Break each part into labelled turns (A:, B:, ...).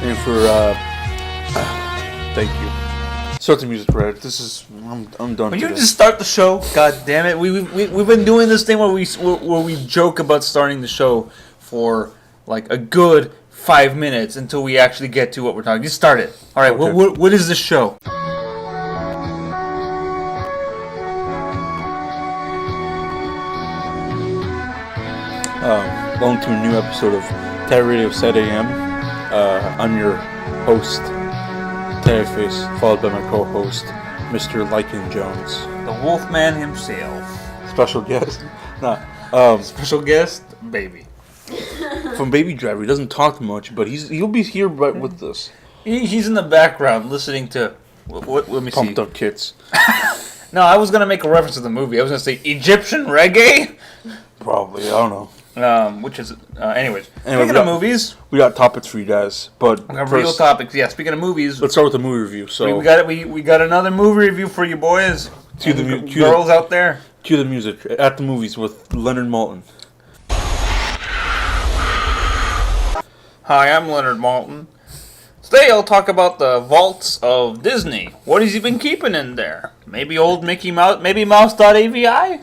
A: And for thank you. Start the music, Brad. This is I'm done.
B: Will you just start the show? God damn it! We've been doing this thing where we joke about starting the show for like a good 5 minutes until we actually get to what we're talking. Just start it. All right.
A: Okay.
B: What is this show?
A: Welcome to a new episode of TaviRadio SatAM. I'm your host, Taviface, followed by my co-host, Mr. Lycan Jones.
B: The Wolfman himself.
A: Special guest?
B: Special guest, baby.
A: From Baby Driver. He doesn't talk much, but he'll be here right with us.
B: He's in the background listening to what let me see.
A: Pumped Up Kids.
B: No, I was gonna make a reference to the movie. I was gonna say Egyptian reggae.
A: Probably, I don't know.
B: Which is, anyways.
A: Anyway,
B: Speaking of movies,
A: we got topics for you guys, but
B: we have
A: first,
B: real topics. Yeah, speaking of movies,
A: let's start with the movie review. So
B: we got another movie review for you boys, girls out there.
A: Cue the music at the movies with Leonard Maltin.
B: Hi, I'm Leonard Maltin. Today I'll talk about the vaults of Disney. What has he been keeping in there? Maybe old Mickey Mouse, maybe Mouse.avi? I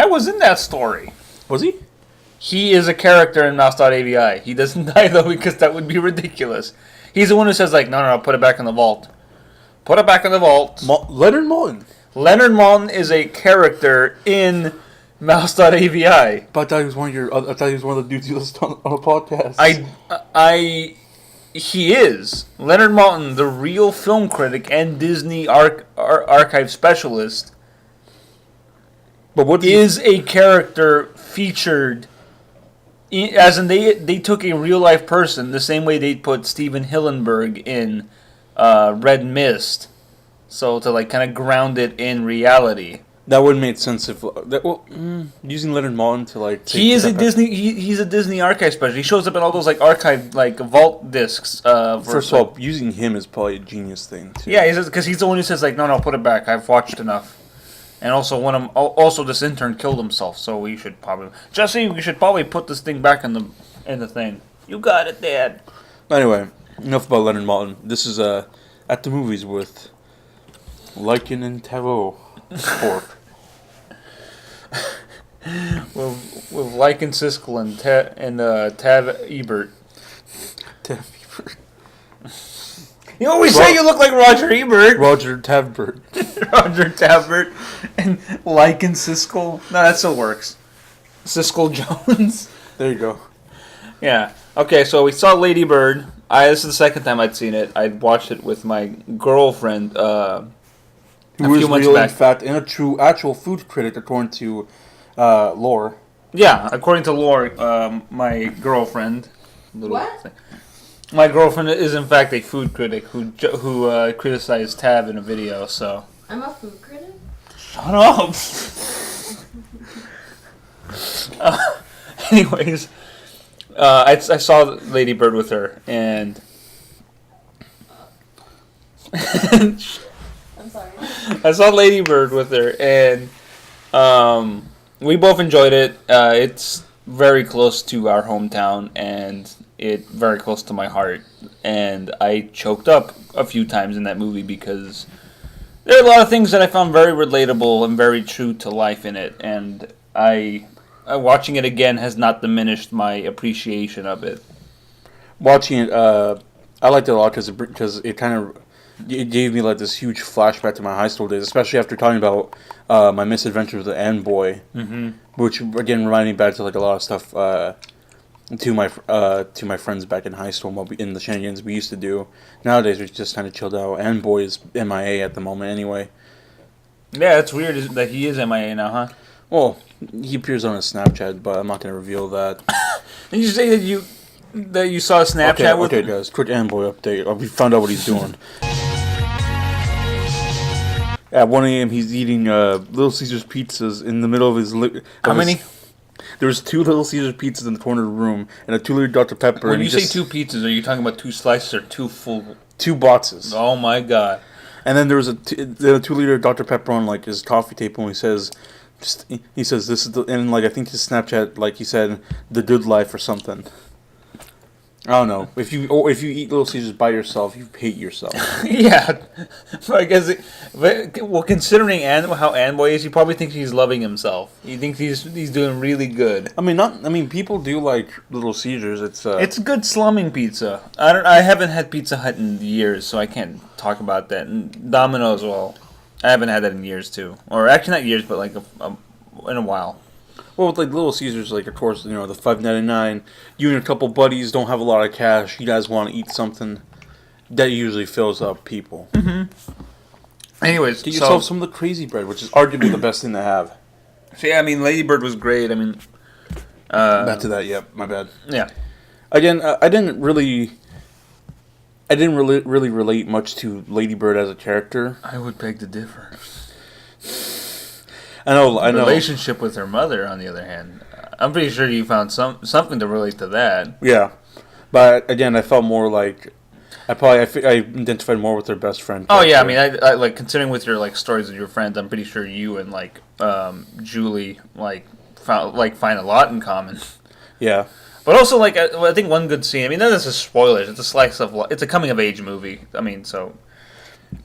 B: was in that story.
A: Was he?
B: He is a character in Mouse.avi. He doesn't die, though, because that would be ridiculous. He's the one who says, like, no, put it back in the vault. Put it back in the vault.
A: Leonard Maltin.
B: Leonard Maltin is a character in Mouse.avi.
A: But I thought he was one of the dudes you listened on a podcast.
B: He is. Leonard Maltin, the real film critic and Disney archive specialist,
A: but what
B: is a character featured. As in, they took a real life person the same way they put Steven Hillenburg in Red Mist, so to like kind of ground it in reality.
A: That would make sense if using Leonard Maltin to like.
B: He's a Disney archive specialist. He shows up in all those like archive like vault discs.
A: First of all, using him is probably a genius thing too.
B: Yeah, because he's the one who says like, no, put it back. I've watched enough. And also this intern killed himself, so we should probably put this thing back in the thing. You got it, Dad.
A: Anyway, enough about Leonard Maltin. This is at the movies with Lycan and Tavo Pork.
B: with Lycan Siskel and Tav Ebert.
A: Tav Ebert.
B: You always say you look like Roger Ebert.
A: Roger Tavbert.
B: Roger Tavbert and Lycan Siskel. No, that still works. Siskel Jones.
A: There you go.
B: Yeah. Okay, so we saw Lady Bird. This is the second time I'd seen it. I'd watched it with my girlfriend a few months back.
A: In fact, and a true, actual food critic, according to lore.
B: Yeah, according to lore, my girlfriend.
C: What?
B: My girlfriend is in fact a food critic who criticized Tav in a video. So
C: I'm a food critic.
B: Shut up. Anyways, I saw Lady Bird with her, and
C: I'm sorry.
B: I saw Lady Bird with her, and we both enjoyed it. It's very close to our hometown, and it very close to my heart. And I choked up a few times in that movie because there are a lot of things that I found very relatable and very true to life in it. And watching it again has not diminished my appreciation of it.
A: Watching it, I liked it a lot because it kind of it gave me like this huge flashback to my high school days, especially after talking about my misadventures with the Ant Boy, which again reminded me back to like a lot of stuff to my friends back in high school in the shenanigans we used to do. Nowadays we just kind of chilled out. Ant Boy is MIA at the moment anyway.
B: Yeah, it's weird that he is MIA now, huh?
A: Well, he appears on his Snapchat, but I'm not going to reveal that.
B: Did you say that you saw a Snapchat with him?
A: Okay, guys, quick Ant Boy update. We found out what he's doing. At 1 a.m., he's eating Little Caesars pizzas in the middle of his...
B: How many?
A: There was 2 Little Caesars pizzas in the corner of the room, and a 2-liter Dr. Pepper.
B: When you say 2 pizzas, are you talking about 2 slices or 2 full...
A: 2 boxes.
B: Oh my god.
A: And then there was a 2-liter Dr. Pepper on like his coffee table, and he says, this is the... And like I think his Snapchat, like he said, the good life or something. I don't know. If you eat Little Caesars by yourself, you hate yourself.
B: Yeah, I guess. Well, considering how Anboy is, he probably thinks he's loving himself. He thinks he's doing really good.
A: I mean, people do like Little Caesars.
B: It's good slumming pizza. I haven't had Pizza Hut in years, so I can't talk about that. And Domino's, well, I haven't had that in years too, or actually not years, but like in a while.
A: Well, with like Little Caesars, like of course, the $5.99. You and a couple buddies don't have a lot of cash. You guys want to eat something. That usually fills up people.
B: Mm-hmm. Anyways,
A: get yourself some of the crazy bread, which is arguably the best thing to have.
B: So yeah, I mean, Lady Bird was great. I mean,
A: back to that. Yep, my bad.
B: Yeah.
A: Again, I didn't really relate much to Lady Bird as a character.
B: I would beg to differ.
A: I know.
B: Relationship with her mother, on the other hand, I'm pretty sure you found something to relate to that.
A: Yeah, but again, I felt more like I identified more with her best friend.
B: Oh yeah, I mean, I like considering with your like stories of your friends, I'm pretty sure you and like Julie find a lot in common.
A: Yeah,
B: but also like I think one good scene. I mean, none of this is spoilers. It's a slice of it's a coming of age movie. I mean,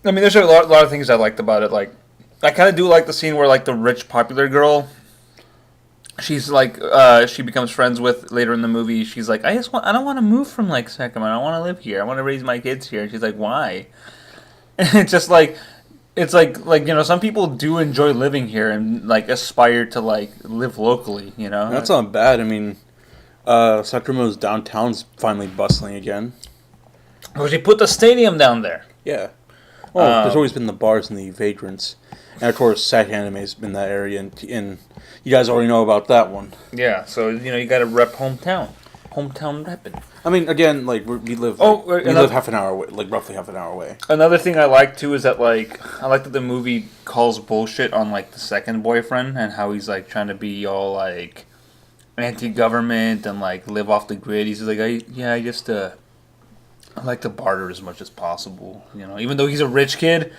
B: there's a lot of things I liked about it. Like, I kind of do like the scene where like the rich popular girl, she's like she becomes friends with later in the movie. She's like, I don't want to move from like Sacramento. I want to live here. I want to raise my kids here. And she's like, why? And it's just like some people do enjoy living here and like aspire to like live locally.
A: That's not bad. I mean, Sacramento's downtown's finally bustling again.
B: Well, she put the stadium down there.
A: Yeah. Well, there's always been the bars and the vagrants. And of course, Sac Anime's been that area, and you guys already know about that one.
B: Yeah, so you got to rep hometown repping.
A: I mean, again, like we live half an hour away, like roughly half an hour away.
B: Another thing I like too is that I like that the movie calls bullshit on like the second boyfriend and how he's like trying to be all like anti-government and like live off the grid. He's like, I like to barter as much as possible, even though he's a rich kid.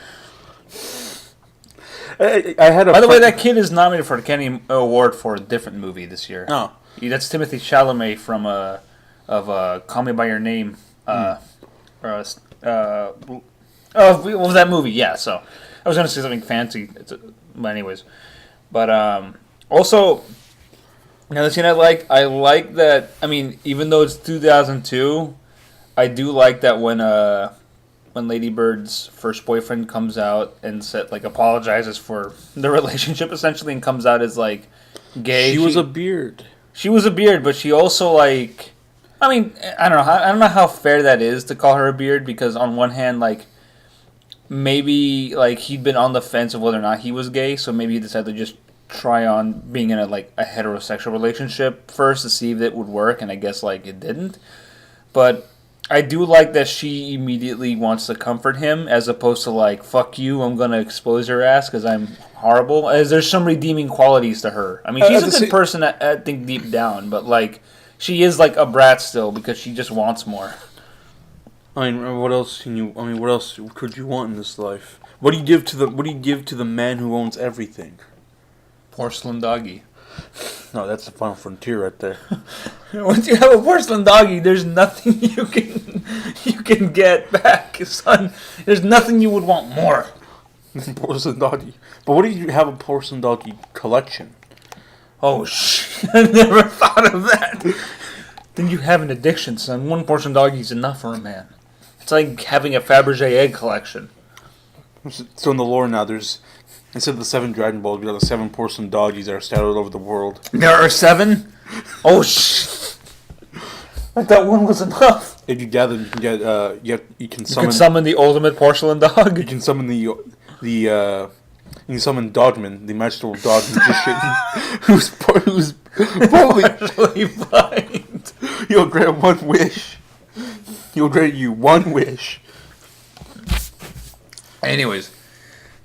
B: By the way, that kid is nominated for the Academy Award for a different movie this year.
A: Oh,
B: that's Timothy Chalamet from Call Me by Your Name. What was that movie? Yeah. So I was gonna say something fancy, but anyways. But also, another scene I like that. I mean, even though it's 2002, I do like that when Lady Bird's first boyfriend comes out and apologizes for the relationship essentially and comes out as like gay.
A: She was a beard.
B: She was a beard, but she also like, I mean, I don't know how fair that is to call her a beard, because on one hand, like, maybe like he'd been on the fence of whether or not he was gay, so maybe he decided to just try on being in a heterosexual relationship first to see if it would work, and I guess like it didn't. But I do like that she immediately wants to comfort him, as opposed to like, fuck you, I'm going to expose your ass because I'm horrible. As there's some redeeming qualities to her. I mean, she's a good person, I think, deep down, but like, she is like a brat still because she just wants more.
A: I mean, what else could you want in this life? What do you give to the man who owns everything?
B: Porcelain doggy.
A: No, that's the final frontier right there.
B: Once you have a porcelain doggy, there's nothing you can get back, son. There's nothing you would want more.
A: Porcelain doggy. But what do you have a porcelain doggy collection?
B: Oh, shit. I never thought of that. Then you have an addiction, son. One porcelain doggy is enough for a man. It's like having a Fabergé egg collection.
A: So in the lore now, there's, instead of the 7 Dragon Balls, we got the 7 porcelain doggies that are scattered over the world.
B: There are 7? Oh, shit. I thought one was enough.
A: If you gather, you can get, you can
B: summon the ultimate porcelain dog.
A: You can summon you can summon Dogman, the magical dog who's probably
B: blind.
A: He'll grant one wish. He'll grant you one wish.
B: Anyways,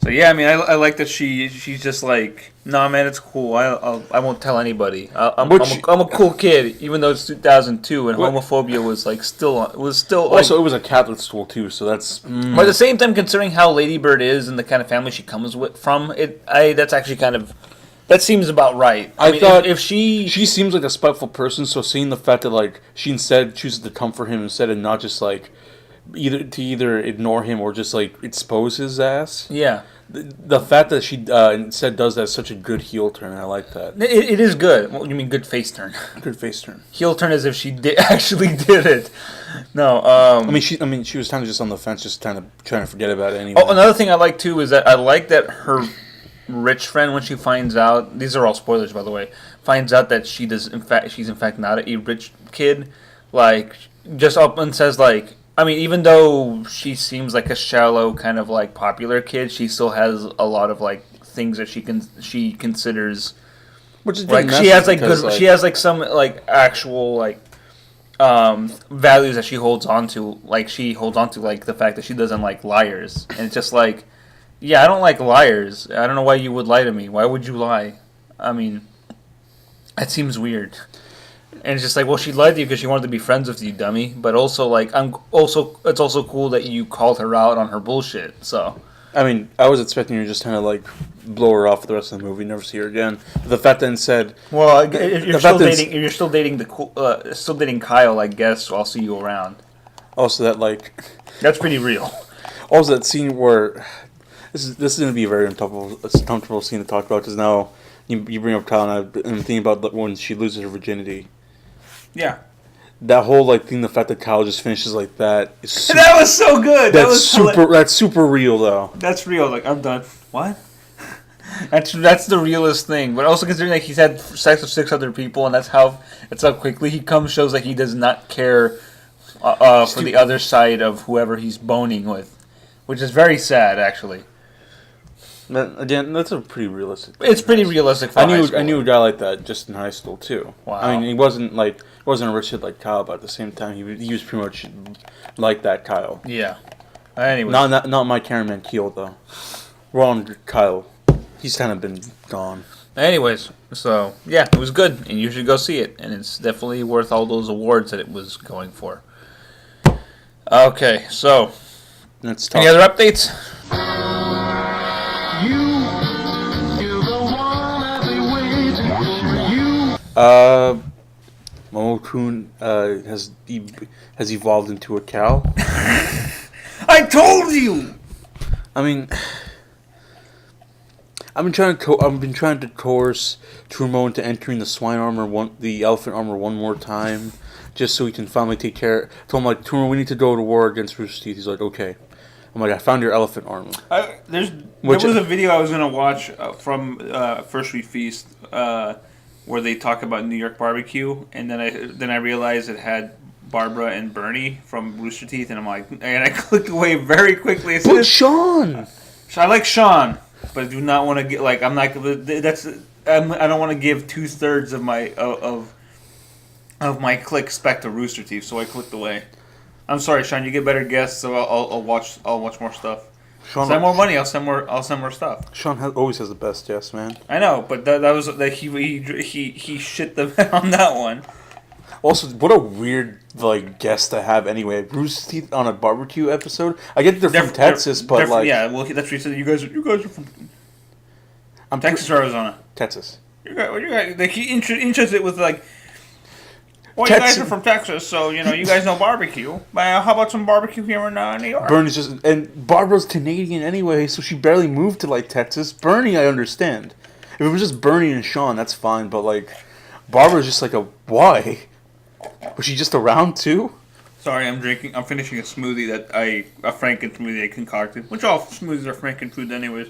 B: so yeah, I mean, I like that she's just like, nah, man, it's cool. I won't tell anybody. I'm a cool kid, even though it's 2002 and homophobia was like still.
A: Also, it was a Catholic school too, so that's.
B: But at the same time, considering how Lady Bird is and the kind of family she comes from, that's actually kind of That seems about right.
A: I
B: mean,
A: thought
B: if she
A: seems like a spiteful person, so seeing the fact that like she instead chooses to comfort him instead of not just like either ignore him or just like expose his ass.
B: Yeah.
A: The fact that she instead does that is such a good heel turn. I like that.
B: It is good. What do you mean good face turn?
A: Good face turn.
B: Heel turn as if she actually did it. No.
A: I mean, she was kind of just on the fence, just kind of trying to forget about it anyway.
B: Oh, another thing I like too is that I like that her rich friend, when she finds out, these are all spoilers by the way, finds out that she's in fact not a rich kid, like just up and says like, I mean, even though she seems like a shallow kind of like popular kid, she still has a lot of like things that she considers,
A: which is
B: like she has like good, like, she has like some like actual like values that she holds on to, like she holds on to like the fact that she doesn't like liars, and it's just like, yeah, I don't like liars. I don't know why you would lie to me. Why would you lie? I mean, that seems weird. And it's just like, well, she lied to you because she wanted to be friends with you, dummy. But also, like, it's also cool that you called her out on her bullshit. So,
A: I mean, I was expecting you to just kind of like blow her off for the rest of the movie, never see her again. But the fact that instead,
B: well, if you're still dating Kyle, I guess I'll see you around.
A: Also, that like,
B: that's pretty real.
A: Also, that scene where this is going to be a very uncomfortable scene to talk about because now you bring up Kyle and I'm thinking about when she loses her virginity.
B: Yeah.
A: That whole like thing, the fact that Kyle just finishes like that is super,
B: that was so good.
A: That's super real though.
B: That's real. Like, I'm done. What? That's the realest thing. But also considering like he's had sex with 6 other people and that's how quickly he comes, shows like he does not care for the other side of whoever he's boning with, which is very sad actually.
A: But again, that's a pretty realistic.
B: It's pretty realistic. For
A: I knew a guy like that just in high school too.
B: Wow.
A: I mean, he wasn't a rich kid like Kyle, but at the same time, he was pretty much like that Kyle.
B: Yeah. Anyway,
A: not my cameraman Keel though. Wrong Kyle. He's kind of been gone.
B: Anyways, so yeah, it was good, and you should go see it, and it's definitely worth all those awards that it was going for. Okay, so
A: let's talk.
B: Any other updates?
A: Momo-kun has evolved into a cow.
B: I told you.
A: I mean, I've been trying to coerce Trumo into entering the elephant armor one more time, just so he can finally take care. So I'm like, Trumo, we need to go to war against Rooster Teeth. He's like, okay. I'm like, I found your elephant armor.
B: There was a video I was gonna watch from First We Feast where they talk about New York barbecue, and then I realized it had Barbara and Bernie from Rooster Teeth, and I clicked away very quickly.
A: But Sean,
B: I like Sean, but I do not want to get like I'm not. That's I don't want to give 2/3 of my clicks back to Rooster Teeth, so I clicked away. I'm sorry, Sean. You get better guests, so I'll watch more stuff. Sean, send more money. I'll send more stuff.
A: Sean always has the best guests, man.
B: I know, but that was like he shit the bed on that one.
A: Also, what a weird guest to have anyway. Rooster Teeth on a barbecue episode. I get they're from Texas, but
B: yeah, well that's what he said. You guys are from Texas or Arizona?
A: Texas.
B: You guys like he intros it with like. Well, you guys are from Texas, so you guys know barbecue. But how about some barbecue here in New York?
A: Bernie's and Barbara's Canadian anyway, so she barely moved to Texas. Bernie, I understand. If it was just Bernie and Sean, that's fine. But Barbara's just why? Was she just around too?
B: Sorry, I'm finishing a smoothie a Franken smoothie I concocted. Which all smoothies are Franken food anyways.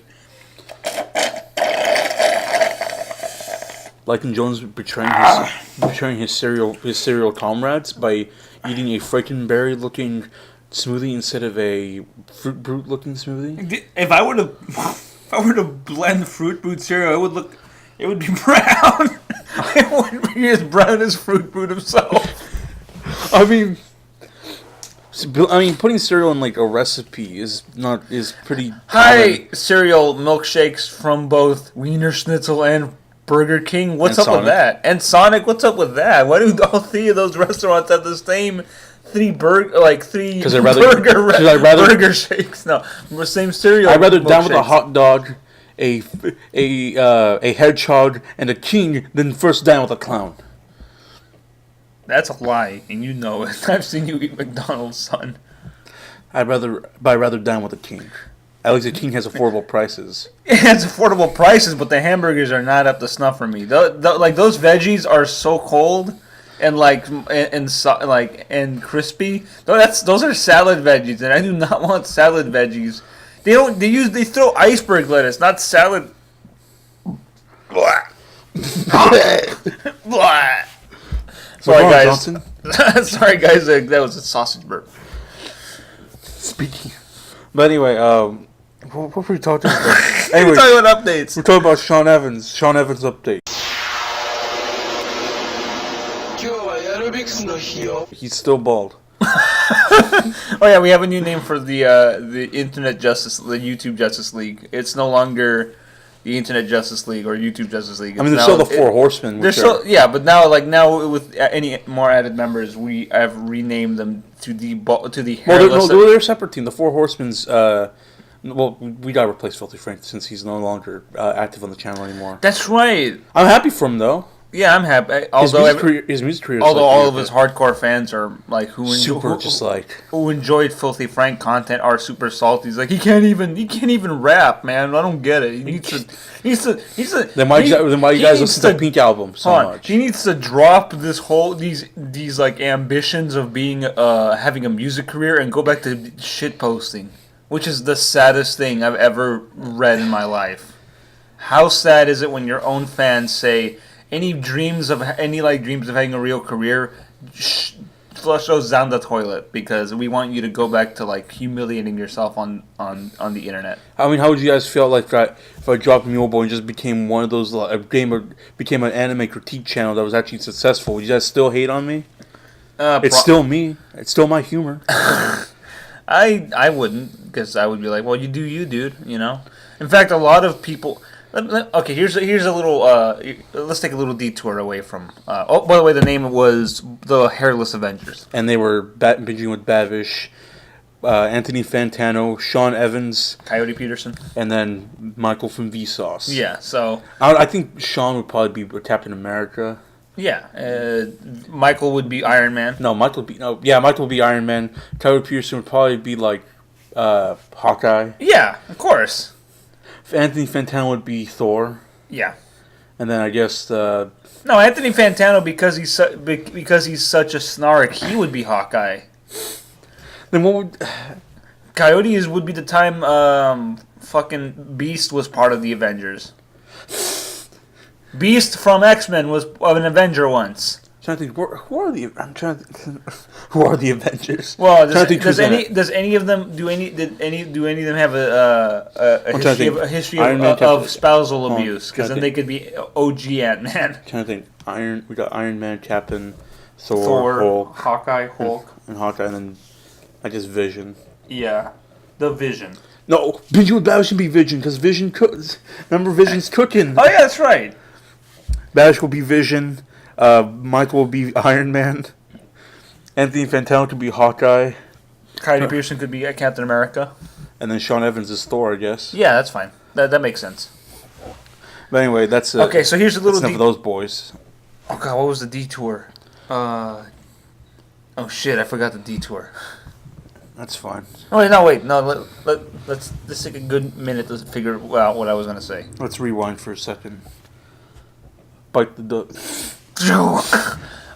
A: Lycan Jones betraying his cereal comrades by eating a Frankenberry looking smoothie instead of a Fruit Brute looking smoothie.
B: If I were to blend Fruit Brute cereal, it would be brown. It wouldn't be as brown as Fruit Brute himself.
A: I mean, putting cereal in a recipe is pretty.
B: Hi, cereal milkshakes from both Wiener Schnitzel and Burger King. What's up with that? And Sonic. What's up with that? Why do all 3 of those restaurants have the same 3 burger shakes? No, the same cereal.
A: I'd rather down with a hot dog a hedgehog and a king than first dine with a clown.
B: That's a lie, and you know it. I've seen you eat McDonald's, son.
A: I'd rather dine with a king. At least the king has affordable prices.
B: It has affordable prices, but the hamburgers are not up to snuff for me. Like those veggies are so cold and and crispy. Those are salad veggies, and I do not want salad veggies. They throw iceberg lettuce, not salad. Blah. Blah. Sorry, guys. Sorry, guys. That was a sausage burp.
A: Speaking. But anyway, what were we talking about? Anyway,
B: we're talking about updates.
A: We're talking about Sean Evans. Sean Evans update. He's still bald.
B: Oh yeah, we have a new name for the YouTube Justice League. It's no longer the Internet Justice League or YouTube Justice League.
A: I mean, there's still the Four Horsemen.
B: But now with any more added members, we have renamed them to the hairless.
A: Well, they're a separate team. The Four Horsemen's. We gotta replace Filthy Frank since he's no longer active on the channel anymore.
B: That's right.
A: I'm happy for him though.
B: Yeah, I'm happy.
A: His music career.
B: Although all of his hardcore fans are like who enjoyed Filthy Frank content are super salty. He's like he can't even rap, man. I don't get it. He needs to.
A: Then why you guys listen to the Pink album so much?
B: He needs to drop these like ambitions of being having a music career and go back to shit posting, which is the saddest thing I've ever read in my life. How sad is it when your own fans say any dreams of having a real career, flush those down the toilet because we want you to go back to like humiliating yourself on the internet.
A: I mean, how would you guys feel like if I dropped Mule Boy and just became one of those became an anime critique channel that was actually successful? Would you guys still hate on me? It's still me. It's still my humor.
B: I wouldn't, because I would be like, well, you do you, dude. You know. In fact, a lot of people. Okay, here's a little. Let's take a little detour away from. By the way, the name was the Hairless Avengers,
A: and they were binging with Bavish, Anthony Fantano, Sean Evans,
B: Coyote Peterson,
A: and then Michael from Vsauce.
B: Yeah, so
A: I think Sean would probably be Captain America.
B: Yeah, Michael would be Iron Man.
A: Michael would be Iron Man. Coyote Peterson would probably be like Hawkeye.
B: Yeah, of course.
A: Anthony Fantano would be Thor.
B: Yeah.
A: And then I guess
B: no, Anthony Fantano because he's such a snark, he would be Hawkeye.
A: Then what would
B: Coyote would be the time fucking Beast was part of the Avengers. Beast from X-Men was an Avenger once.
A: I'm trying to think, who are the Avengers?
B: Well, does any of them do any of them have a history of spousal abuse? Because then they could be OG Ant-Man.
A: Trying to think, we got Iron Man, Captain,
B: Thor,
A: Hulk,
B: Hawkeye,
A: and Hawkeye, and then I guess Vision.
B: Yeah, the Vision.
A: No, Vision with Babish should be Vision because Vision cooks. Remember, Vision's cooking.
B: Oh yeah, that's right.
A: Babish will be Vision. Michael will be Iron Man. Anthony Fantano could be Hawkeye.
B: Coyote Peterson could be Captain America.
A: And then Sean Evans is Thor, I guess.
B: Yeah, that's fine. That makes sense.
A: But anyway, that's
B: okay. So here's a little.
A: Enough of those boys.
B: Oh god, what was the detour? Oh shit, I forgot the detour.
A: That's fine.
B: Oh wait, no. Let's take a good minute to figure out what I was gonna say.
A: Let's rewind for a second. Bite the duck.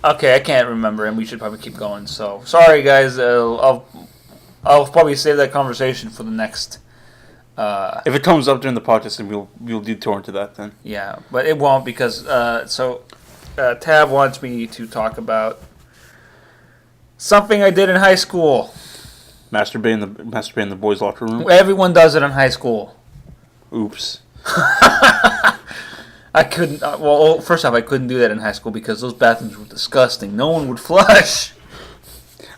B: Okay, I can't remember, and we should probably keep going. So sorry, guys. I'll probably save that conversation for the next.
A: If it comes up during the podcast, then we'll detour into that then.
B: Yeah, but it won't because Tav wants me to talk about something I did in high school.
A: Masturbate in the boys' locker room.
B: Everyone does it in high school.
A: Oops.
B: I couldn't. Well, first off, I couldn't do that in high school because those bathrooms were disgusting. No one would flush.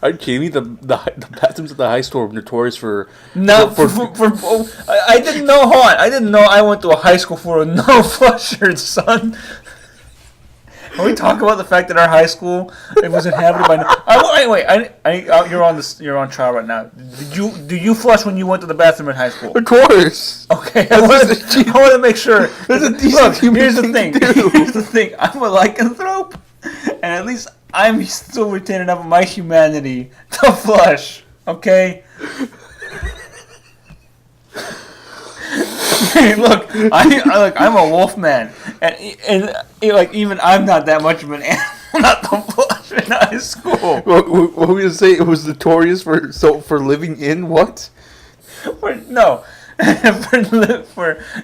A: Are you kidding me? The bathrooms at the high school were notorious for.
B: No, I didn't know. Hold on, I didn't know I went to a high school for no flushers, son. Can we talk about the fact that our high school it was inhabited by? You're on this. You're on trial right now. Do you flush when you went to the bathroom in high school?
A: Of course.
B: Okay, I want to make sure.
A: That's a decent human
B: Here's the
A: thing
B: thing.
A: to do.
B: Here's the thing. I'm a lycanthrope, and at least I'm still retaining enough of my humanity to flush. Okay. Look, I'm a wolf man, and like even I'm not that much of an animal not to flush in high school.
A: What were you gonna say? It was notorious for living in what?
B: For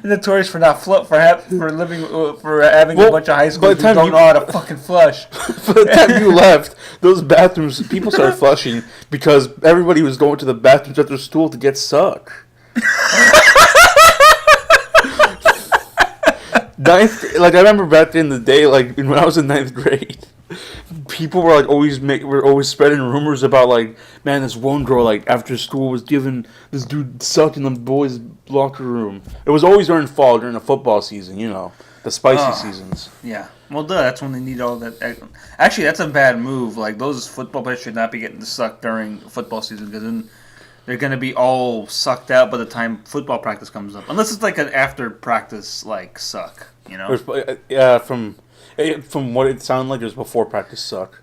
B: notorious for not for having a bunch of high schools who don't know how to fucking flush.
A: By the time you left, those bathrooms, people started flushing because everybody was going to the bathrooms after school to get suck. I remember back in the day, like when I was in 9th grade, people were like always spreading rumors about like, man, this one girl like after school was giving this dude suck in the boys' locker room. It was always during fall, during the football season, the spicy seasons.
B: Yeah, well, that's when they need all that. Actually, that's a bad move. Like those football players should not be getting the suck during football season because then they're gonna be all sucked out by the time football practice comes up. Unless it's like an after practice like suck,
A: Yeah, from what it sounded like, it was before practice suck.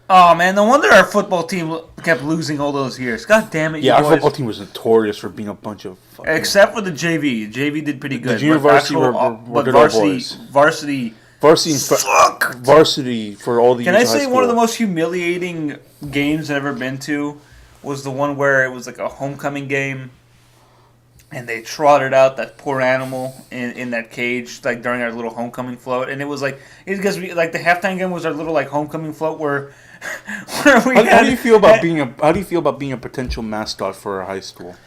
B: Oh man, no wonder our football team kept losing all those years. God damn it,
A: Yeah,
B: you
A: our
B: boys.
A: football team was notorious for being a bunch of fucking...
B: Except for the JV. JV did pretty good.
A: The junior varsity were good old boys.
B: Varsity
A: Varsity, varsity for all the years
B: Can I
A: of high
B: say
A: school.
B: one of the most humiliating games I've ever been to was the one where it was like a homecoming game, and they trotted out that poor animal in that cage like during our little homecoming float, and it was like because the halftime game was our little like homecoming float where
A: How do you feel about being a potential mascot for our high school?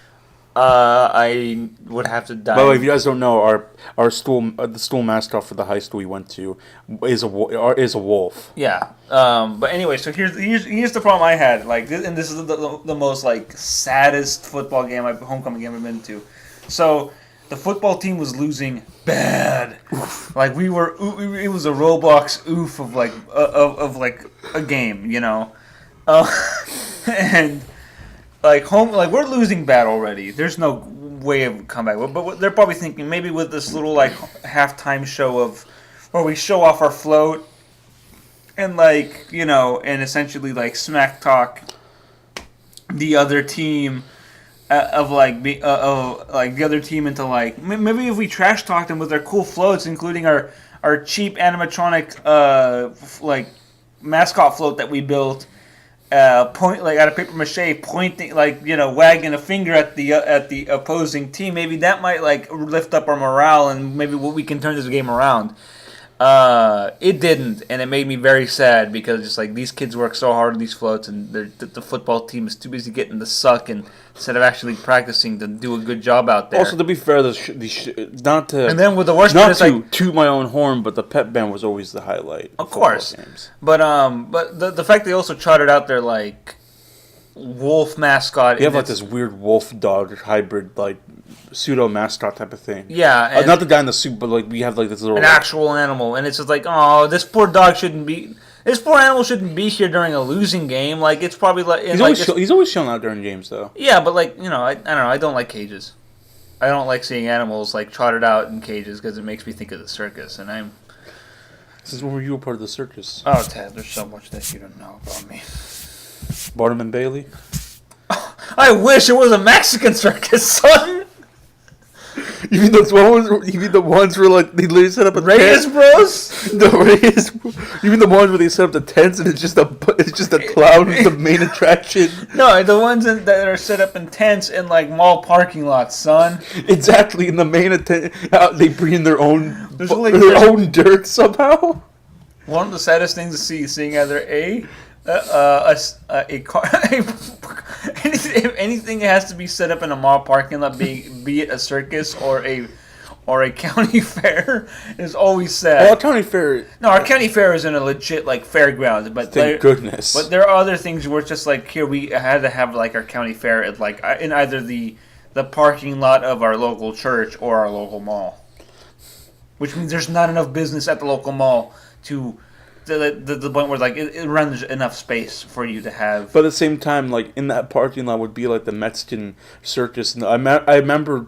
B: I would have to die.
A: By the way, if you guys don't know, our school the school mascot for the high school we went to is a wolf.
B: Yeah. But anyway, so here's the problem I had. Like, this is the most like saddest football game homecoming game I've been to. So the football team was losing bad. Like it was a Roblox oof of like a game, and. We're losing bad already. There's no way of comeback. But they're probably thinking maybe with this little like halftime show of where we show off our float and and essentially like smack talk the other team the other team into like maybe if we trash talk them with their cool floats, including our cheap animatronic mascot float that we built. Point like out of paper mache, pointing wagging a finger at the opposing team. Maybe that might like lift up our morale, and maybe we can turn this game around. It didn't, and it made me very sad because just like these kids work so hard on these floats, and the football team is too busy getting the suck and instead of actually practicing to do a good job out there.
A: Also, to be fair, not to
B: and then with the worst
A: not
B: part,
A: to toot my own horn, but the pep band was always the highlight.
B: Of course,
A: games.
B: but the fact they also trotted out their like wolf mascot.
A: We have like this weird wolf dog hybrid like pseudo mascot type of thing.
B: Yeah,
A: not the guy in the suit, but like we have like this little
B: actual animal, and it's just like, oh, this poor animal shouldn't be here during a losing game. Like it's probably like
A: he's always showing out during games though.
B: Yeah, but I don't know. I don't like cages. I don't like seeing animals like trotted out in cages because it makes me think of the circus, and I'm.
A: This is when you were part of the circus.
B: Oh, Ted, there's so much that you don't know about me.
A: Barnum and Bailey.
B: I wish it was a Mexican circus, son.
A: You mean the ones where like they literally set up a
B: Reyes
A: tent?
B: Bros?
A: The Reyes. You mean the ones where they set up the tents and it's just a clown with the main attraction?
B: No, the ones that are set up in tents in like mall parking lots, son.
A: Exactly, in the main they bring in their own own dirt somehow.
B: One of the saddest things to see is seeing either a car. If anything has to be set up in a mall parking lot, be it a circus or a county fair, is always sad.
A: Well, county fair.
B: No, our county fair is in a legit like fairground, but
A: thank goodness.
B: But there are other things where it's just like here we had to have like our county fair at like in either the parking lot of our local church or our local mall, which means there's not enough business at the local mall to
D: the point where like it runs enough space for you to have.
A: But at the same time, like in that parking lot would be like the Mexican circus. And I remember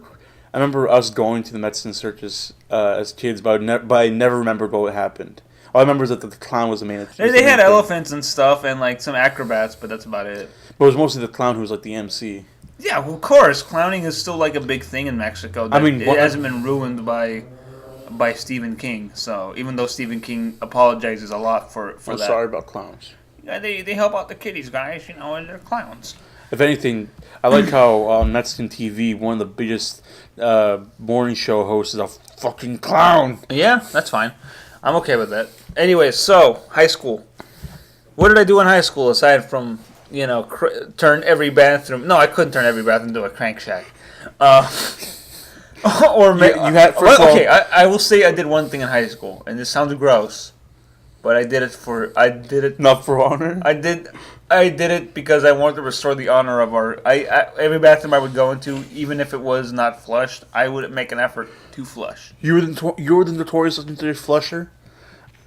A: us going to the Mexican circus as kids, but I never remembered what happened. All I remember is that the clown was the main.
D: They had elephants and stuff and like some acrobats, but that's about it.
A: But it was mostly the clown who was like the MC.
D: Yeah, well, of course, clowning is still like a big thing in Mexico.
A: I mean,
D: it hasn't been ruined by Stephen King. So even though Stephen King apologizes a lot for
A: I'm
D: that.
A: sorry about clowns.
D: Yeah, they help out the kiddies, guys. You know, and they're clowns.
A: If anything, I like how on Mexican TV, one of the biggest morning show hosts is a fucking clown.
D: Yeah, that's fine. I'm okay with that. Anyway, so high school. What did I do in high school aside from turn every bathroom? No, I couldn't turn every bathroom into a crank shack. Or
A: you had first of all,
D: okay. I will say I did one thing in high school, and this sounds gross, but I did it
A: not for honor.
D: I did it because I wanted to restore the honor of our. Every bathroom I would go into, even if it was not flushed, I would make an effort to flush.
A: You were the notorious flusher.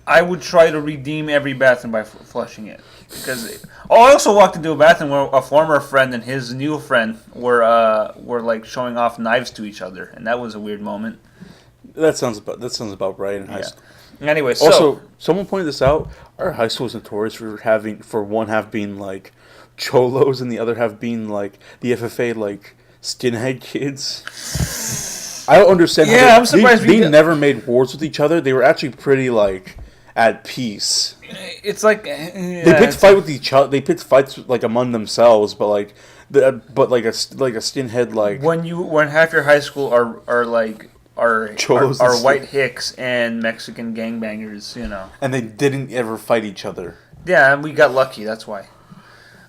D: I would try to redeem every bathroom by flushing it. Because I also walked into a bathroom where a former friend and his new friend were like showing off knives to each other, and that was a weird moment.
A: That sounds about right in high school.
D: Anyway,
A: also someone pointed this out. Our high school is notorious for one half being like cholos and the other half being like the FFA like skinhead kids. I don't understand.
D: Yeah, I'm surprised
A: they never made wars with each other. They were actually pretty like at peace.
D: It's like
A: they picked fight with each other. They picked fights like among themselves, but like a skinhead like
D: when half your high school are white hicks and Mexican gangbangers,
A: and they didn't ever fight each other.
D: Yeah, and we got lucky. That's why.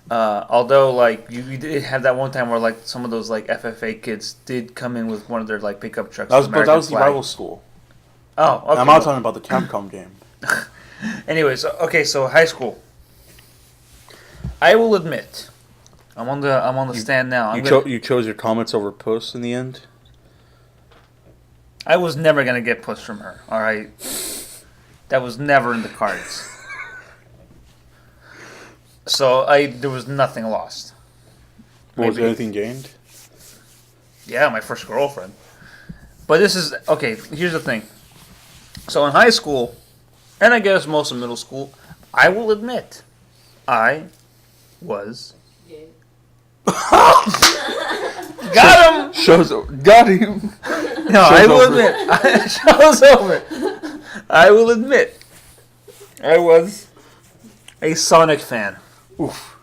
D: Although like you did have that one time where like some of those like FFA kids did come in with one of their like pickup trucks.
A: That was the rival school.
D: Oh, okay.
A: I'm not talking about the Capcom game.
D: Anyways, okay, so high school. I will admit, I'm on the stand now.
A: You chose your comments over Puss in the end.
D: I was never gonna get Puss from her. All right, that was never in the cards. So there was nothing lost.
A: Was anything gained?
D: Yeah, my first girlfriend. But this is okay. Here's the thing. So in high school, and I guess most of middle school, I will admit, I was. Got him.
A: Got him.
D: No, I will admit. Show's over. I will admit, I was a Sonic fan. Oof.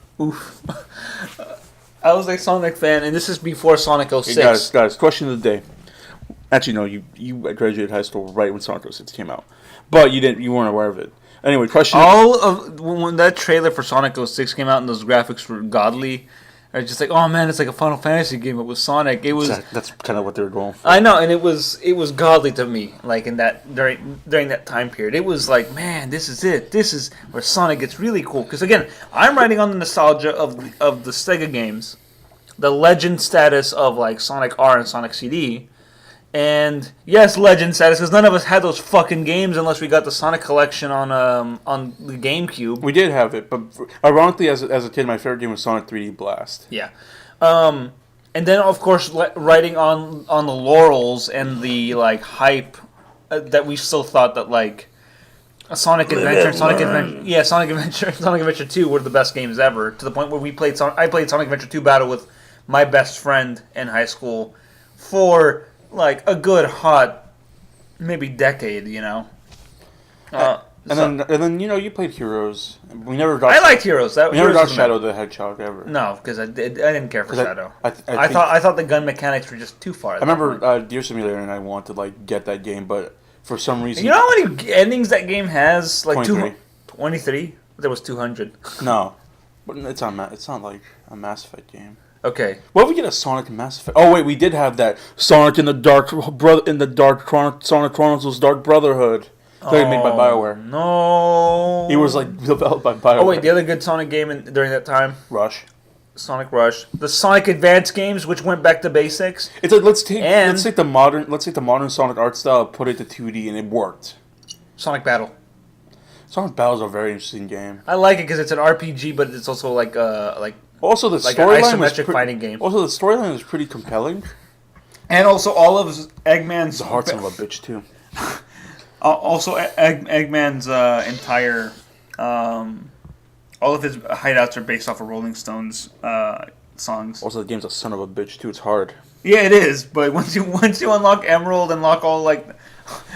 D: I was a Sonic fan, and this is before Sonic 06.
A: Hey guys, question of the day. Actually, no, you graduated high school right when Sonic 06 came out, but you weren't aware of it. Anyway, question.
D: When that trailer for Sonic 06 came out and those graphics were godly, I was just like, oh man, it's like a Final Fantasy game, but with Sonic. It was.
A: That's kind of what they were going for.
D: I know, and it was godly to me. Like in that during that time period, it was like, man, this is it. This is where Sonic gets really cool. Because again, I'm riding on the nostalgia of the Sega games, the legend status of like Sonic R and Sonic CD. And yes, legend status, because none of us had those fucking games unless we got the Sonic collection on the GameCube.
A: We did have it, but ironically, as a kid, my favorite game was Sonic 3D Blast.
D: Yeah, and then of course, riding on the laurels and the like hype that we still thought that like Sonic Adventure, Sonic Adventure 2 were the best games ever. To the point where I played Sonic Adventure 2 Battle with my best friend in high school for like a good hot maybe decade, And
A: then you played Heroes. We never got.
D: I liked Heroes.
A: We never got Shadow the Hedgehog ever.
D: No, because I didn't care for Shadow.
A: I
D: thought the gun mechanics were just too far.
A: I remember Deer Simulator, and I wanted to like get that game, but for some reason,
D: you know how many endings that game has? Like
A: 23.
D: 23? There was 200.
A: No, but it's not like a Mass Effect game.
D: Okay.
A: What if we get a Sonic and Mass Effect? Oh wait, we did have that Sonic in the Dark Sonic Chronicles Dark Brotherhood. Made by BioWare.
D: No.
A: He was like developed by BioWare.
D: Oh wait, the other good Sonic game during that time?
A: Rush.
D: Sonic Rush. The Sonic Advance games, which went back to basics.
A: It's like let's take the modern Sonic art style, put it to 2D, and it worked.
D: Sonic Battle.
A: Sonic Battle's a very interesting game.
D: I like it because it's an RPG, but it's also like
A: Also, the
D: like an
A: storyline was
D: isometric fighting game.
A: Also, the storyline is pretty compelling.
D: And also, all of Eggman's
A: It's a hard son of a bitch too.
D: Also, Eggman's entire all of his hideouts are based off of Rolling Stones songs.
A: Also, the game's a son of a bitch too. It's hard.
D: Yeah, it is. But once you unlock Emerald, unlock all like.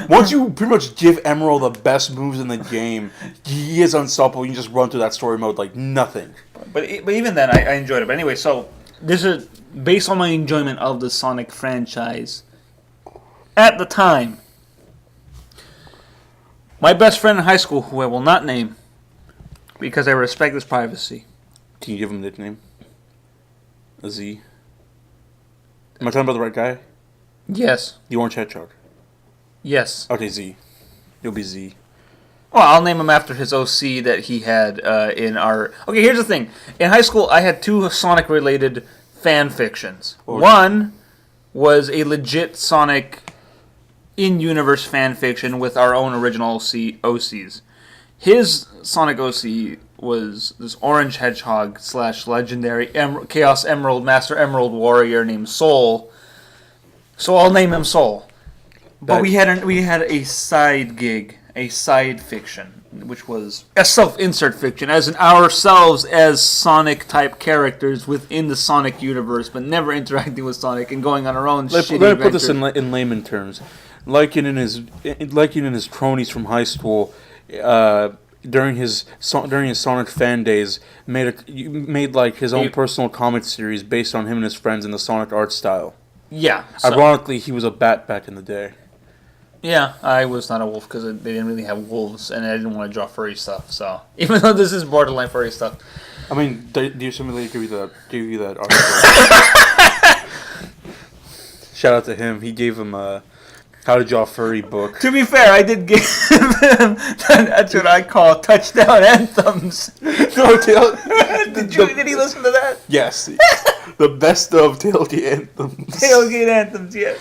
A: Once you pretty much give Emerald the best moves in the game, he is unstoppable. You can just run through that story mode like nothing.
D: But even then, I enjoyed it. But anyway, so this is based on my enjoyment of the Sonic franchise. At the time, my best friend in high school, who I will not name, because I respect his privacy.
A: Can you give him a nickname? A Z. Am I talking about the right guy?
D: Yes.
A: The Orange Hedgehog.
D: Yes.
A: Okay, Z. It'll be Z.
D: Well, I'll name him after his OC that he had in our... Okay, here's the thing. In high school, I had 2 Sonic-related fan fictions. One was a legit Sonic in-universe fan fiction with our own original OCs. His Sonic OC was this Orange Hedgehog / legendary Chaos Emerald Master Emerald Warrior named Soul. So I'll name him Soul. But we had a side gig, a side fiction, which was a self-insert fiction, as in ourselves as Sonic-type characters within the Sonic universe, but never interacting with Sonic and going on our own shitty
A: Let me put
D: adventures.
A: this in layman terms. Likening his cronies from high school, during his Sonic fan days, made like his own personal comic series based on him and his friends in the Sonic art style.
D: Yeah.
A: Ironically, he was a bat back in the day.
D: Yeah, I was not a wolf because they didn't really have wolves, and I didn't want to draw furry stuff. So even though this is borderline furry stuff,
A: I mean, Dear Simulator gave you that article. Shout out to him. He gave him a How to Draw Furry book.
D: to be fair, I did give him that's what I call touchdown anthems.
A: No,
D: Did he listen to that?
A: Yes, the best of tailgate anthems.
D: Tailgate anthems, yes.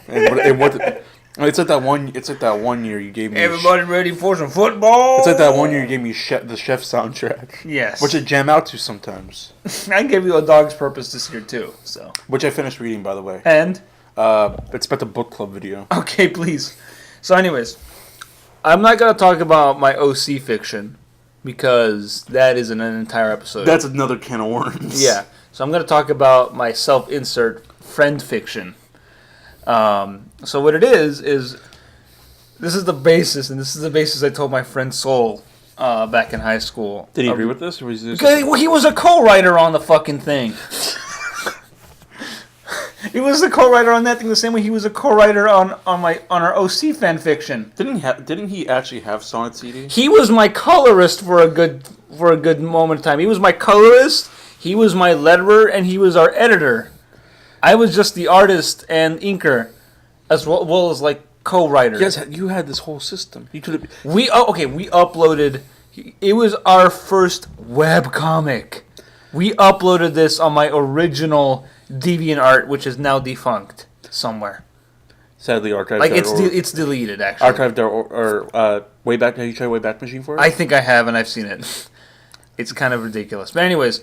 A: And what? It's like that one year you gave me.
D: Everybody ready for some football?
A: It's like that one year you gave me the Chef soundtrack.
D: Yes.
A: Which I jam out to sometimes.
D: I gave you A Dog's Purpose this year too. So.
A: Which I finished reading, by the way.
D: And.
A: It's about the book club video.
D: Okay, please. So, anyways, I'm not gonna talk about my OC fiction because that is an entire episode.
A: That's another can of worms.
D: Yeah. So I'm gonna talk about my self-insert friend fiction. So what it is this is the basis, and this is the basis I told my friend Soul back in high school.
A: Did he agree with this? Or was this
D: He was a co-writer on the fucking thing. He was the co-writer on that thing the same way he was a co-writer on our OC fan fiction.
A: Didn't he actually have Sonic CD?
D: He was my colorist for a good moment of time. He was my colorist, he was my letterer, and he was our editor. I was just the artist and inker, as well as like co-writer.
A: Yes, you had this whole system. You could have.
D: We uploaded. It was our first web comic. We uploaded this on my original DeviantArt, which is now defunct somewhere.
A: Sadly, archived.
D: Like it's deleted actually.
A: Archived or Wayback. Have you tried Wayback Machine for it?
D: I think I have, and I've seen it. It's kind of ridiculous, but anyways,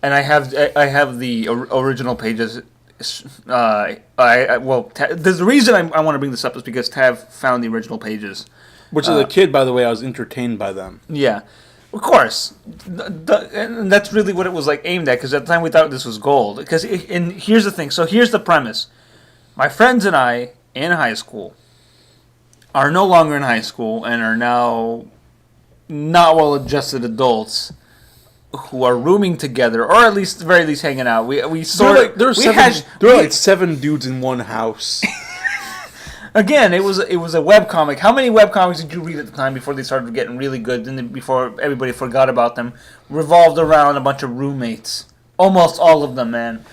D: and I have the original pages. There's the reason I want to bring this up is because Tav found the original pages.
A: Which as a kid, by the way, I was entertained by them.
D: Yeah, of course, and that's really what it was like aimed at. Because at the time we thought this was gold. And here's the thing. So here's the premise. My friends and I in high school are no longer in high school and are now not well-adjusted adults who are rooming together, or at least very least hanging out. There are
A: like 7 dudes in one house.
D: Again, it was a webcomic. How many webcomics did you read at the time before they started getting really good and then before everybody forgot about them? Revolved around a bunch of roommates. Almost all of them, man.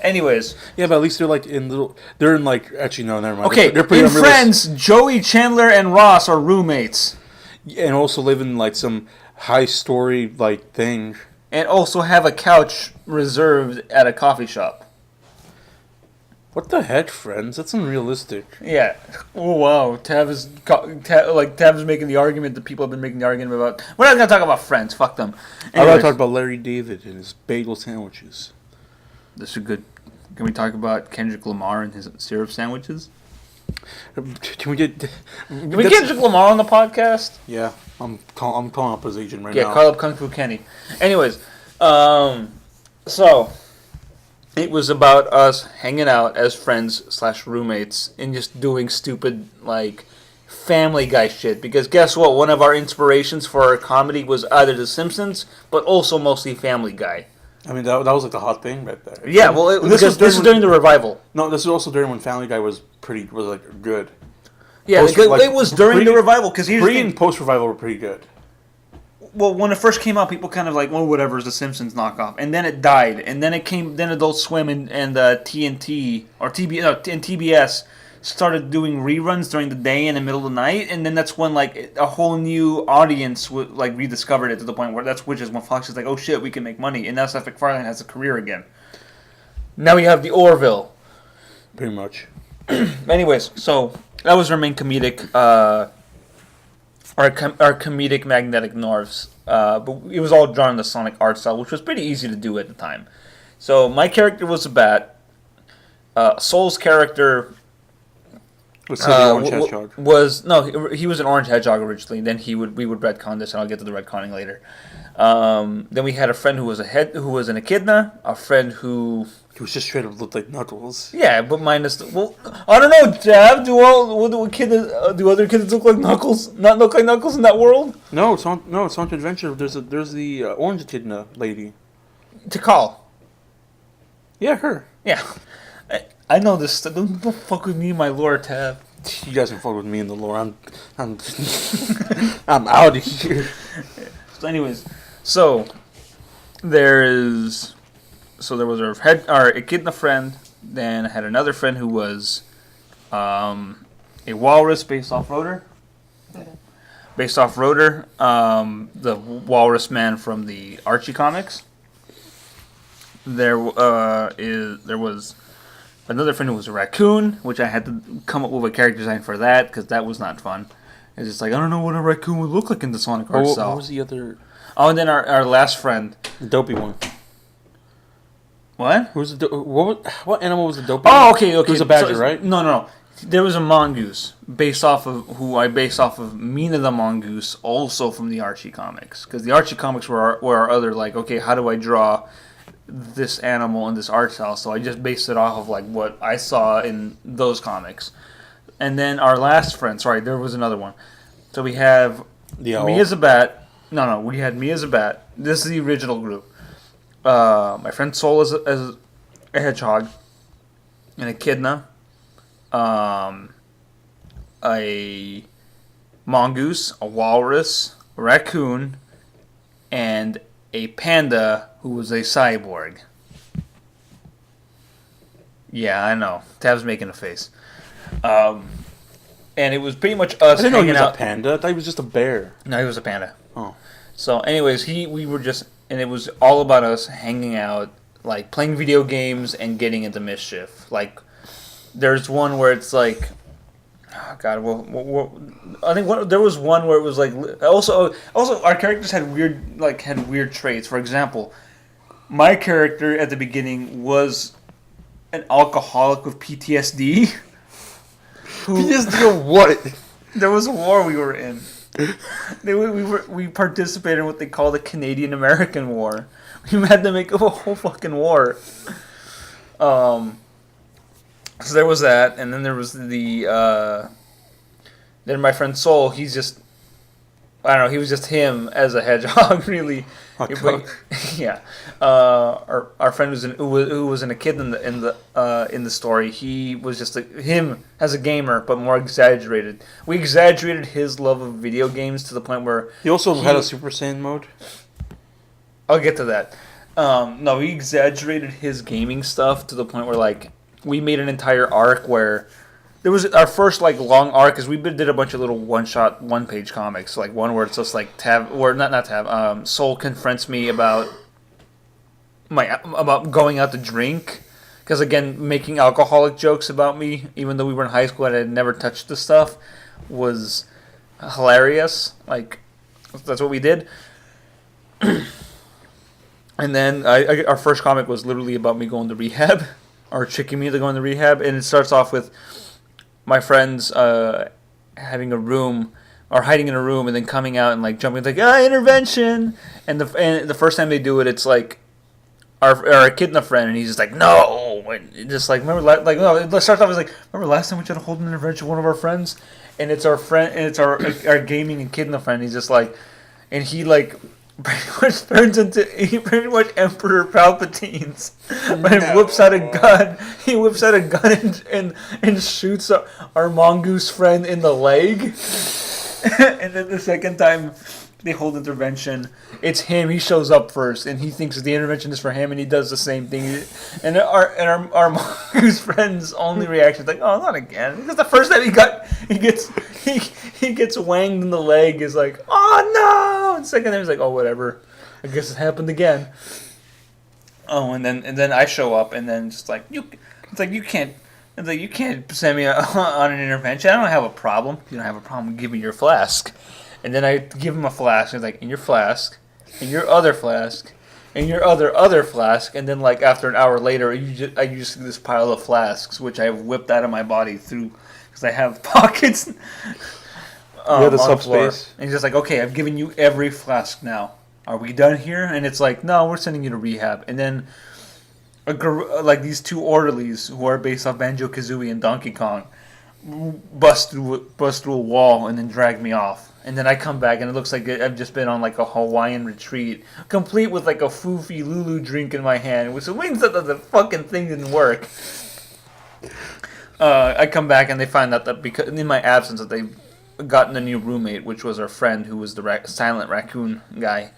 D: Anyways.
A: Yeah, but at least they're in like, actually no, never mind.
D: Okay,
A: they're pretty
D: in Friends, Joey, Chandler, and Ross are roommates.
A: And also live in like some high story like thing.
D: And also have a couch reserved at a coffee shop.
A: What the heck, friends? That's unrealistic.
D: Yeah. Oh wow. Tav is making the argument that people have been making the argument about. We're not gonna talk about Friends. Fuck them.
A: I want to talk about Larry David and his bagel sandwiches.
D: This is good. Can we talk about Kendrick Lamar and his syrup sandwiches?
A: Can we get?
D: Can we get Kendrick Lamar on the podcast?
A: Yeah, I'm calling up his agent right now.
D: Yeah, call up Kung Fu Kenny. Anyways, so it was about us hanging out as friends/roommates and just doing stupid like Family Guy shit. Because guess what? One of our inspirations for our comedy was either The Simpsons, but also mostly Family Guy.
A: I mean, that was like the hot thing right there.
D: Yeah, well, this is during the revival.
A: No, this is also during when Family Guy was like good.
D: Yeah, it was during the revival because
A: pre and post revival were pretty good.
D: Well, when it first came out, people kind of like, well, whatever, it's the Simpsons knockoff, and then it died, and then Adult Swim and TNT or TBS started doing reruns during the day and the middle of the night, and then that's when like a whole new audience like rediscovered it to the point where which is when Fox is like, oh shit, we can make money, and now Seth MacFarlane has a career again. Now we have the Orville.
A: Pretty much.
D: Anyways, so that was our main comedic, our comedic magnetic nerves, but it was all drawn in the Sonic art style, which was pretty easy to do at the time. So my character was a bat. Soul's character.
A: Let's say the Orange Hedgehog.
D: He was an Orange Hedgehog originally. Then we would retcon this, and I'll get to the retconning later. Then we had a friend who was an echidna, a friend who
A: was just straight up looked like Knuckles.
D: Yeah, but minus I don't know, Jav. Do other kids look like Knuckles? Not look like Knuckles in that world?
A: No, it's on Adventure. There's the Orange Echidna lady.
D: Tikal.
A: Yeah, her.
D: Yeah. I know this stuff. Don't fuck with me, my lore, Tav.
A: You guys can fuck with me in the lore. I'm I'm out of here.
D: So, anyways, there was our echidna friend. Then I had another friend who was a walrus based off Rotor. Based off Rotor, the walrus man from the Archie comics. There was another friend who was a raccoon, which I had to come up with a character design for that because that was not fun. It's just like, I don't know what a raccoon would look like in the Sonic art style.
A: What was the other?
D: Oh, and then our last friend,
A: the dopey one.
D: What?
A: What animal was the dopey?
D: Oh, okay.
A: It was a badger, right?
D: No. There was a mongoose based off of Mina the mongoose, also from the Archie comics, because the Archie comics were our other like, okay, how do I draw this animal in this art style? So I just based it off of like what I saw in those comics. And then our last friend, there was another one. So we have me as a bat. No, we had me as a bat. This is the original group. My friend Soul as a hedgehog, an echidna, a mongoose, a walrus, a raccoon, and a panda who was a cyborg. Yeah, I know. Tav's making a face. And it was pretty much us hanging out.
A: I didn't know he was a panda. I thought he was just a bear.
D: No, he was a panda.
A: Oh.
D: So, anyways, we were just, and it was all about us hanging out, like playing video games and getting into mischief. Like, there's one where it's like, oh God, I think there was one where it was like, also our characters had weird traits. For example, my character at the beginning was an alcoholic with PTSD.
A: PTSD of what?
D: There was a war we were in. We participated in what they call the Canadian American War. We had to make up a whole fucking war. So there was that, and then there was then my friend Soul. He's just, I don't know. He was just him as a hedgehog, really. Yeah. Our friend who was an echidna in the story. He was just him as a gamer, but more exaggerated. We exaggerated his love of video games to the point where
A: he also had a Super Saiyan mode.
D: I'll get to that. No, we exaggerated his gaming stuff to the point where like we made an entire arc where. There was our first like long arc because we did a bunch of little one-page comics, like one where it's just like Soul confronts me about going out to drink because again, making alcoholic jokes about me, even though we were in high school and I had never touched the stuff, was hilarious. Like, that's what we did. And then our first comic was literally about me going to rehab, or tricking me to go into rehab, and it starts off with my friends having a room, or hiding in a room, and then coming out and like jumping like intervention. And the first time they do it, it's like our kid and a friend, and he's just like no, and just like remember like no. It starts off as like remember last time we tried to hold an intervention with one of our friends, and it's our friend, and it's our gaming and kid and a friend. He's just like, and he like. Pretty much turns into Emperor Palpatine's. But he whips out a gun. He whips out a gun and shoots our mongoose friend in the leg. And then the second time they hold intervention, it's him. He shows up first, and he thinks the intervention is for him, and he does the same thing. And our mongoose friend's only reaction is like, "Oh, not again!" Because the first time he gets wanged in the leg is like, "Oh no!" And second time he's like, "Oh, whatever. I guess it happened again." Oh, and then I show up, and then just like you can't send me on an intervention. I don't have a problem. You don't have a problem. Give me your flask. And then I give him a flask. He's like, in your flask, in your other flask, in your other flask. And then like after an hour later, I just see this pile of flasks, which I have whipped out of my body through, because I have pockets.
A: The subspace.
D: And he's just like, okay, I've given you every flask now. Are we done here? And it's like, no, we're sending you to rehab. And then like these two orderlies who are based off Banjo-Kazooie and Donkey Kong bust through a wall and then drag me off. And then I come back and it looks like I've just been on like a Hawaiian retreat, complete with like a Foofy Lulu drink in my hand, which means that the fucking thing didn't work. I come back and they find out that because in my absence that they've gotten a new roommate, which was our friend who was the silent raccoon guy.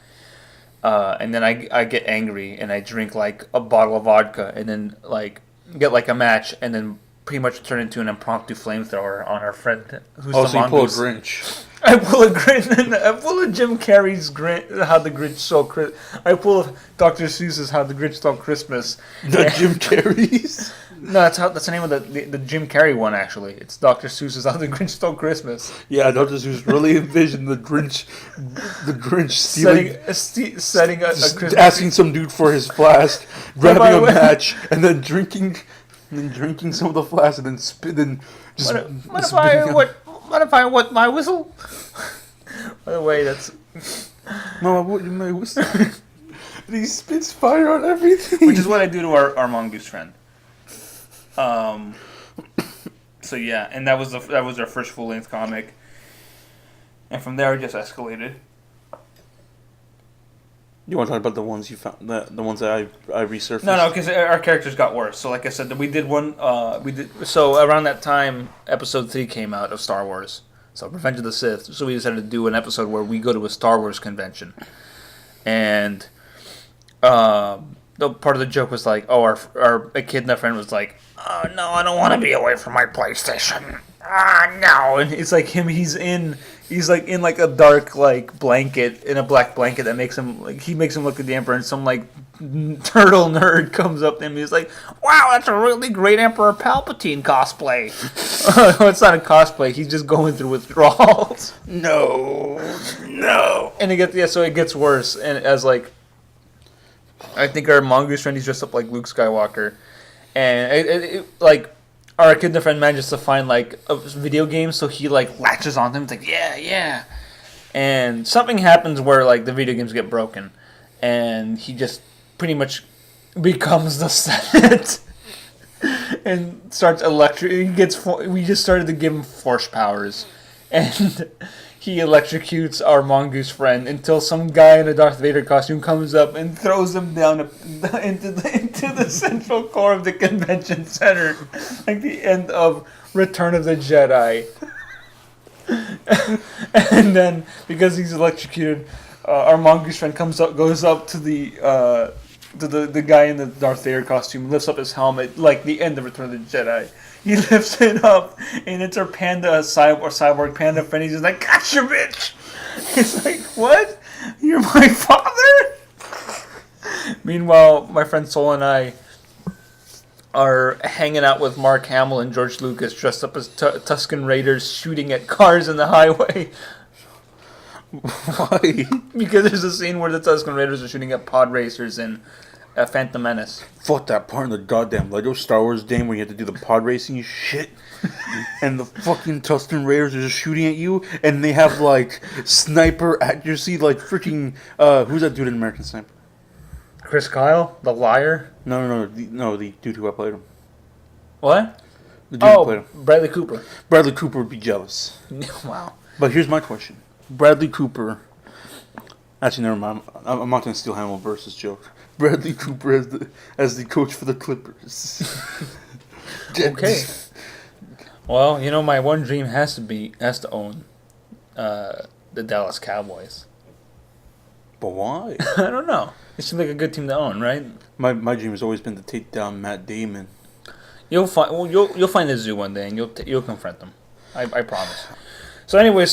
D: And then I get angry and I drink like a bottle of vodka and then like get like a match and then pretty much turn into an impromptu flamethrower on our friend who's the
A: so you pull a
D: mongoose.
A: Grinch.
D: I pull a Grinch. I pull a Jim Carrey's How the Grinch Stole Christmas. I pull a Dr. Seuss's How the Grinch Stole Christmas.
A: The Jim Carrey's?
D: No, that's the name of the Jim Carrey one, actually. It's Dr. Seuss's How the Grinch Stole Christmas.
A: Yeah, Dr. Seuss really envisioned the Grinch stealing,
D: setting a Christmas.
A: asking some dude for his flask, grabbing a match, and then drinking some of the flask, and then just.
D: What if I wet my whistle? By the way, that's.
A: No, I wouldn't my whistle. He spits fire on everything.
D: Which is what I do to our mongoose friend. So yeah, and that was our first full length comic, and from there it just escalated.
A: You want to talk about the ones you found, the ones that I resurfaced?
D: No, because our characters got worse. So like I said, we did one. So around that time, Episode 3 came out of Star Wars. So Revenge of the Sith. So we decided to do an episode where we go to a Star Wars convention, and the part of the joke was like, a kid and a friend was like, "Oh no, I don't want to be away from my PlayStation. No!" And it's like him. He's like in like a dark like blanket, in a black blanket that makes him look at the Emperor, and some like turtle nerd comes up to him. He's like, "Wow, that's a really great Emperor Palpatine cosplay." It's not a cosplay. He's just going through withdrawals.
A: No.
D: And it gets worse. And as like, I think our mongoose friend, he's dressed up like Luke Skywalker, and it like. Our kid and a friend manages to find like a video game, so he like latches on them. It's like yeah, and something happens where like the video games get broken, and he just pretty much becomes the Senate and starts we just started to give him force powers, and he electrocutes our mongoose friend until some guy in a Darth Vader costume comes up and throws him down into the central core of the convention center, like the end of Return of the Jedi. And then, because he's electrocuted, our mongoose friend goes up to the guy in the Darth Vader costume, lifts up his helmet, like the end of Return of the Jedi. He lifts it up, and it's our cyborg panda friend. He's just like, "Gotcha, bitch!" He's like, "What? You're my father?" Meanwhile, my friend Sol and I are hanging out with Mark Hamill and George Lucas dressed up as Tusken Raiders shooting at cars in the highway.
A: Why?
D: Because there's a scene where the Tusken Raiders are shooting at pod racers in Phantom Menace.
A: Fuck that part in the goddamn Lego Star Wars game where you have to do the pod racing shit. And the fucking Tusken Raiders are just shooting at you, and they have like sniper accuracy, like freaking who's that dude in American Sniper?
D: Chris Kyle, the liar.
A: No, the dude who I played him.
D: What?
A: The dude who played him.
D: Bradley Cooper.
A: Bradley Cooper would be jealous.
D: Wow.
A: But here's my question: Bradley Cooper. Actually, never mind. I'm not gonna steal Hamill versus joke. Bradley Cooper as the coach for the Clippers.
D: Okay. Well, you know, my one dream has to own the Dallas Cowboys.
A: But why?
D: I don't know. It seems like a good team to own, right?
A: My dream has always been to take down Matt Damon.
D: You'll find the zoo one day, and you'll confront them. I promise. So anyway,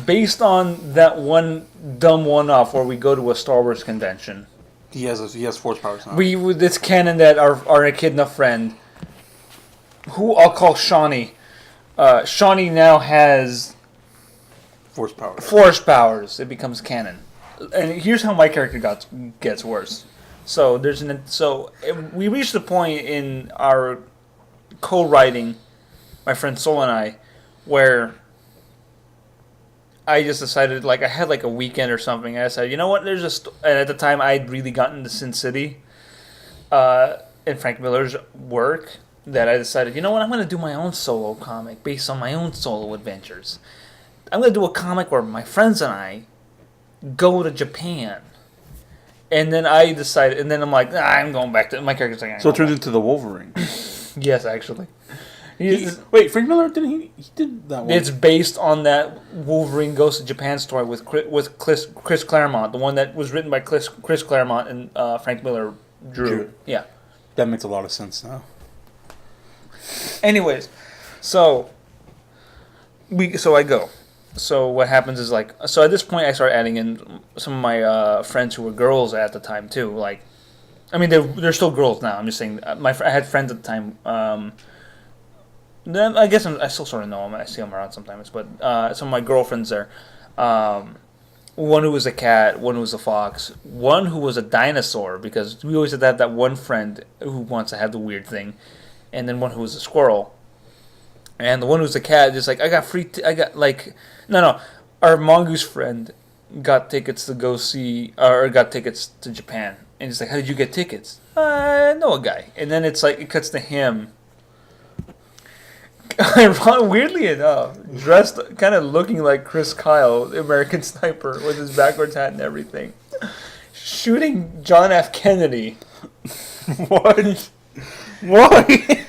D: based on that one dumb one-off where we go to a Star Wars convention,
A: He has force powers now.
D: it's canon that our echidna friend, who I'll call Shawnee, Shawnee now has
A: force powers.
D: force powers. It becomes canon. And here's how my character gets worse. So we reached the point in our co-writing, my friend Sol and I, where I just decided, like, I had like a weekend or something. I decided, you know what? And at the time I'd really gotten to Sin City, in Frank Miller's work, that I decided, you know what? I'm going to do my own solo comic based on my own solo adventures. I'm going to do a comic where my friends and I go to Japan. And then I decided, and then I'm like, I'm going back to my character's like.
A: So it turns into the Wolverine.
D: Yes, actually.
A: Wait, Frank Miller he did that one.
D: It's based on that Wolverine Goes to Japan story with Chris Claremont, the one that was written by Chris Claremont and Frank Miller drew. Yeah.
A: That makes a lot of sense now.
D: Anyways, so I go. So what happens is, like, so at this point I start adding in some of my friends who were girls at the time too. Like, I mean they're still girls now. I'm just saying I had friends at the time. Then I guess I still sort of know them. I see them around sometimes. But some of my girlfriends there, one who was a cat, one who was a fox, one who was a dinosaur, because we always had that one friend who wants to have the weird thing, and then one who was a squirrel. And the one who's a cat is like, our mongoose friend got tickets to go see, or got tickets to Japan. And he's like, how did you get tickets? I know a guy. And then it's like, it cuts to him. Weirdly enough, dressed, kind of looking like Chris Kyle, the American Sniper, with his backwards hat and everything. Shooting John F. Kennedy.
A: What? Why?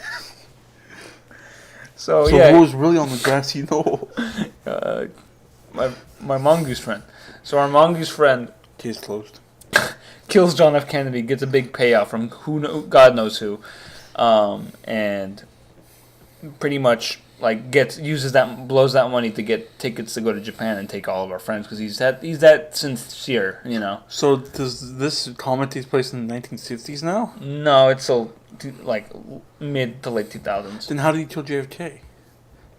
D: So
A: yeah. Who was really on the grassy knoll?
D: My mongoose friend. So our mongoose friend...
A: Case closed.
D: Kills John F. Kennedy, gets a big payout from God knows who. And pretty much blows that money to get tickets to go to Japan and take all of our friends, because he's that sincere, you know.
A: So does this comic take place in the 1960s now?
D: No, it's still like mid to late 2000s.
A: Then how did he kill JFK? Did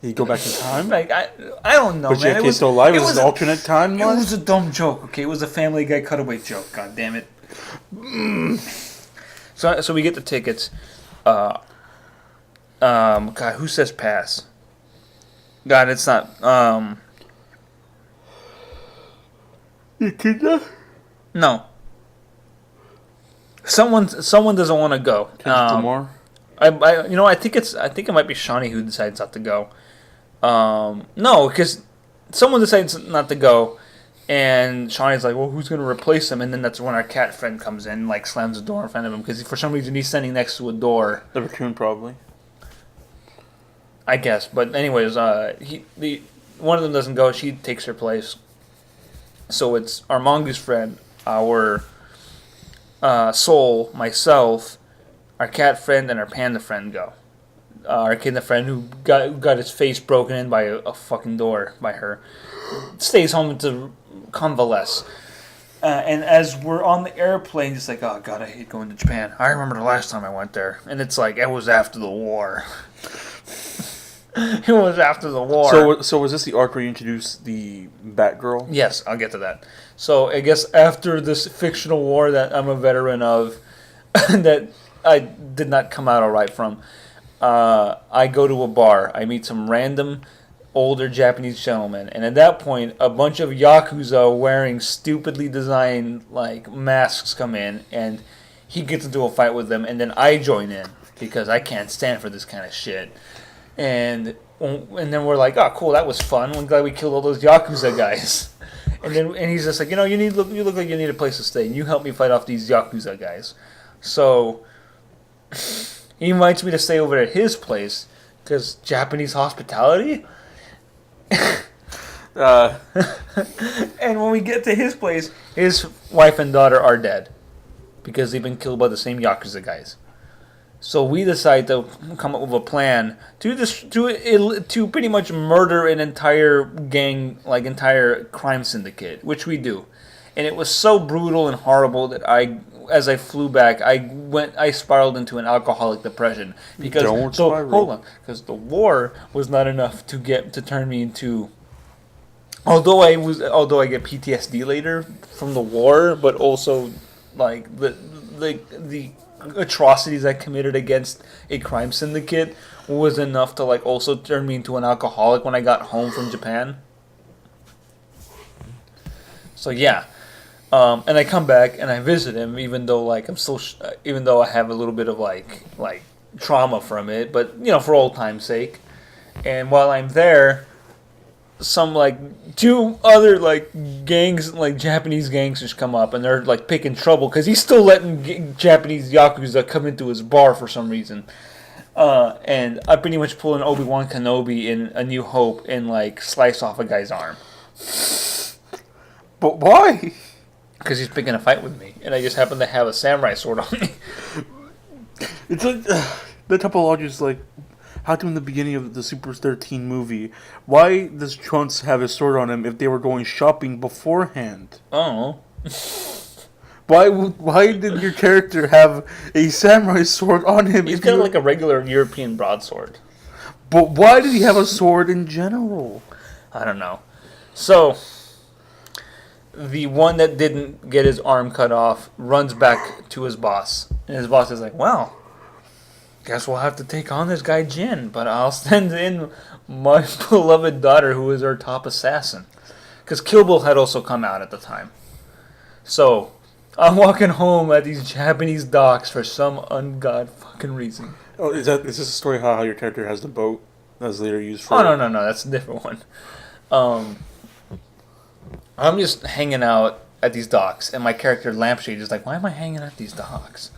A: he go back in time?
D: Like I don't know,
A: but
D: man.
A: JFK is still alive. It was an alternate timeline.
D: It was a dumb joke. Okay, it was a Family Guy cutaway joke. God damn it. So we get the tickets. God, who says pass? God, it's not.
A: Echidna?
D: No. Someone doesn't want to go. I think it might be Shawnee who decides not to go. No, because someone decides not to go, and Shawnee's like, well, who's going to replace him? And then that's when our cat friend comes in, like, slams the door in front of him, because for some reason he's standing next to a door.
A: The raccoon, probably.
D: I guess, but anyways, one of them doesn't go. She takes her place. So it's our mongoose friend, our Soul, myself, our cat friend, and our panda friend go. Our echidna friend, who got his face broken in by a fucking door by her, stays home to convalesce. And as we're on the airplane, just like, oh god, I hate going to Japan. I remember the last time I went there, and it's like it was after the war. It was after the war.
A: So was this the arc where you introduced the Batgirl?
D: Yes, I'll get to that. So I guess after this fictional war that I'm a veteran of, that I did not come out all right from, I go to a bar. I meet some random older Japanese gentlemen, and at that point, a bunch of yakuza wearing stupidly designed like masks come in, and he gets into a fight with them, and then I join in because I can't stand for this kind of shit. And then we're like, oh, cool, that was fun. I'm glad we killed all those yakuza guys. And he's just like, you look like you need a place to stay, and you help me fight off these yakuza guys. So he invites me to stay over at his place because Japanese hospitality. And when we get to his place, his wife and daughter are dead because they've been killed by the same yakuza guys. So we decide to come up with a plan to pretty much murder an entire gang, like entire crime syndicate, which we do. And it was so brutal and horrible that as I flew back, I spiraled into an alcoholic depression because hold on, because the war was not enough to turn me into. Although I get PTSD later from the war, but also like the atrocities I committed against a crime syndicate was enough to like also turn me into an alcoholic when I got home from Japan. So yeah. And I come back and I visit him, even though like even though I have a little bit of like trauma from it, but for old time's sake. And while I'm there, some like two other like gangs, like Japanese gangsters, come up and they're like picking trouble because he's still letting Japanese yakuza come into his bar for some reason. And I pretty much pull an Obi-Wan Kenobi in A New Hope and like slice off a guy's arm.
A: But why?
D: Because he's picking a fight with me, and I just happen to have a samurai sword on me.
A: It's like the topology is like, how come in the beginning of the Super 13 movie, why does Trunks have his sword on him if they were going shopping beforehand?
D: Oh.
A: Why did your character have a samurai sword on him?
D: He's got like a regular European broadsword.
A: But why did he have a sword in general?
D: I don't know. So the one that didn't get his arm cut off runs back to his boss. And his boss is like, well, guess we'll have to take on this guy Jin, but I'll send in my beloved daughter who is our top assassin. Because Kill Bill had also come out at the time. So I'm walking home at these Japanese docks for some ungod fucking reason.
A: Oh, is this a story how your character has the boat that's later used for...
D: Oh, no, that's a different one. I'm just hanging out at these docks, and my character Lampshade is like, why am I hanging at these docks?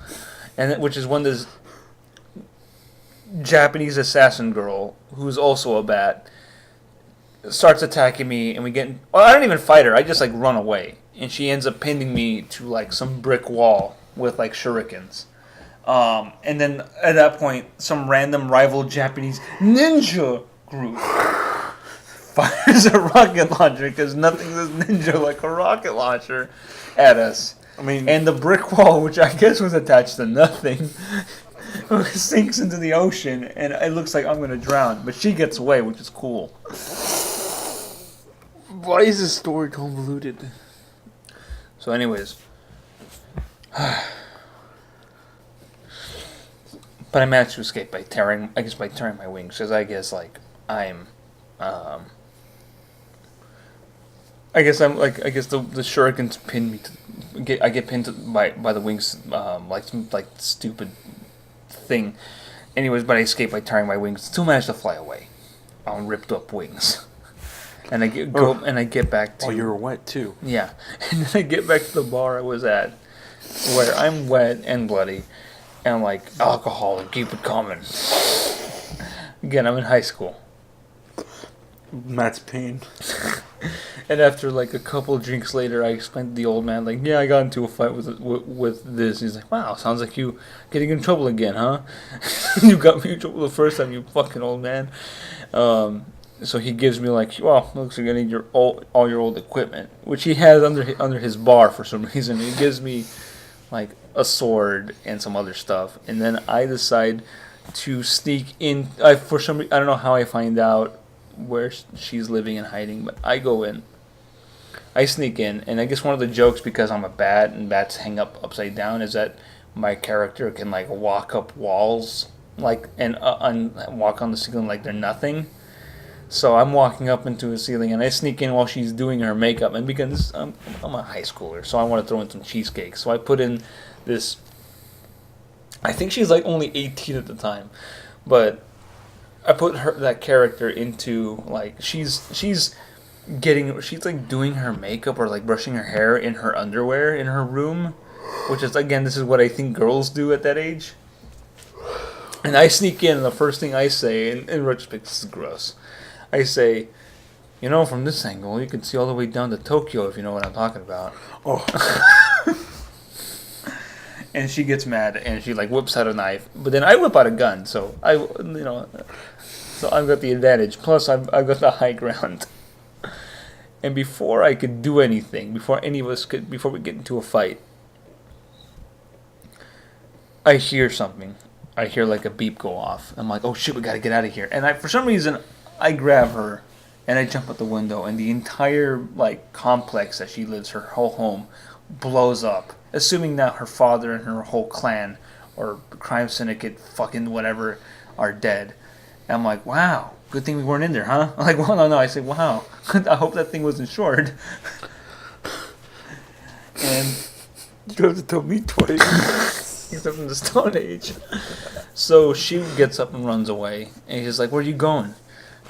D: And which is when this Japanese assassin girl, who's also a bat, starts attacking me, and I don't even fight her, I just like run away. And she ends up pinning me to like some brick wall with like shurikens. And then at that point, some random rival Japanese ninja group fires a rocket launcher because nothing is ninja like a rocket launcher at us.
A: I mean,
D: and the brick wall, which I guess was attached to nothing, sinks into the ocean, and it looks like I'm going to drown. But she gets away, which is cool.
A: Why is this story convoluted?
D: So, anyways, but I managed to escape by tearing my wings, because I guess like I'm. I guess the shurikens pin me I get pinned by the wings, like some like stupid thing. Anyways, but I escape by tearing my wings. Still managed to fly away on ripped up wings. And I get back to.
A: Oh, you were wet too.
D: Yeah, and then I get back to the bar I was at, where I'm wet and bloody, and I'm like, alcohol, keep it coming. Again, I'm in high school.
A: Matt's pain.
D: And after like a couple of drinks later, I explained to the old man, like, yeah, I got into a fight with this. He's like, wow, sounds like you getting in trouble again, huh? You got me in trouble the first time, you fucking old man.
B: so he gives me like, well, looks like I need all your old equipment, which he has under his bar for some reason. He gives me like a sword and some other stuff, and then I decide to sneak in. I don't know how I find out where she's living and hiding, but I go in. I sneak in, and I guess one of the jokes, because I'm a bat and bats hang upside down, is that my character can like walk up walls, like and walk on the ceiling like they're nothing. So I'm walking up into a ceiling, and I sneak in while she's doing her makeup, and because I'm a high schooler, so I want to throw in some cheesecake. So I put in this. I think she's like only 18 at the time, but I put that character into like she's like doing her makeup or like brushing her hair in her underwear in her room, which is, again, this is what I think girls do at that age. And I sneak in, and the first thing I say, in retrospect, this is gross. I say, from this angle, you can see all the way down to Tokyo, if you know what I'm talking about.
A: Oh.
B: And she gets mad, and she like whips out a knife. But then I whip out a gun, so so I've got the advantage. Plus, I've got the high ground. And before I could do anything, before we get into a fight, I hear something. I hear like a beep go off. I'm like, oh shit, we gotta get out of here. And for some reason, I grab her and I jump out the window, and the entire like complex that she lives, her whole home, blows up. Assuming that her father and her whole clan or crime syndicate, fucking whatever, are dead. And I'm like, wow, good thing we weren't in there, huh? I'm like, well, no. I say, wow, I hope that thing wasn't short. And
A: You have to tell me twice.
B: he's up in the Stone Age. So she gets up and runs away, and he's like, "Where are you going?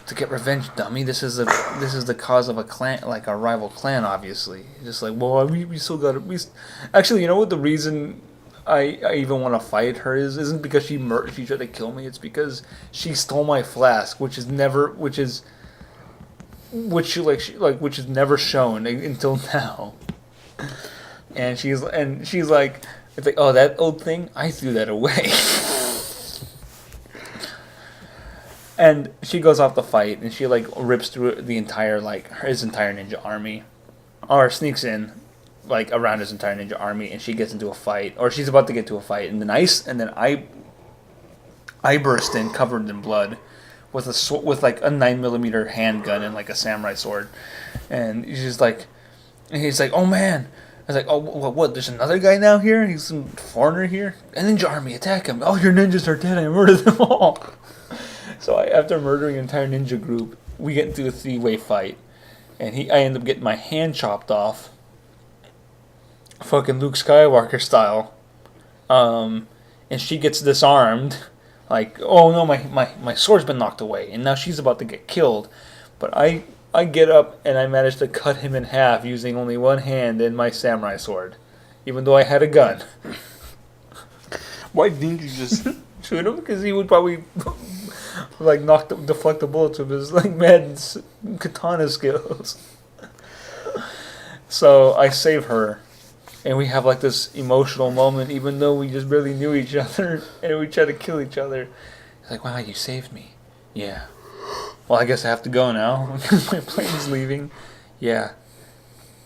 B: To get revenge, dummy? This is the cause of a clan, like a rival clan, obviously." Just like, well, we still got it. Actually, you know what? The reason I even want to fight her isn't because she tried to kill me. It's because she stole my flask, which is never shown until now. And she's like, it's like, oh, that old thing, I threw that away. And she goes off the fight, and she like rips through his entire ninja army, or sneaks in, like around his entire ninja army, and she gets into a fight, or she's about to get into a fight, and then I burst in covered in blood, with like a 9mm handgun and like a samurai sword, and he's like, oh man. I was like, oh, what? There's another guy now here? He's some foreigner here? A ninja army, attack him. Oh, your ninjas are dead. I murdered them all. So after murdering an entire ninja group, we get into a 3-way fight. And I end up getting my hand chopped off. Fucking Luke Skywalker style. And she gets disarmed. Like, oh no, my sword's been knocked away. And now she's about to get killed. But I get up and I manage to cut him in half using only one hand and my samurai sword. Even though I had a gun.
A: Why didn't you just
B: shoot him? Because he would probably like deflect the bullets with his like mad katana skills. So I save her. And we have like this emotional moment, even though we just barely knew each other. And we try to kill each other. He's like, wow, you saved me. Yeah. Well, I guess I have to go now because my plane's leaving. Yeah.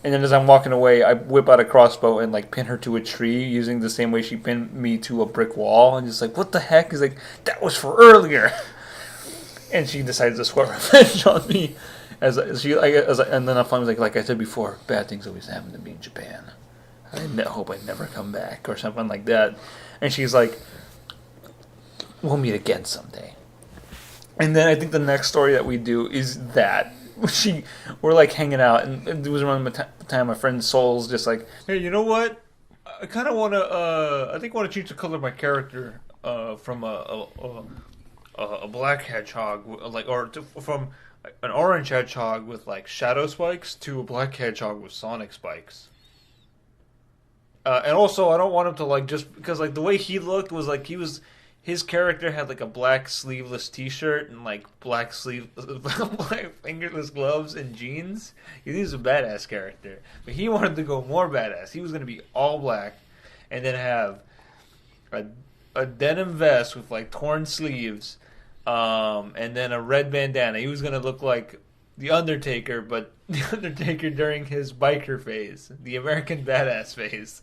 B: And then as I'm walking away, I whip out a crossbow and like pin her to a tree using the same way she pinned me to a brick wall. And just like, what the heck? He's like, that was for earlier. And she decides to swear revenge on me. And then I finally like I said before, bad things always happen to me in Japan. I hope I never come back or something like that. And she's like, we'll meet again someday. And then I think the next story that we do is that we're like hanging out, and it was around the time my friend Soul's just like, hey, you know what? I kind of want to. I think I want to change the color of my character from a black hedgehog, from an orange hedgehog with like shadow spikes to a black hedgehog with sonic spikes. And also, I don't want him to like just because like the way he looked was like his character had like a black sleeveless T-shirt and like black fingerless gloves and jeans. He was a badass character, but he wanted to go more badass. He was going to be all black, and then have a denim vest with like torn sleeves, and then a red bandana. He was gonna look like the Undertaker, but the Undertaker during his biker phase, the American Badass phase.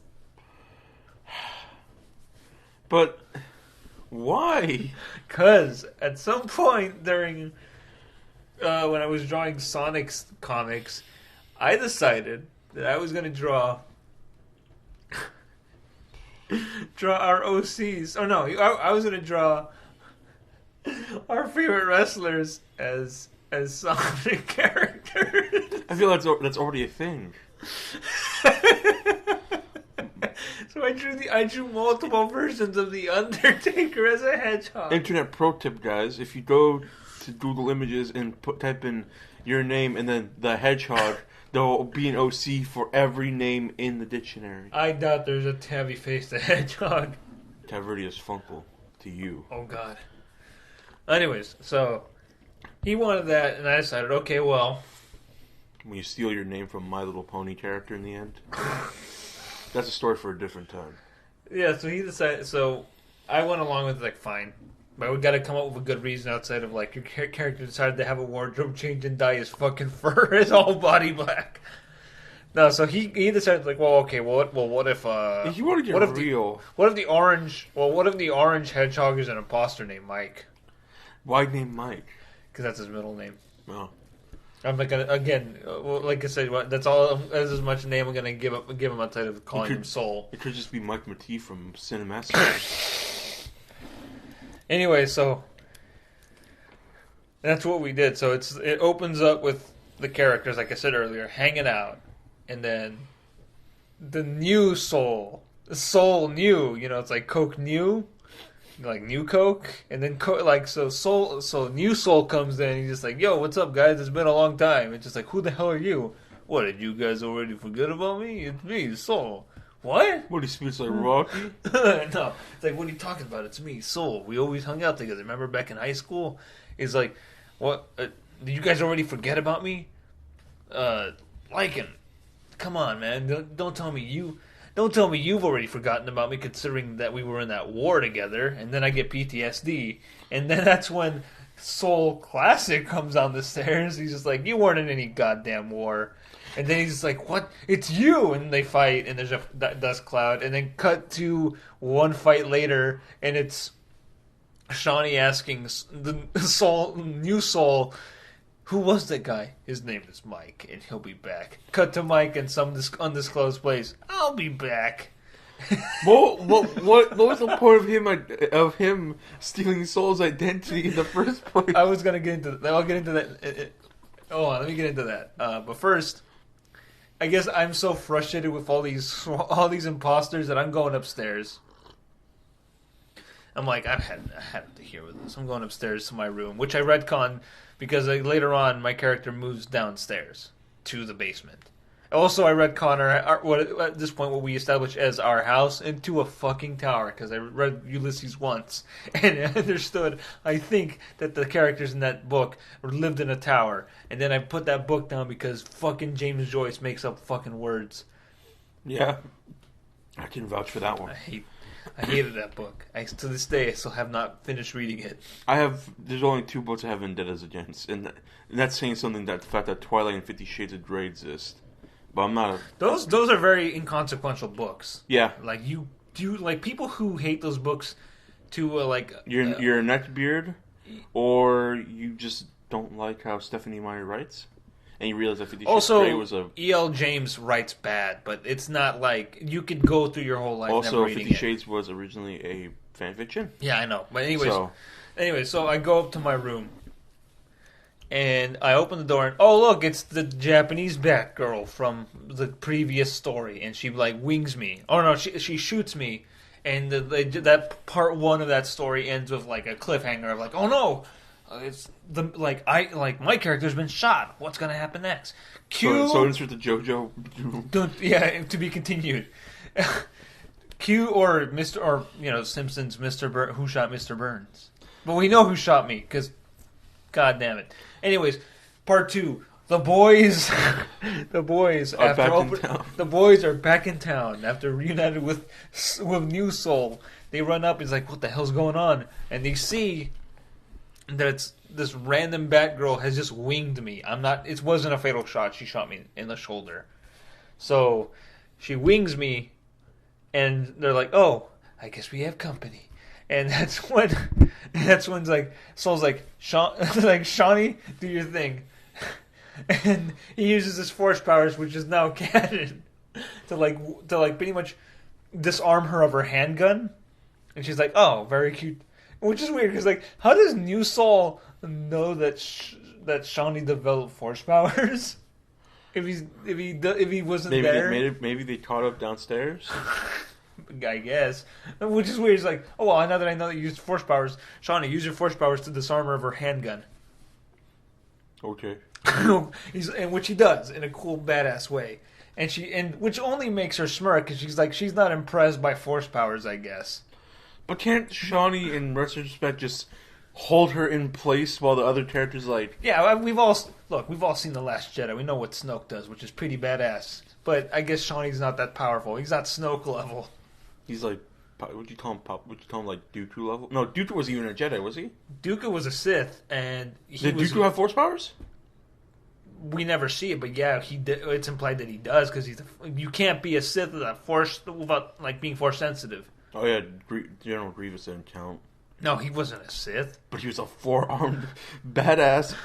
A: But why?
B: Because at some point during when I was drawing Sonic's comics, I decided that I was going to draw our OCs. Oh no, I was going to draw our favorite wrestlers as Sonic characters.
A: I feel that's already a thing.
B: So I drew multiple versions of the Undertaker as a hedgehog.
A: Internet pro tip, guys: if you go to Google Images and type in your name and then the hedgehog, there will be an OC for every name in the dictionary.
B: I doubt there's a tabby faced hedgehog.
A: TaviRadio is Funkle to you.
B: Oh God. Anyways, so he wanted that, and I decided, okay, well,
A: When you steal your name from My Little Pony character in the end. That's a story for a different time.
B: yeah. So he decided. So I went along with like, fine, but we got to come up with a good reason outside of like your character decided to have a wardrobe change and dye his fucking fur, his whole body black. No, so he decided like, well, okay, what if
A: If you want to get real,
B: what if the orange hedgehog is an imposter named Mike?
A: why name Mike?
B: Because that's his middle name.
A: Oh.
B: I'm not gonna again. Like I said, that's all. That's as much name I'm gonna give him outside of calling him Soul.
A: It could just be Mike Matee from Cinemassacre.
B: Anyway, so that's what we did. So it opens up with the characters, like I said earlier, hanging out, and then the new Soul new. You know, it's like Coke new. Like new Coke, and then so new Soul comes in. And he's just like, "Yo, what's up, guys? It's been a long time." It's just like, "Who the hell are you? What, did you guys already forget about me? It's me, Soul." What?
A: What, he speaks like Rocky?
B: No, it's like, what are you talking about? It's me, Soul. We always hung out together. Remember back in high school? It's like, what? Did you guys already forget about me? Lycan, come on, man. Don't tell me you've already forgotten about me, considering that we were in that war together. And then I get PTSD, and then that's when Soul Classic comes down the stairs. He's just like, "You weren't in any goddamn war." And then he's just like, "What? It's you!" And they fight, and there's a dust cloud. And then cut to one fight later, and it's Shawnee asking the new Soul, "Who was that guy?" "His name is Mike, and he'll be back." Cut to Mike in some undisclosed place. "I'll be back."
A: what was the point of him stealing Soul's identity in the first place?
B: I was gonna get into that. I'll get into that. Hold on, let me get into that. But first, I guess I'm so frustrated with all these imposters that I'm going upstairs. I'm like, I had to hear with this. I'm going upstairs to my room, which I retcon because later on my character moves downstairs to the basement. Also, I retcon at this point what we established as our house into a fucking tower because I read Ulysses once and I understood. I think that the characters in that book lived in a tower, and then I put that book down because fucking James Joyce makes up fucking words.
A: Yeah, I can vouch for that one.
B: I hated that book. To this day, I still have not finished reading it.
A: There's only 2 books I have vendettas against, and that's saying something, that the fact that Twilight and 50 Shades of Grey exist. But I'm not
B: Those are very inconsequential books.
A: Yeah.
B: Like, you do, like, people who hate those books to, like...
A: You're a neckbeard, or you just don't like how Stephanie Meyer writes, and you realize that 50 Shades of Grey was a...
B: E.L. James writes bad, but it's not like... You could go through your whole life never reading
A: 50 Shades was originally a fanfiction.
B: Yeah, I know. But anyways, so I go up to my room, and I open the door, and oh look, it's the Japanese Batgirl from the previous story, and she like wings me. Oh no, she shoots me, and that part 1 of that story ends with like a cliffhanger of like, oh no, it's my character's been shot. What's gonna happen next?
A: So insert the JoJo.
B: To be continued. Q or Simpsons Who shot Mr. Burns? But we know who shot me because, god damn it. Anyways, part 2. The boys are back in town after reunited with New Soul. They run up. He's like, "What the hell's going on?" And they see
D: that it's this random Batgirl has just winged me. It wasn't a fatal shot. She shot me in the shoulder. So she wings me, and they're like, "Oh, I guess we have company." And that's when like Soul's like, like Shawnee, do your thing. And he uses his force powers, which is now canon, to pretty much disarm her of her handgun. And she's like, "Oh, very cute," which is weird because like, how does New Soul know that that Shawnee developed force powers? If he wasn't there,
A: maybe they caught up downstairs.
D: I guess, which is weird. It's like, oh well, now that I know that you used force powers, Shawnee, use your force powers to disarm her of her handgun.
A: Okay.
D: And which he does in a cool, badass way, and which only makes her smirk because she's not impressed by force powers, I guess.
A: But can't Shawnee, in retrospect, just hold her in place while the other characters like?
D: Yeah, we've all seen The Last Jedi. We know what Snoke does, which is pretty badass. But I guess Shawnee's not that powerful. He's not Snoke level.
A: He's like, would you call him like Dooku level? No, Dooku wasn't even a Jedi, was he?
D: Dooku was a Sith, and
A: did Dooku have force powers?
D: We never see it, but yeah, it's implied that he does because you can't be a Sith without like being force sensitive.
A: Oh yeah, General Grievous didn't count.
D: No, he wasn't a Sith.
A: But he was a four-armed badass.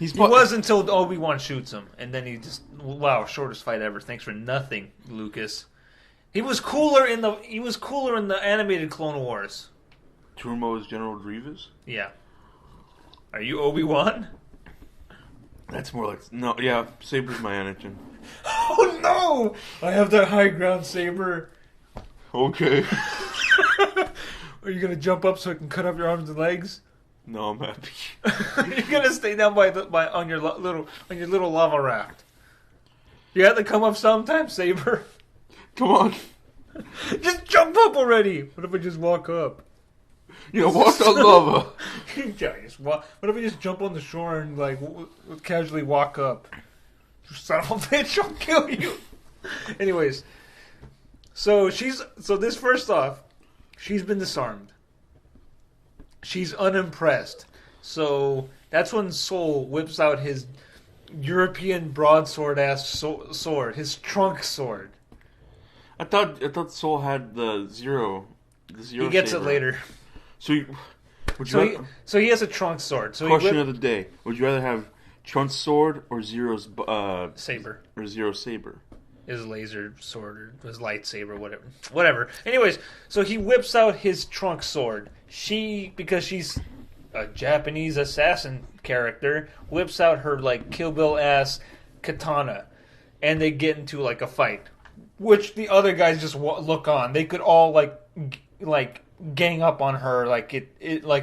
D: He was until Obi-Wan shoots him, and then he just shortest fight ever. Thanks for nothing, Lucas. He was cooler in the animated Clone Wars.
A: Turmo is General Grievous?
D: Yeah. Are you Obi-Wan?
A: That's more like Saber's my Anakin.
D: Oh no! I have that high ground, Saber.
A: Okay.
D: Are you gonna jump up so I can cut off your arms and legs?
A: No, I'm happy.
D: You're gonna stay down on your little lava raft. You have to come up sometime, Saber.
A: Come on.
D: Just jump up already. What if I just walk up?
A: Walk on lava.
D: What if I just jump on the shore and casually walk up? Son of a bitch, I'll kill you. Anyways, so first off, she's been disarmed. She's unimpressed. So that's when Soul whips out his European broadsword ass sword, his trunk sword.
A: I thought Soul had the zero.
D: He gets
A: saber.
D: it later.
A: So
D: he has a trunk sword. So
A: question of the day: would you rather have Trunk's sword or Zero's
D: saber?
A: Or Zero's saber?
D: His laser sword or his lightsaber, whatever. Anyways, so he whips out his trunk sword. Because she's a Japanese assassin character, whips out her Kill Bill ass katana, and they get into a fight, which the other guys just look on. They could all gang up on her like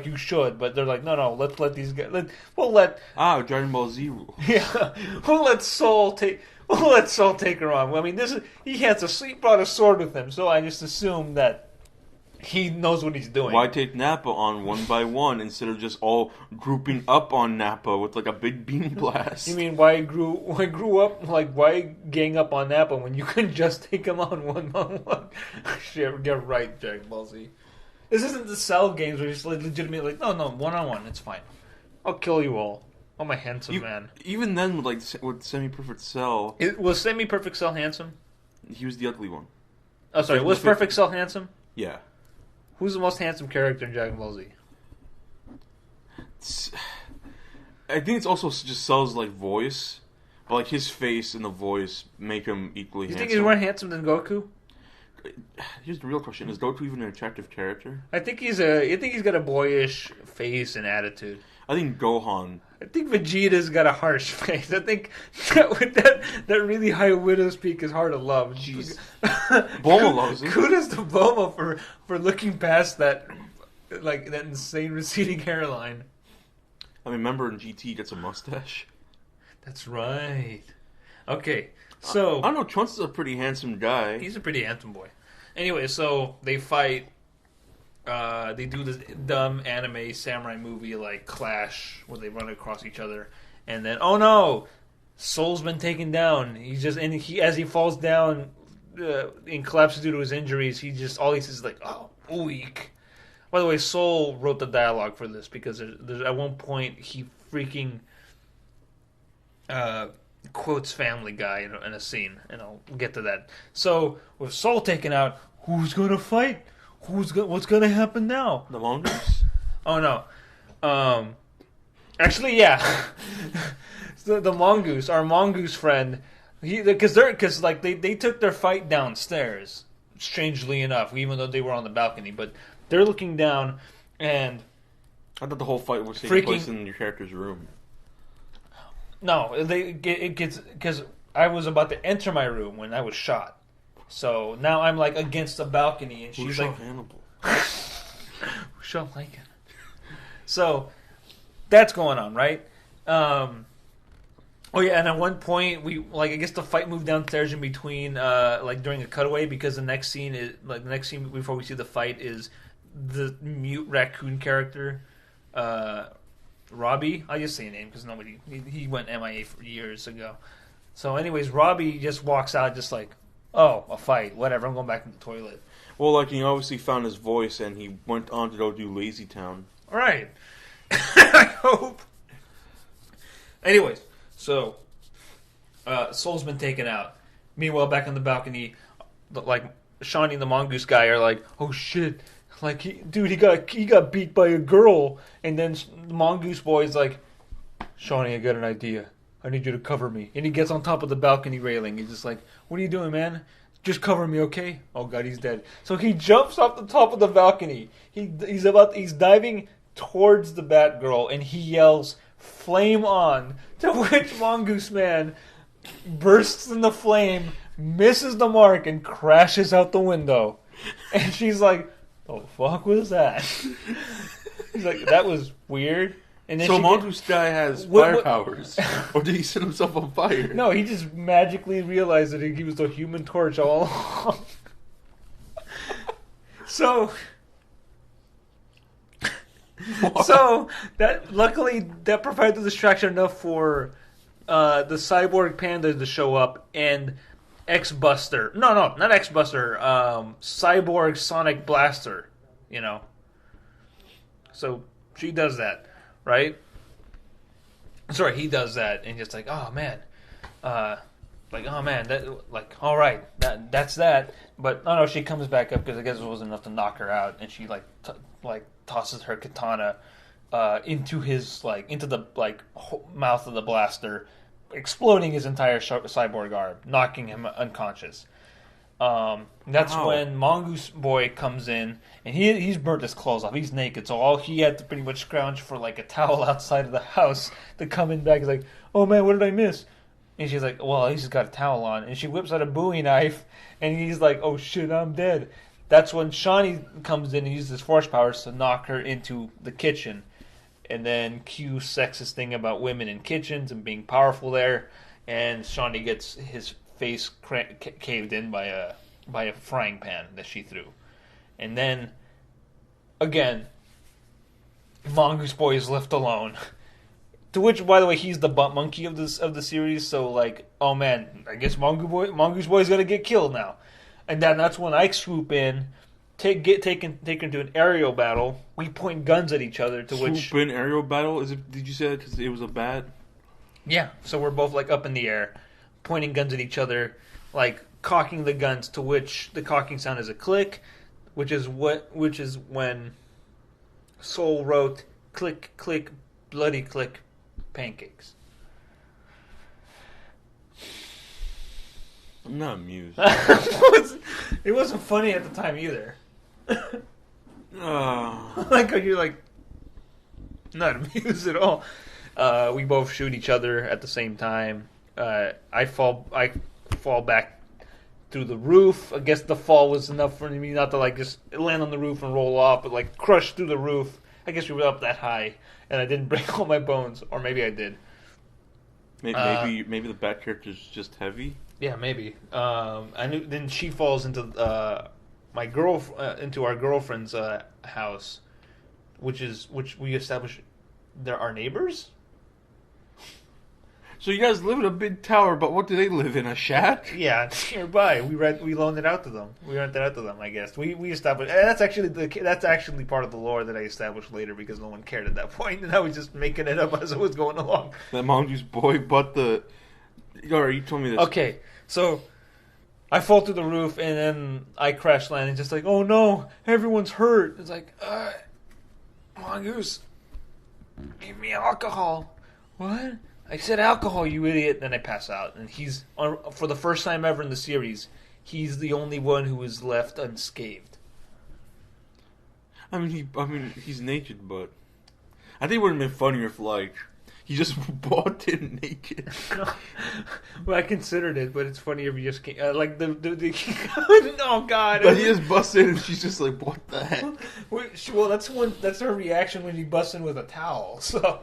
D: you should, but they're like, no, let's let these guys.
A: Dragon Ball Z rule.
D: Yeah, we'll let Soul take her on. I mean, he brought a sword with him, so I just assume that he knows what he's doing.
A: Why take Nappa on one by one instead of just all grouping up on Nappa with a big beam blast?
D: You mean why gang up on Nappa when you can just take him on one by one? Shit, get right, Dragon Ball Z. This isn't the Cell games where you're just legitimately no, one-on-one, it's fine. I'll kill you all. I'm a handsome man.
A: Even then, with Semi-Perfect Cell...
D: Was Semi-Perfect Cell handsome?
A: He was the ugly one.
D: Oh, sorry, was Perfect Cell handsome?
A: Yeah.
D: Who's the most handsome character in Dragon Ball Z?
A: I think it's also just Cell's voice, but his face and the voice make him equally handsome.
D: You think he's more handsome than Goku?
A: Here's the real question: is Goku even an attractive character?
D: I think he's got a boyish face and attitude.
A: I think Gohan.
D: I think Vegeta's got a harsh face. I think that really high widow's peak is hard to love.
A: Jeez. Bulma loves it.
D: Kudos to Bulma for looking past that insane receding hairline.
A: I mean, remember in GT he gets a mustache?
D: That's right. Okay, so...
A: I don't know, Trunks is a pretty handsome guy.
D: He's a pretty handsome boy. Anyway, so they fight... they do this dumb anime samurai movie Clash, where they run across each other, and then oh no, Soul's been taken down. As he falls down and collapses due to his injuries, all he says is oh weak. By the way, Soul wrote the dialogue for this because there's at one point he freaking quotes Family Guy in a scene, and I'll get to that. So with Soul taken out, who's gonna fight? What's gonna happen now?
A: The mongoose?
D: Oh no. Actually, yeah. the mongoose, our mongoose friend, because they took their fight downstairs. Strangely enough, even though they were on the balcony, but they're looking down, and
A: I thought the whole fight was taking place in your character's room.
D: No, it gets because I was about to enter my room when I was shot. So now I'm like against the balcony, and she's like,
A: Hannibal?
D: Who shot Lincoln? So that's going on, right? Oh yeah, and at one point I guess the fight moved downstairs in between, during a cutaway, because the next scene before we see the fight is the mute raccoon character, Robbie. I just say a name because he went MIA for years ago. So anyways, Robbie just walks out just like, oh, a fight, whatever. I'm going back to the toilet.
A: Well, he obviously found his voice and he went on to go do Lazy Town.
D: All right. I hope. Anyways, so Soul's been taken out. Meanwhile, back on the balcony, Shawnee and the mongoose guy are like, "Oh shit! He got beat by a girl." And then the mongoose boy's like, "Shawnee, I got an idea. I need you to cover me." And he gets on top of the balcony railing. He's just like, "What are you doing, man? Just cover me, okay?" Oh god, he's dead. So he jumps off the top of the balcony. He's diving towards the Batgirl, and he yells, "Flame on!" To which Mongoose Man bursts in the flame, misses the mark, and crashes out the window. And she's like, "Oh, fuck was that?" He's like, "That was weird." And then
A: so Mongoose guy has fire powers, or did he set himself on fire?
D: No, he just magically realized that he was the Human Torch all along. So that luckily that provided the distraction enough for the cyborg panda to show up and X-Buster. No, not X-Buster. Cyborg Sonic Blaster. So she does that, right? Sorry, he does that, and just like, oh man, all right, that's that. But no, she comes back up because I guess it wasn't enough to knock her out, and she tosses her katana into the mouth of the blaster, exploding his entire cyborg arm, knocking him unconscious. That's when Mongoose Boy comes in, and he's burnt his clothes off. He's naked, so all he had to pretty much scrounge for a towel outside of the house to come in back. He's like, "Oh man, what did I miss?" And she's like, "Well, at least he's got a towel on." And she whips out a Bowie knife, and he's like, "Oh shit, I'm dead." That's when Shawnee comes in and uses his force powers to knock her into the kitchen. And then cue sexist thing about women in kitchens and being powerful there. And Shawnee gets his face caved in by a frying pan that she threw. And then, again, Mongoose Boy is left alone. To which, by the way, he's the butt monkey of the series. So, oh man, I guess Mongoose Boy's gonna get killed now. And then that's when I swoop in, take her into an aerial battle. We point guns at each other.
A: Swoop in aerial battle? Did you say that because it was a bat?
D: Yeah. So we're both up in the air, pointing guns at each other, cocking the guns. To which the cocking sound is a click, which is when Soul wrote "click click bloody click pancakes."
A: I'm not amused.
D: It wasn't funny at the time either. You're not amused at all. We both shoot each other at the same time. I fall back through the roof. I guess the fall was enough for me not to just land on the roof and roll off, but crush through the roof. I guess we were up that high, and I didn't break all my bones, or maybe I did.
A: Maybe the bat character's just heavy.
D: Yeah, maybe. Then she falls into into our girlfriend's house, which we established there are neighbors.
A: So you guys live in a big tower, but what do they live in? A shack?
D: Yeah, it's nearby. We loaned it out to them. We rented it out to them. I guess we established. And that's actually part of the lore that I established later because no one cared at that point, and I was just making it up as it was going along.
A: That mongoose boy, but the. Alright, you told me this.
D: Okay, so I fall through the roof and then I crash land and just like, oh no, everyone's hurt. It's like, mongoose, give me alcohol. What? I said alcohol, you idiot. Then I pass out. And he's, for the first time ever in the series, he's the only one who is left unscathed.
A: I mean, he's naked, but I think it would have been funnier if, like, he just bought in naked.
D: Well, I considered it, but it's funnier if you just can't, like the oh god.
A: But he just busts in and she's just like, what the heck?
D: Well, that's her reaction when he busts in with a towel. So,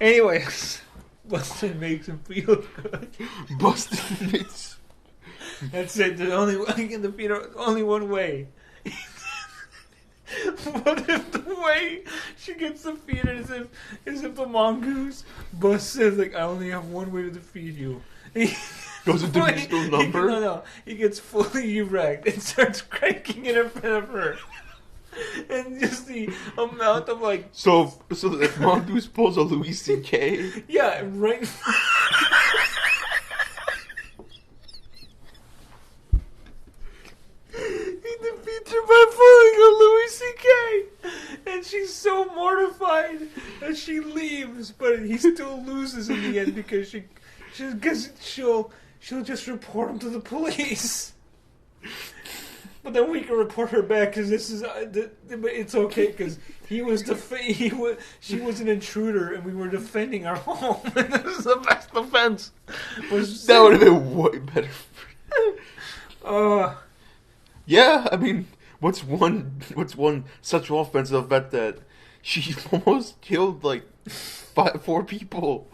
D: anyways, Bustin makes him feel good.
A: Bustin makes.
D: That's it. There's only only one way. What if the way she gets to feed it is if the mongoose busts in like, I only have one way to feed you.
A: Goes into musical number?
D: No. He gets fully erect and starts cranking it in front of her. And just the amount of like...
A: So if mongoose pulls a Louis C.K.?
D: Yeah, right... by pulling a Louis C.K. And she's so mortified that she leaves, but he still loses in the end because she'll just report him to the police. But then we can report her back because this is it's okay because she was an intruder and we were defending our home and this is the best defense.
A: That would have been way better. Yeah, I mean. What's one sexual offense of bet that she almost killed like 4 people?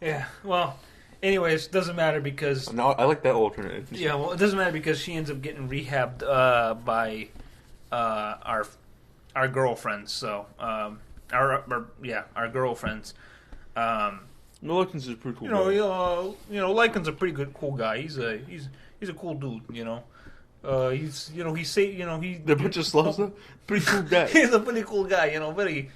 D: Yeah. Well, anyways, doesn't matter because
A: no, I like that alternate.
D: Yeah. Well, it doesn't matter because she ends up getting rehabbed by our girlfriends. So our girlfriends.
A: Lycan's is a pretty cool.
D: Lycan's a pretty cool guy. He's a cool dude. You know. He's they're a
A: bunch of sluts. Pretty cool guy.
D: He's a pretty cool guy, very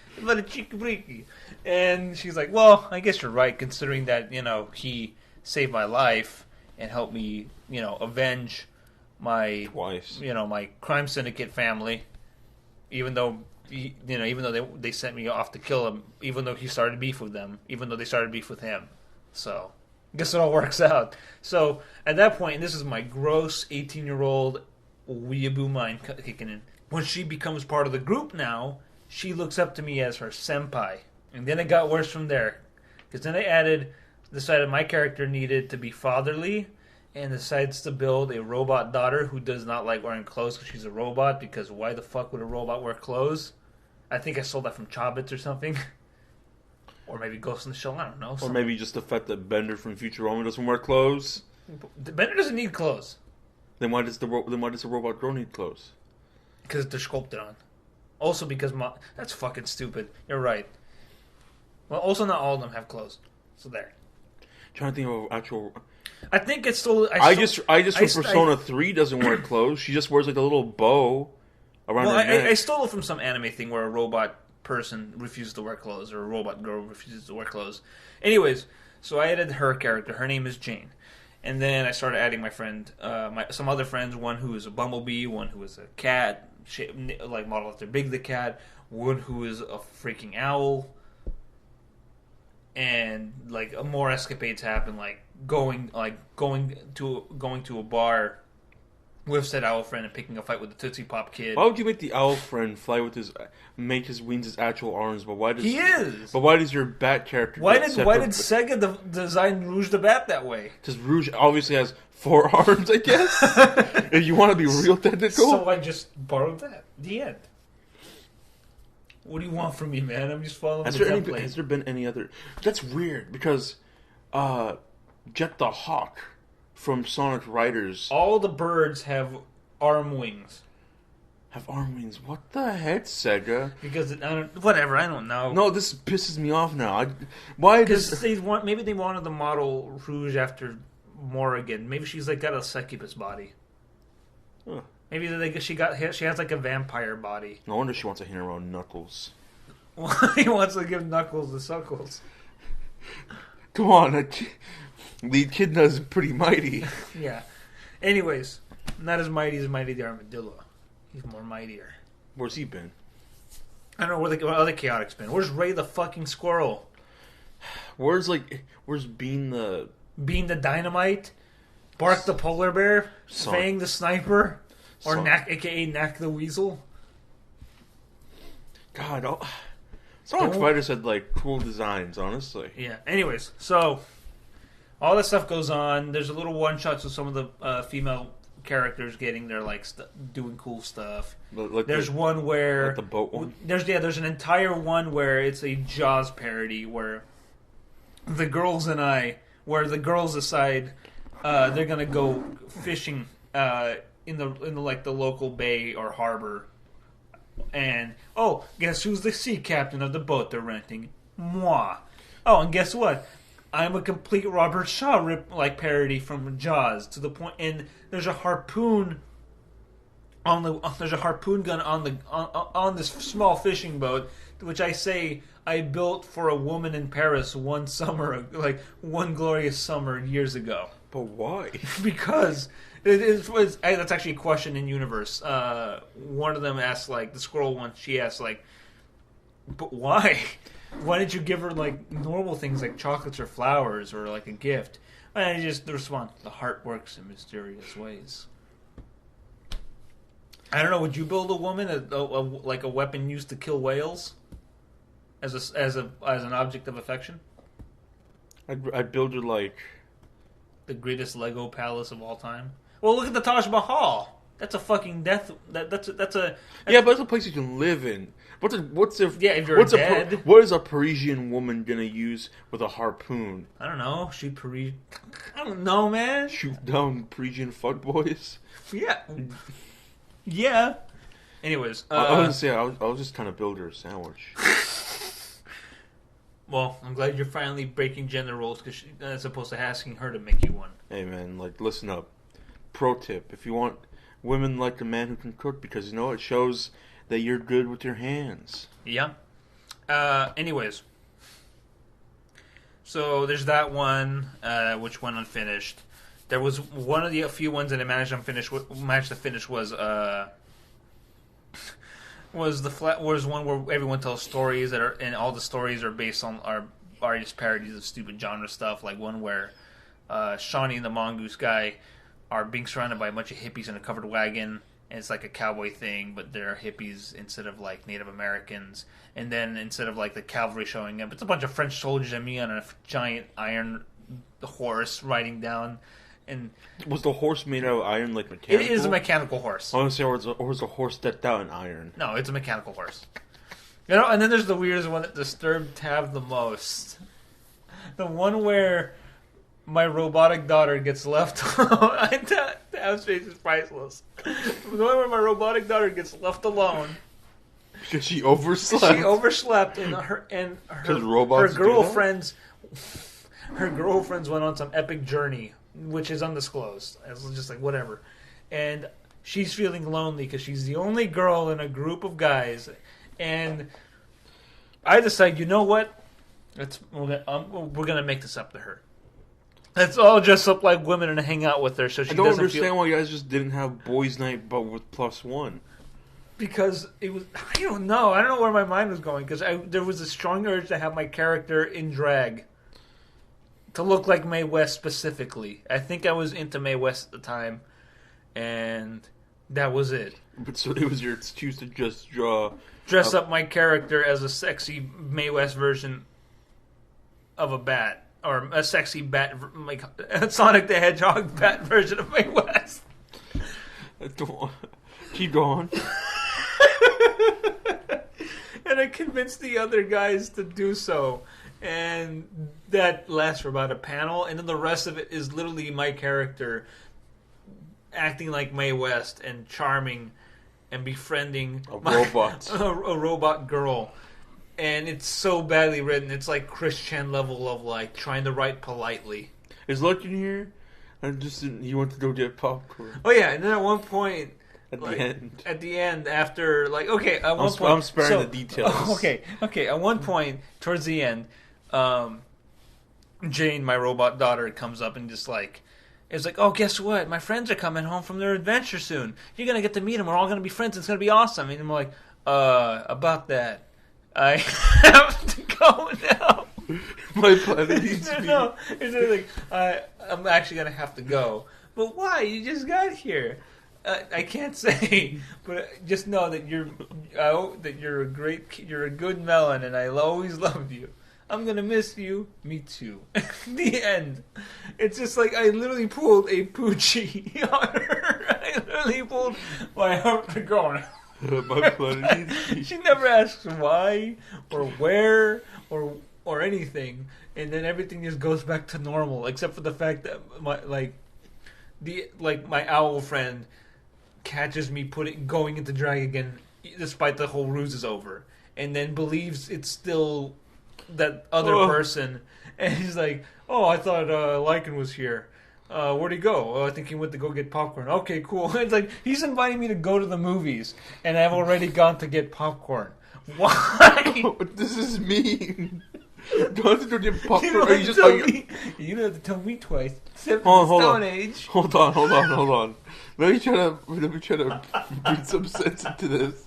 D: cheeky breaky. And she's like, well, I guess you're right, considering that he saved my life and helped me, avenge my my crime syndicate family. Even though they sent me off to kill him, even though he started beef with them, even though they started beef with him, so. I guess it all works out. So, at that point, and this is my gross 18-year-old weeaboo mind kicking in, when she becomes part of the group now, she looks up to me as her senpai. And then it got worse from there. Because then I decided my character needed to be fatherly, and decides to build a robot daughter who does not like wearing clothes because she's a robot, because why the fuck would a robot wear clothes? I think I sold that from Chobits or something. Or maybe Ghost in the Shell, I don't know.
A: Or maybe just the fact that Bender from Futurama doesn't wear clothes.
D: Bender doesn't need clothes.
A: Then why does the robot girl need clothes?
D: Because they're sculpted on. Also because that's fucking stupid. You're right. Well, also not all of them have clothes. So there.
A: Trying to think of actual.
D: I think it's still.
A: Persona 3 doesn't wear clothes. She just wears like a little bow around her neck.
D: I stole it from some anime thing where a robot person refuses to wear clothes, or a robot girl refuses to wear clothes. Anyways, so I added her character. Her name is Jane. And then I started adding my friend, some other friends, one who is a bumblebee, one who is a cat, like model after Big the Cat, one who is a freaking owl. And like more escapades happen, like going to a bar with said owl friend and picking a fight with the Tootsie Pop kid.
A: Why would you make the owl friend make his wings his actual arms? But why does
D: is?
A: But why does your bat character?
D: Why did Sega design Rouge the Bat that way?
A: Because Rouge obviously has 4 arms, I guess. If you want to be real technical,
D: so I just borrowed that. The end. What do you want from me, man? I'm just following the template.
A: Has there been any other? That's weird because Jet the Hawk from Sonic Riders.
D: All the birds have arm wings.
A: have arm wings. What the heck, Sega?
D: Because I don't know.
A: No, this pisses me off now. Why does...
D: Because maybe they wanted the model Rouge after Morrigan. Maybe she's like got a succubus body.
A: Huh.
D: Maybe she has like a vampire body.
A: No wonder she wants to hang around Knuckles.
D: He wants to give Knuckles the suckles.
A: Come on, lead kid is pretty mighty.
D: Yeah. Anyways, not as mighty as Mighty the Armadillo. He's more mightier.
A: Where's he been?
D: I don't know where the other Chaotix been. Where's Ray the fucking squirrel?
A: Where's Bean the
D: Dynamite? Bark the polar bear?
A: Son.
D: Fang the sniper? Or
A: Son.
D: Knack, aka Knack the weasel?
A: God, Sonic Fighters had like cool designs, honestly.
D: Yeah. Anyways, so all that stuff goes on. There's a little one shots of some of the female characters getting their like doing cool stuff. There's one where
A: like the boat one.
D: There's an entire one where it's a Jaws parody where the girls decide they're gonna go fishing in the like the local bay or harbor. And, guess who's the sea captain of the boat they're renting? Moi. Oh, and guess what? I'm a complete Robert Shaw parody from Jaws to the point. And there's a harpoon gun on this small fishing boat, which I built for a woman in Paris one summer, like one glorious summer years ago.
A: But why?
D: Because that's actually a question in universe. One of them asked, like, the squirrel one, she asked, like, but why? Why didn't you give her, like, normal things like chocolates or flowers or, like, a gift? And the response, the heart works in mysterious ways. I don't know, would you build a woman like a weapon used to kill whales? As an object of affection?
A: I'd build her, like...
D: the greatest Lego palace of all time? Well, look at the Taj Mahal. That's a fucking death. That's
A: yeah, but it's a place you can live in.
D: If you're dead.
A: What is a Parisian woman gonna use with a harpoon?
D: I don't know. I don't know, man.
A: Shoot down Parisian fuckboys?
D: Yeah. Yeah. Anyways,
A: I was gonna say I was just trying to build her a sandwich.
D: Well, I'm glad you're finally breaking gender roles because as opposed to asking her to make you one.
A: Hey man, like listen up. Pro tip: if you want women like a man who can cook, because it shows that you're good with your hands.
D: Yeah. Anyways, so there's that one which went unfinished. There was one of the few ones that I managed to finish was one where everyone tells stories and all the stories are based on are just parodies of stupid genre stuff. Like one where Shawnee and the Mongoose guy are being surrounded by a bunch of hippies in a covered wagon, and it's like a cowboy thing, but they're hippies instead of like Native Americans. And then instead of like the cavalry showing up, it's a bunch of French soldiers and me on a giant iron horse riding down. And
A: was the horse made out of iron, like mechanical?
D: It is a mechanical horse.
A: I want to say, or was the horse decked out in iron?
D: No, it's a mechanical horse. And then there's the weirdest one that disturbed Tav the most. The one where my robotic daughter gets left. Tav's face is priceless. The one where my robotic daughter gets left alone.
A: Because she overslept.
D: She overslept, and her girlfriends went on some epic journey, which is undisclosed. It's just like whatever, and she's feeling lonely because she's the only girl in a group of guys, and I decide, you know what? We're gonna make this up to her. Let's all dress up like women and hang out with her, so she doesn't feel...
A: I don't understand why you guys just didn't have boys' night, but with +1.
D: Because it was... I don't know where my mind was going, because there was a strong urge to have my character in drag. To look like Mae West specifically. I think I was into Mae West at the time, and that was it.
A: But so it was your excuse to just
D: dress up my character as a sexy Mae West version of a bat. Or a sexy bat, like a Sonic the Hedgehog bat version of Mae West.
A: Keep going.
D: And I convinced the other guys to do so. And that lasts for about a panel. And then the rest of it is literally my character acting like Mae West and charming and befriending
A: A robot.
D: a robot girl. And it's so badly written. It's like Chris Chen level of like trying to write politely.
A: Is Luck in here? He went to go get popcorn.
D: Oh yeah, and then at one point,
A: At
D: like,
A: the end.
D: At the end, after like at one point,
A: I'm sparing the details.
D: Okay. At one point, towards the end, Jane, my robot daughter, comes up and just like is like, oh, guess what? My friends are coming home from their adventure soon. You're gonna get to meet them. We're all gonna be friends. It's gonna be awesome. And I'm like, about that, I have to go now.
A: My planet needs me.
D: No, it's like I'm actually gonna have to go. But why? You just got here. I can't say, but just know that you're a good melon, and I always loved you. I'm gonna miss you. Me too. The end. It's just like I literally pulled a Poochie on her. I literally pulled my heart to go.
A: My planet needs me.
D: She never asks why or where or anything, and then everything just goes back to normal, except for the fact that my owl friend catches me going into drag again, despite the whole ruse is over, and then believes it's still that other person, and he's like, "Oh, I thought Lycan was here. Where'd he go? Oh, I think he went to go get popcorn. Okay, cool." It's like he's inviting me to go to the movies, and I've already gone to get popcorn. Why?
A: This is mean. Don't have to get popcorn.
D: You don't have to tell me twice. Except
A: Hold
D: in
A: on.
D: Stone Age.
A: Hold on. Let me try to bring some sense into this.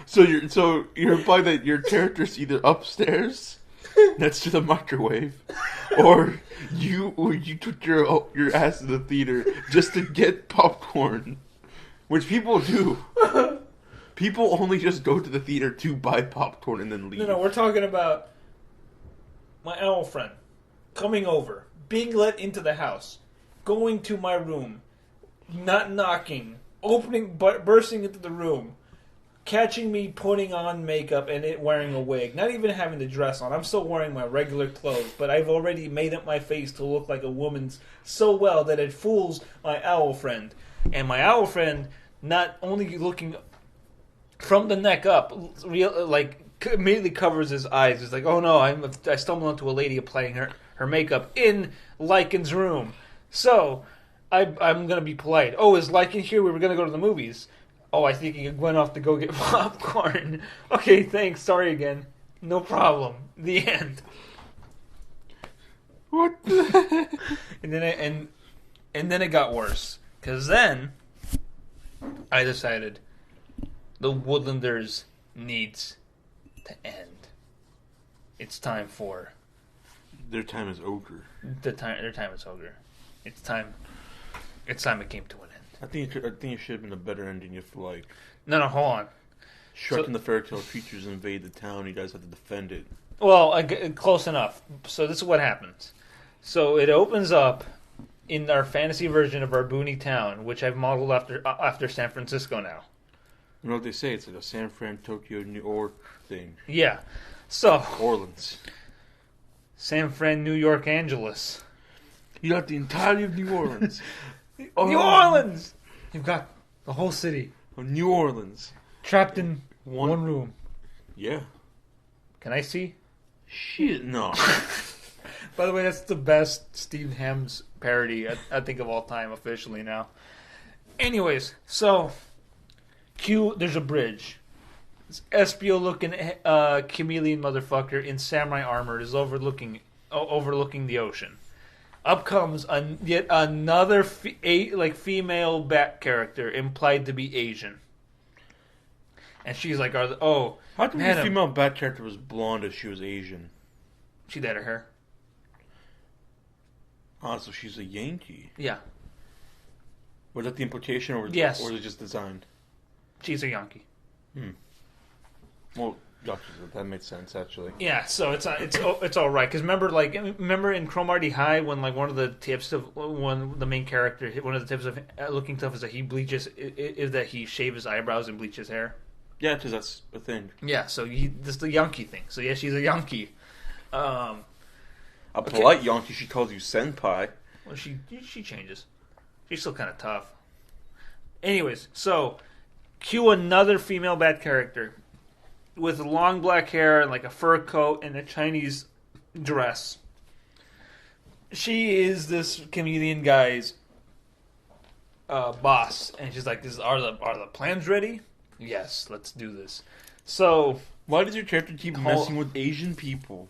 A: So you're implying that your character's either upstairs next to the microwave, or you took your ass to the theater just to get popcorn, which people do. People only just go to the theater to buy popcorn and then leave.
D: No, we're talking about my owl friend coming over, being let into the house, going to my room, not knocking, bursting into the room, catching me putting on makeup and wearing a wig, not even having the dress on. I'm still wearing my regular clothes, but I've already made up my face to look like a woman's so well that it fools my owl friend. And my owl friend not only looking from the neck up, immediately covers his eyes. It's like, oh no, I stumbled onto a lady applying her makeup in Lycan's room. So I'm going to be polite. Oh, is Lycan here? We were going to go to the movies. Oh, I think he went off to go get popcorn. Okay, thanks. Sorry again. No problem. The end.
A: What the?
D: And then it got worse. Because then I decided the Woodlanders needs to end. It's time for
A: Their time is over.
D: their time is over. It's time it came to an end.
A: I think it should have been a better ending if, like,
D: No, hold on.
A: Shrek and the Fairy Tale creatures invade the town. You guys have to defend it.
D: Well, close enough. So this is what happens. So it opens up in our fantasy version of our boony town, which I've modeled after San Francisco now.
A: You know what they say? It's like a San Fran, Tokyo, New York thing.
D: Yeah. So
A: Orleans.
D: San Fran, New York, Angeles.
A: You got the entirety of New Orleans.
D: New Orleans! You've got the whole city
A: New Orleans.
D: trapped in one room.
A: Yeah.
D: Can I see?
A: Shit, no.
D: By the way, that's the best Steve Hams parody I think of all time officially now. Anyways, so there's a bridge. This Espio looking chameleon motherfucker in samurai armor is overlooking the ocean. Up comes yet another female bat character implied to be Asian. And she's like,
A: How come the
D: madam,
A: female bat character was blonde if she was Asian?
D: she dyed her hair.
A: Ah, so she's a Yankee.
D: Yeah,
A: Was that the implication, or
D: Yes.
A: or was it just designed?
D: she's a Yankee.
A: Well, gotcha. That makes sense, actually.
D: Yeah, so it's all right. Because remember in Cromartie High when one of the tips of the main character, one of the tips of looking tough is that he bleaches, is that he shave his eyebrows and bleach his hair.
A: Yeah, because that's a thing.
D: Yeah, so this is the Yankee thing. So yeah, she's a Yankee.
A: A polite Yankee, she calls you senpai.
D: Well, she changes. She's still kind of tough. Anyways, so Cue another female Bat character with long black hair and like a fur coat and a Chinese dress. She is this comedian guy's boss, and she's like, Are the plans ready? Yes, let's do this." So
A: Why does your character keep messing with Asian people?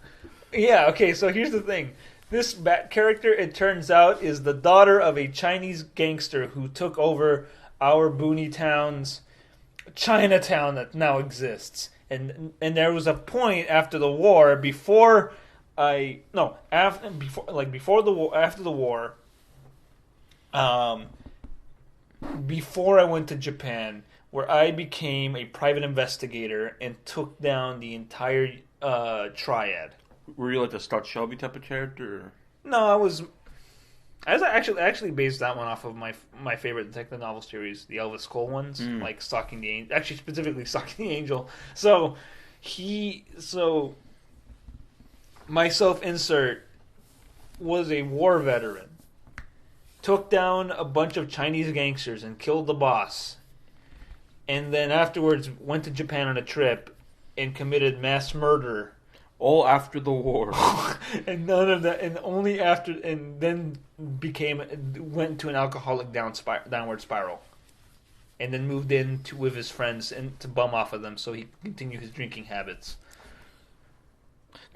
D: yeah, okay. So here's the thing: this Bat character, it turns out, is the daughter of a Chinese gangster who took over our boony town's Chinatown that now exists. And there was a point after the war, before the war, before I went to Japan, where I became a private investigator and took down the entire triad.
A: Were you like the Scott Shelby type of character? Or?
D: No, I was actually based that one off of my favorite detective novel series, the Elvis Cole ones, like Stalking the Angel. Actually, specifically Stalking the Angel. So myself insert was a war veteran, took down a bunch of Chinese gangsters and killed the boss, and then afterwards went to Japan on a trip and committed mass murder.
A: All after the war.
D: And none of that, and only after, and then went to an alcoholic downward spiral, and then moved in with his friends and to bum off of them so he could continue his drinking habits.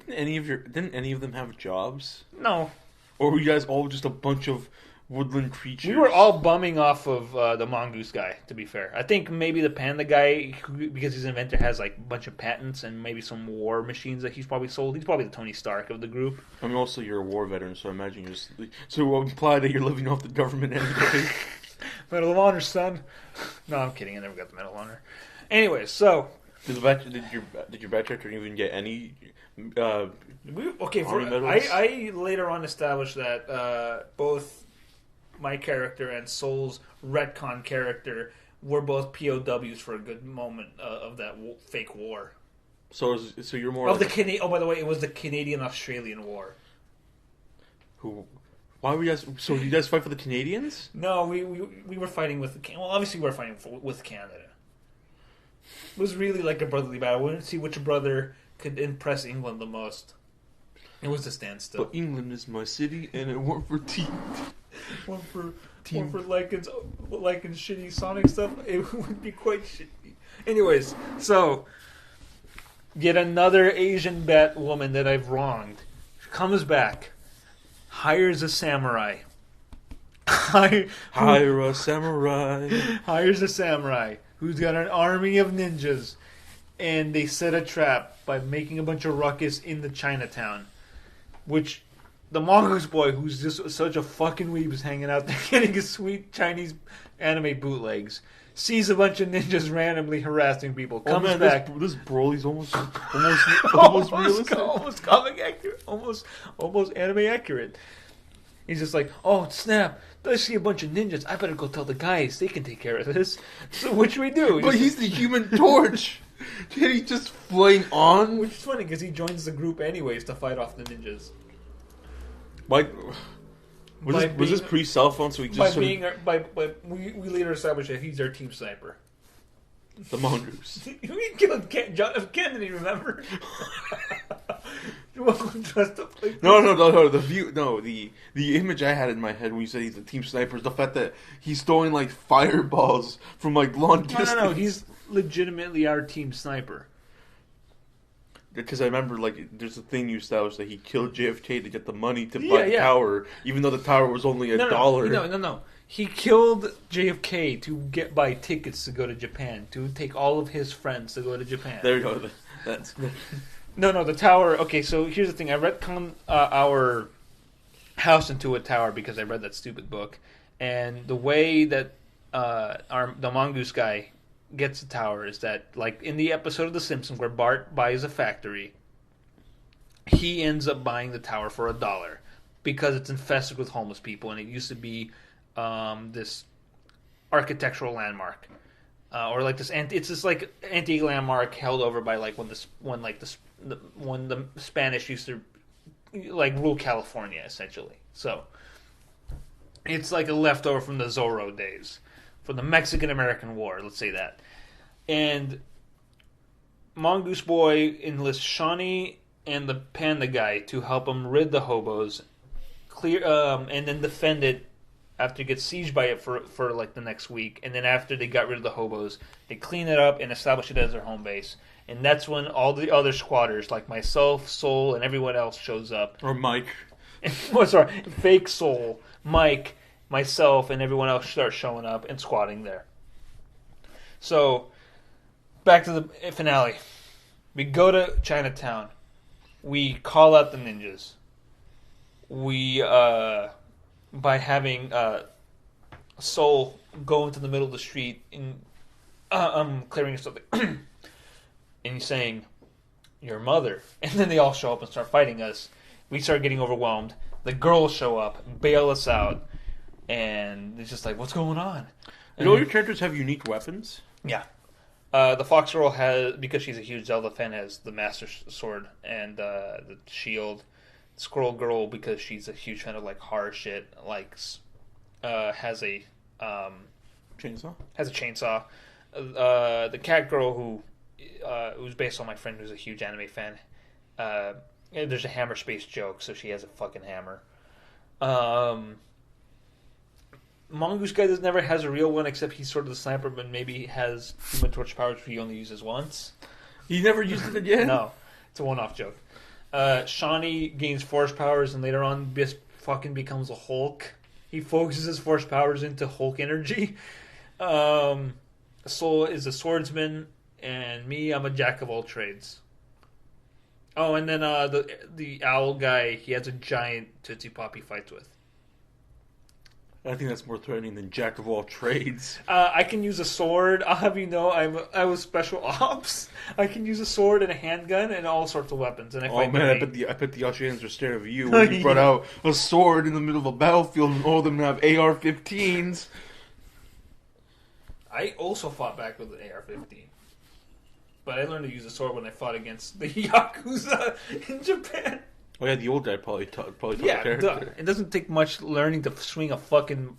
A: Didn't any of them have jobs?
D: No,
A: Or were you guys all just a bunch of woodland creatures?
D: we were all bumming off of the mongoose guy. To be fair, I think maybe the panda guy, because he's an inventor, has like a bunch of patents and maybe some war machines that he's probably sold. He's probably the Tony Stark of the group.
A: I mean, also you're a war veteran, so I imagine you're just... So it would imply that you're living off the government anyway.
D: Medal of Honor, son. No, I'm kidding. I never got the Medal of Honor. Anyway, so
A: Did your bad character even get any...
D: I later on established that both my character and Soul's retcon character were both POWs for a good moment of that fake war.
A: So you're more...
D: Of the by the way, it was the Canadian-Australian War.
A: Why were you guys... So you guys fight for the Canadians?
D: No, we were fighting with obviously we were fighting with Canada. It was really like a brotherly battle. We wanted to see which brother could impress England the most. It was a standstill.
A: But England is my city, and it weren't for team.
D: One for Lycan's shitty Sonic stuff, it would be quite shitty. Anyways, so yet another Asian Bat woman that I've wronged comes back, hires a samurai. Hire
A: a samurai.
D: Hires a samurai who's got an army of ninjas, and they set a trap by making a bunch of ruckus in the Chinatown, which the mongoose boy, who's just such a fucking weeb, is hanging out there getting his sweet Chinese anime bootlegs, sees a bunch of ninjas randomly harassing people, comes back.
A: This Broly's almost realistic.
D: Almost comic accurate, almost anime accurate. He's just like, oh snap! I see a bunch of ninjas. I better go tell the guys. They can take care of this. So which we do.
A: But he's the Human Torch. He's just flying on.
D: Which is funny because he joins the group anyways to fight off the ninjas.
A: Was this pre-cell phone? So we just
D: we later established that he's our team sniper.
A: The mongoose.
D: We killed John F. Kennedy. Remember? Dressed up like
A: No. The image I had in my head when you said he's a team sniper is the fact that he's throwing like fireballs from like long distance.
D: No. He's legitimately our team sniper.
A: Because I remember, like, there's a thing you established that he killed JFK to get the money to buy the tower, even though the tower was only $1.
D: No. He killed JFK to buy tickets to go to Japan, to take all of his friends to go to Japan.
A: There you go. That's...
D: No, the tower... Okay, so here's the thing. I retconned our house into a tower because I read that stupid book. And the way that the mongoose guy gets the tower is that, like in the episode of The Simpsons where Bart buys a factory, he ends up buying the tower for $1 because it's infested with homeless people, and it used to be this architectural landmark, or like this. It's this like antique landmark held over by like when the Spanish used to like rule California essentially. So it's like a leftover from the Zorro days. For the Mexican-American War, let's say that. And Mongoose Boy enlists Shawnee and the Panda Guy to help him rid the hobos, and then defend it after it gets sieged by it for like the next week. And then after they got rid of the hobos, they clean it up and establish it as their home base. And that's when all the other squatters, like myself, Soul, and everyone else shows up.
A: Or Mike.
D: Sorry, fake Soul, Mike, myself, and everyone else start showing up and squatting there. So, back to the finale. We go to Chinatown. We call out the ninjas. We, by having Soul go into the middle of the street and clearing something. And he's saying, your mother. And then they all show up and start fighting us. We start getting overwhelmed. The girls show up, bail us out. And it's just like, what's going on?
A: And all your characters have unique weapons?
D: Yeah. The Fox Girl has, because she's a huge Zelda fan, has the Master Sword and the shield. Squirrel Girl, because she's a huge fan of like horror shit, has a
A: chainsaw.
D: Has a chainsaw. The Cat Girl, who's based on my friend who's a huge anime fan. There's a hammer space joke, so she has a fucking hammer. Mongoose Guy never has a real one, except he's sort of the sniper, but maybe he has Human Torch powers, which he only uses once.
A: He never used it again?
D: No, it's a one-off joke. Shawnee gains force powers, and later on, fucking becomes a Hulk. He focuses his force powers into Hulk energy. Soul is a swordsman, and me, I'm a jack of all trades. Oh, and then the owl guy, he has a giant Tootsie Pop he fights with.
A: I think that's more threatening than jack of all trades.
D: I can use a sword. I'll have you know, I was special ops. I can use a sword and a handgun and all sorts of weapons. And I
A: bet the Australians are scared of you when you brought out a sword in the middle of a battlefield and all of them have AR-15s.
D: I also fought back with an AR-15. But I learned to use a sword when I fought against the Yakuza in Japan.
A: Oh yeah, the old guy probably taught the character.
D: Duh. It doesn't take much learning to swing a fucking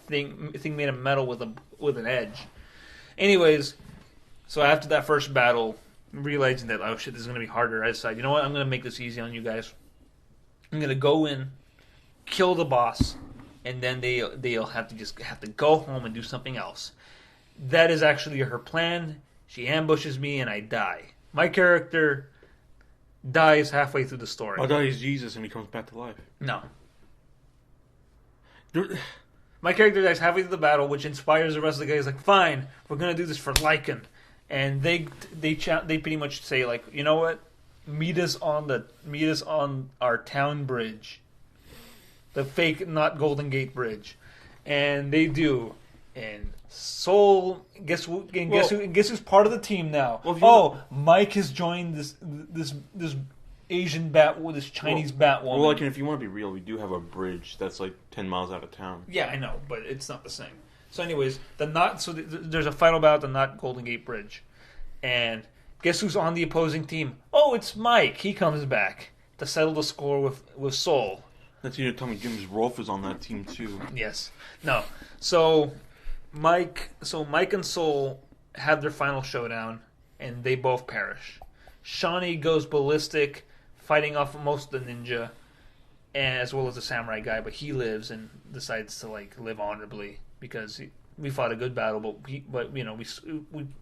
D: thing made of metal with an edge. Anyways, so after that first battle, realizing that oh shit, this is gonna be harder, I decided, you know what, I'm gonna make this easy on you guys. I'm gonna go in, kill the boss, and then they'll have to go home and do something else. That is actually her plan. She ambushes me and I die. My character dies halfway through the story.
A: I thought he's Jesus and he comes back to life.
D: No. My character dies halfway through the battle, which inspires the rest of the guys. Like, fine, we're gonna do this for Lycan, and they pretty much say like, you know what, meet us on our town bridge, the fake not Golden Gate Bridge, and they do. And Soul, guess who's part of the team now? Well, Mike has joined this Asian this Chinese Batwoman.
A: Well, like, if you want to be real, we do have a bridge that's like 10 miles out of town.
D: Yeah, I know, but it's not the same. So, anyways, there's a final battle at the not Golden Gate Bridge, and guess who's on the opposing team? Oh, it's Mike. He comes back to settle the score with Soul.
A: That's you to tell me James Rolfe is on that team too.
D: Yes. No. So Mike and Soul have their final showdown, and they both perish. Shawnee goes ballistic, fighting off most of the ninja, as well as the samurai guy, but he lives and decides to live honorably because we fought a good battle, but he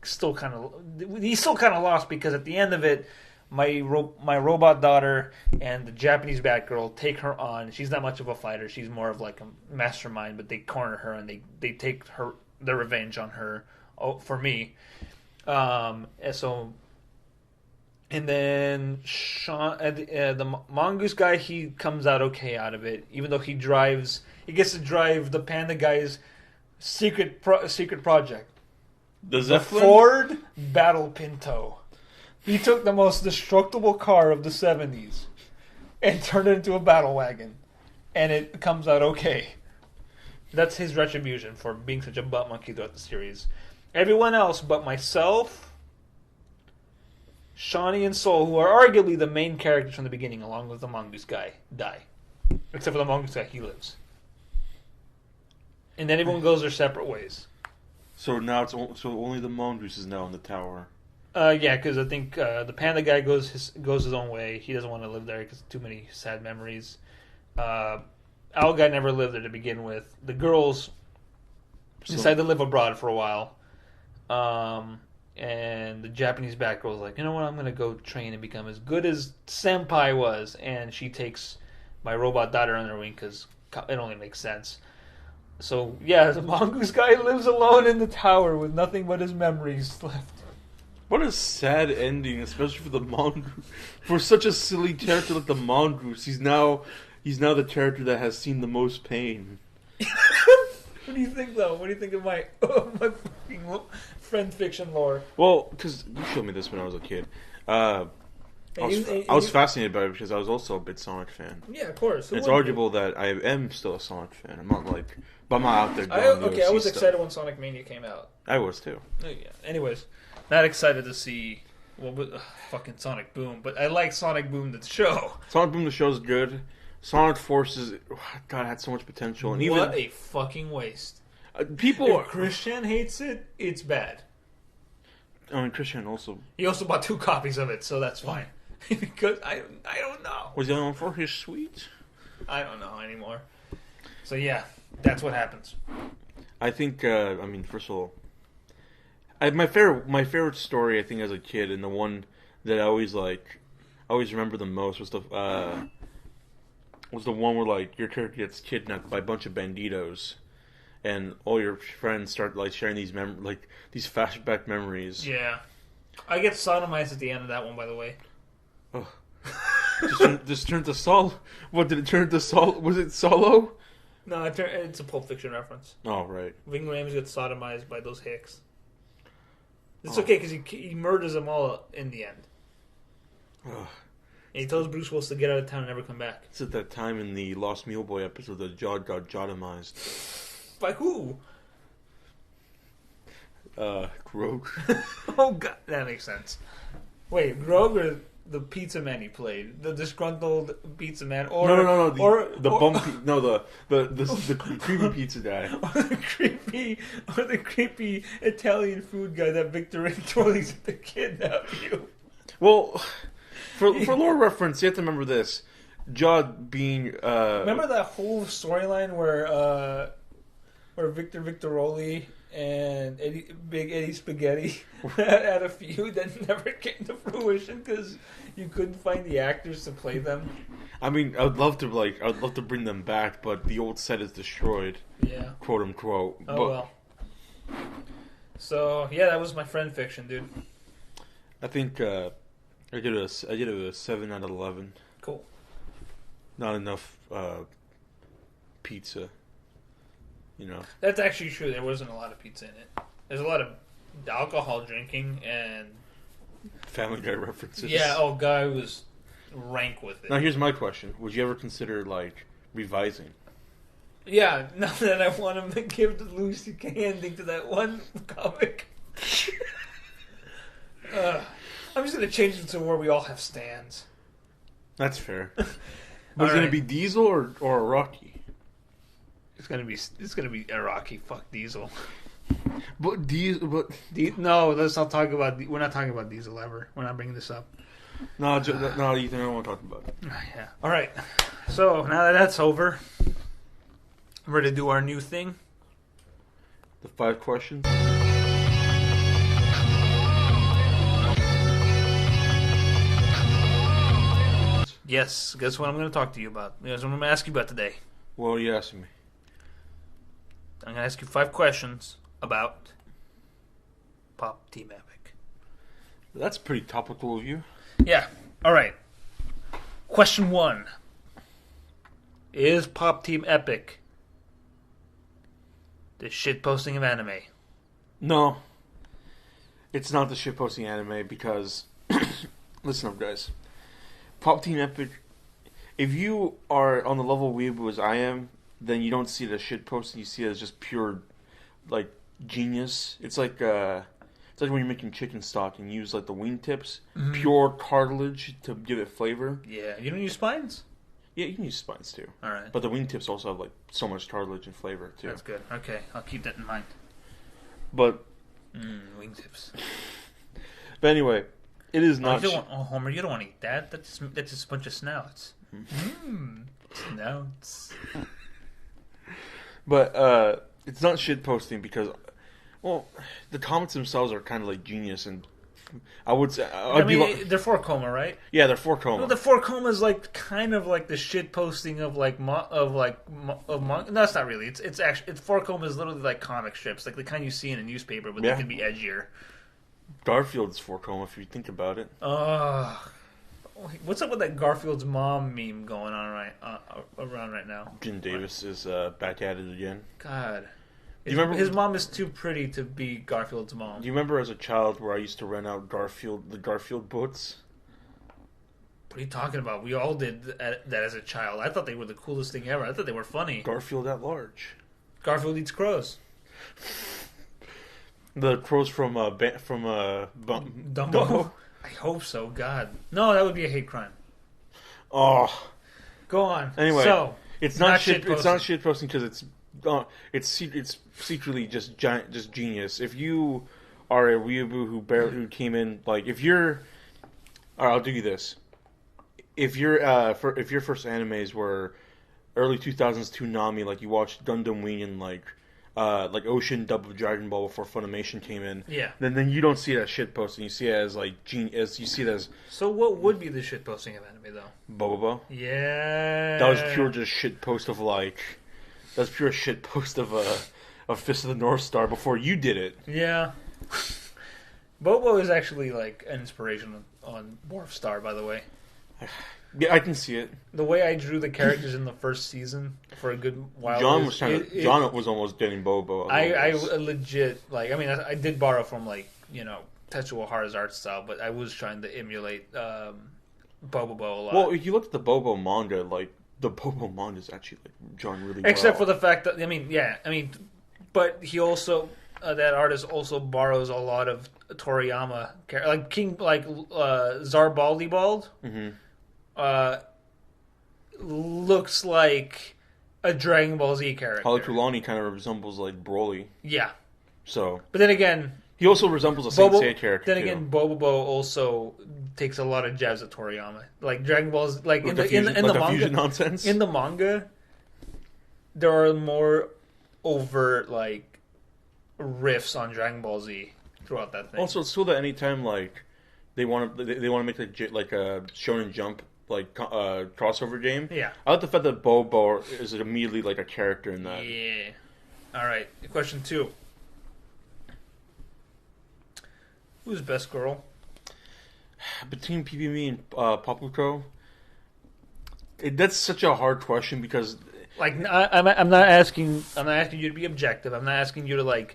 D: still kind of lost because at the end of it, my robot daughter and the Japanese Batgirl take her on. She's not much of a fighter. She's more of like a mastermind, but they corner her and they take their revenge on her for me. And then the Mongoose guy, he comes out okay out of it, even though he gets to drive the Panda guy's secret project.
A: The Zeppelin?
D: Ford Battle Pinto. He took the most destructible car of the 70s and turned it into a battle wagon. And it comes out okay. That's his retribution for being such a butt monkey throughout the series. Everyone else but myself, Shawnee, and Soul, who are arguably the main characters from the beginning, along with the Mongoose guy, die. Except for the Mongoose guy, he lives. And then everyone goes their separate ways.
A: So now so only the mongoose is now in the tower.
D: Yeah, because I think the panda guy goes his own way. He doesn't want to live there because too many sad memories. Owl guy never lived there to begin with. The girls decided to live abroad for a while. And the Japanese Batgirl was like, you know what, I'm going to go train and become as good as Senpai was. And she takes my robot daughter under her wing because it only makes sense. So, yeah, the mongoose guy lives alone in the tower with nothing but his memories left.
A: What a sad ending, especially for the mongoose. For such a silly character like the mongoose, he's now the character that has seen the most pain.
D: What do you think, though? What do you think of my fucking friend fiction lore?
A: Well, because you showed me this when I was a kid. I was fascinated by it because I was also a big Sonic fan.
D: Yeah, of course.
A: It's arguable that I am still a Sonic fan. I'm not out there going
D: I was excited when Sonic Mania came out.
A: I was too.
D: Oh, yeah. Anyways, not excited to see fucking Sonic Boom, but I like Sonic Boom the show.
A: Sonic Boom the show is good. Sonic Forces, God, had so much potential. And
D: what a fucking waste.
A: If
D: Christian hates it, it's bad.
A: I mean, Christian also...
D: He also bought 2 copies of it, so that's fine. Because I don't know.
A: Was he on for his sweet?
D: I don't know anymore. So yeah, that's what happens.
A: I think, first of all, my favorite story, I think, as a kid, and the one that I always remember the most was the one where, like, your character gets kidnapped by a bunch of banditos, and all your friends start, like, sharing these these flashback memories.
D: Yeah. I get sodomized at the end of that one, by the way.
A: Oh. Just turned to Sol. What did it turn to Sol? Was it Solo?
D: No, it's a Pulp Fiction reference.
A: Oh, right.
D: Ving Rhames gets sodomized by those hicks. It's okay because he murders them all in the end.
A: Oh.
D: And he tells Bruce Willis to get out of town and never come back.
A: It's at that time in the Lost Mule Boy episode that Jod got jotomized.
D: By who?
A: Grog.
D: Oh, God. That makes sense. Wait, Grog or the pizza man he played? The disgruntled pizza man? Or,
A: no. The creepy pizza guy.
D: Or the creepy Italian food guy that Victor Torley's to kidnap you.
A: Well, for lore reference, you have to remember this. Jod being...
D: Remember that whole storyline where Victor Victoroli and Big Eddie Spaghetti had a feud that never came to fruition because you couldn't find the actors to play them?
A: I mean, I'd love to bring them back, but the old set is destroyed.
D: Yeah.
A: Quote unquote.
D: Well. So yeah, that was my friend fiction, dude.
A: I think I give it a 7 out of 11.
D: Cool.
A: Not enough pizza. You know.
D: That's actually true. There wasn't a lot of pizza in it. There's a lot of alcohol drinking and
A: Family Guy references.
D: Yeah. Oh, guy was rank with it.
A: Now here's my question: would you ever consider revising?
D: Yeah. Now that I want him to give the Louis C.K. ending to that one comic. I'm just gonna change it to where we all have stands.
A: That's fair. But it's gonna be Diesel or Rocky.
D: It's gonna be a Rocky. Fuck Diesel.
A: But Diesel.
D: No, let's not talk about. We're not talking about Diesel ever. We're not bringing this up.
A: No, Ethan, I don't want to talk about it.
D: Yeah. All right. So now that that's over, I'm ready to do our new thing.
A: The 5 questions.
D: Yes. Guess what I'm going to talk to you about? Guess what I'm going to ask you about today?
A: What are you asking me?
D: I'm going to ask you 5 questions about Pop Team Epic.
A: That's pretty topical of you.
D: Yeah. All right. Question 1. Is Pop Team Epic the shitposting of anime?
A: No. It's not the shitposting anime because... Listen up, guys. Pop Team Epic... If you are on the level of weeaboo as I am, then you don't see it as shitposting. You see it as just pure, genius. It's like when you're making chicken stock and you use, the wingtips. Mm-hmm. Pure cartilage to give it flavor.
D: Yeah. You don't use spines?
A: Yeah, you can use spines, too.
D: All right.
A: But the wingtips also have, so much cartilage and flavor, too.
D: That's good. Okay. I'll keep that in mind.
A: But
D: wingtips.
A: But anyway, it is not.
D: Homer, you don't want to eat that. That's just a bunch of snouts. Snouts.
A: But it's not shit posting because, well, the comics themselves are kind of like genius, and I would say
D: they're for coma, right?
A: Yeah, they're for coma.
D: No, the for coma is like kind of like the shit posting of no, it's not really. It's actually for coma is literally like comic strips, like the kind you see in a newspaper, but they can be edgier.
A: Garfield's for coma, if you think about it.
D: What's up with that Garfield's mom meme going on around right now?
A: Jim Davis is back at it again.
D: God.
A: Do you remember
D: his mom is too pretty to be Garfield's mom.
A: Do you remember as a child where I used to rent out the Garfield books?
D: What are you talking about? We all did that as a child. I thought they were the coolest thing ever. I thought they were funny.
A: Garfield at large.
D: Garfield eats crows.
A: The crows from Dumbo?
D: I hope so. God, no, that would be a hate crime.
A: Oh,
D: go on.
A: Anyway,
D: so
A: it's not shit. It's not shit posting because it's secretly just genius. If you are a weeaboo who came in, like if you're, or I'll do you this. If your first animes were early 2000s Toonami, like you watched Gundam Wing and like Ocean dub of Dragon Ball before Funimation came in.
D: Yeah.
A: Then you don't see it as shit posting. You see it as like you see it as.
D: So what would be the shit posting of anime though?
A: Bobobo.
D: Yeah.
A: That was pure just shit post of like. That's pure shit post of Fist of the North Star before you did it.
D: Yeah. Bobo is actually like an inspiration on Morph Star, by the way.
A: Yeah, I can see it.
D: The way I drew the characters in the first season for a good while.
A: John was almost getting Bobo.
D: I legit I did borrow from Tetsuo Hara's art style, but I was trying to emulate Bobo a lot.
A: Well, if you look at the Bobo manga, the Bobo manga is actually drawn really
D: except for the fact that but he also that artist also borrows a lot of Toriyama Zarbaldi Bald.
A: Mm-hmm.
D: Looks like a Dragon Ball Z character.
A: Halekulani kind of resembles Broly.
D: Yeah.
A: So,
D: but then again,
A: he also resembles a Saint Seiya character.
D: Then again, Bobo also takes a lot of jabs at Toriyama. Like Dragon Ball's in the manga
A: fusion nonsense.
D: In the manga, there are more overt riffs on Dragon Ball Z throughout that thing.
A: Also, it's cool that anytime they want to make a Shonen Jump crossover game.
D: Yeah,
A: I like the fact that Bobo is immediately a character in that.
D: Yeah. All right, question 2. Who's best girl?
A: Between PPME and Papuko, that's such a hard question because
D: I'm not asking you to be objective. I'm not asking you to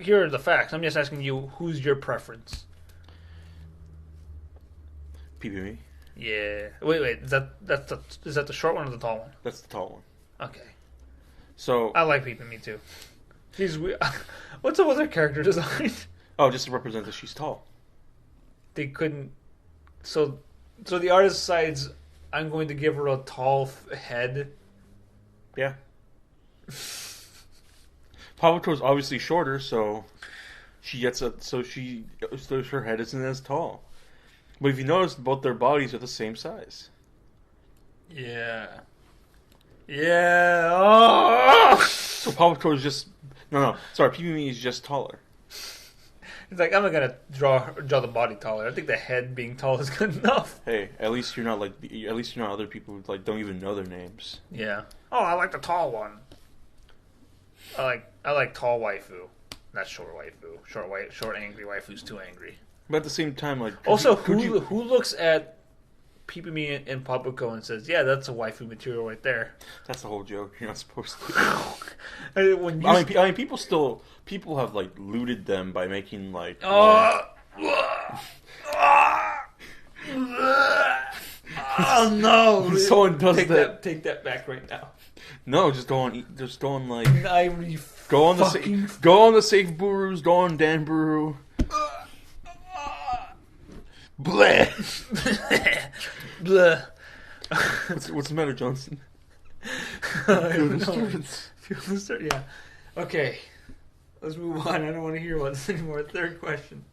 D: here are the facts. I'm just asking you who's your preference.
A: PPME.
D: Yeah. Wait. Is that the short one or the tall one?
A: That's the tall one.
D: Okay.
A: So
D: I like PPME too. She's weird. What's up with her character design?
A: Oh, just to represent that she's tall.
D: They couldn't. So the artist decides I'm going to give her a tall head.
A: Yeah. Papuko's obviously shorter, so she gets so her head isn't as tall. But if you notice, both their bodies are the same size.
D: Yeah. Yeah. Oh!
A: So Papuko is just PPME is just taller.
D: It's I'm not gonna draw the body taller. I think the head being tall is good enough.
A: Hey, at least you're not other people who don't even know their names.
D: Yeah. Oh, I like the tall one. I like tall waifu, not short waifu. Short angry waifu's too angry.
A: But at the same time,
D: who looks at PPME and Papuko and says, "Yeah, that's a waifu material right there."
A: That's the whole joke. You're not supposed to. People have looted them by making
D: oh no!
A: When someone does
D: take that back right now.
A: No, just go on the safe burus, go on Dan Buru. Bleh.
D: Bleh.
A: What's the matter, Johnson?
D: Feel disturbance. Yeah. Okay. Let's move on. I don't want to hear about this anymore. Third question.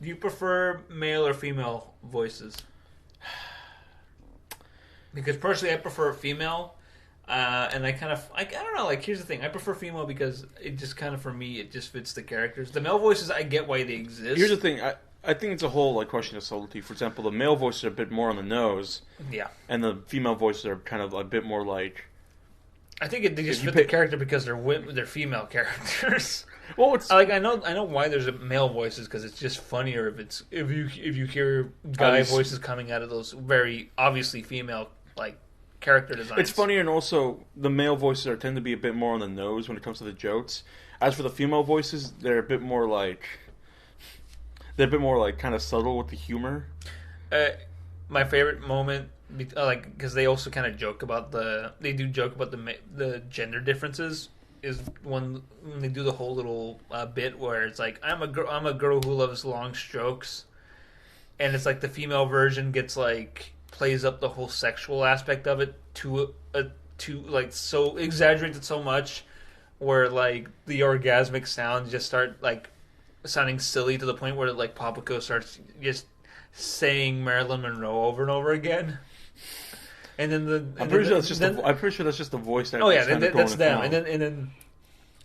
D: Do you prefer male or female voices? Because personally, I prefer female. And I don't know, like, here's the thing. I prefer female because it just kind of, for me, it just fits the characters. The male voices, I get why they exist.
A: Here's the thing. I think it's a whole like question of subtlety. For example, the male voices are a bit more on the nose.
D: Yeah.
A: And the female voices are kind of a bit more like...
D: I think they just fit the character because they're female characters.
A: Well, it's...
D: Like, I know why there's male voices, because it's just funnier if you hear guy voices coming out of those very obviously female, like, character designs.
A: It's funnier, and also the male voices tend to be a bit more on the nose when it comes to the jokes. As for the female voices, they're a bit more like kind of subtle with the humor.
D: My favorite moment, because they also kind of joke about the gender differences, is when they do the whole little bit where it's like, I'm a girl who loves long strokes, and it's like the female version gets like plays up the whole sexual aspect of it to like so exaggerates it so much where like the orgasmic sounds just start like sounding silly to the point where like Papaco starts just saying Marilyn Monroe over and over again. And then
A: I'm pretty sure that's just the voice.
D: That that's them.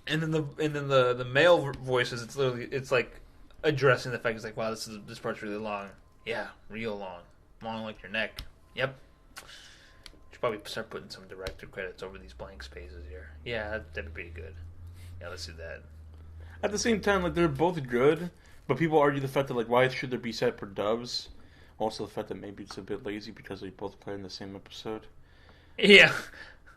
D: And then the male voices. It's like addressing the fact. It's like, wow, this part's really long. Yeah, real long like your neck. Yep. Should probably start putting some director credits over these blank spaces here. Yeah, that'd be pretty good. Yeah, let's do that.
A: At the same time, like, they're both good, but people argue the fact that, like, why should there be separate dubs? Also, the fact that maybe it's a bit lazy because they both play in the same episode.
D: Yeah.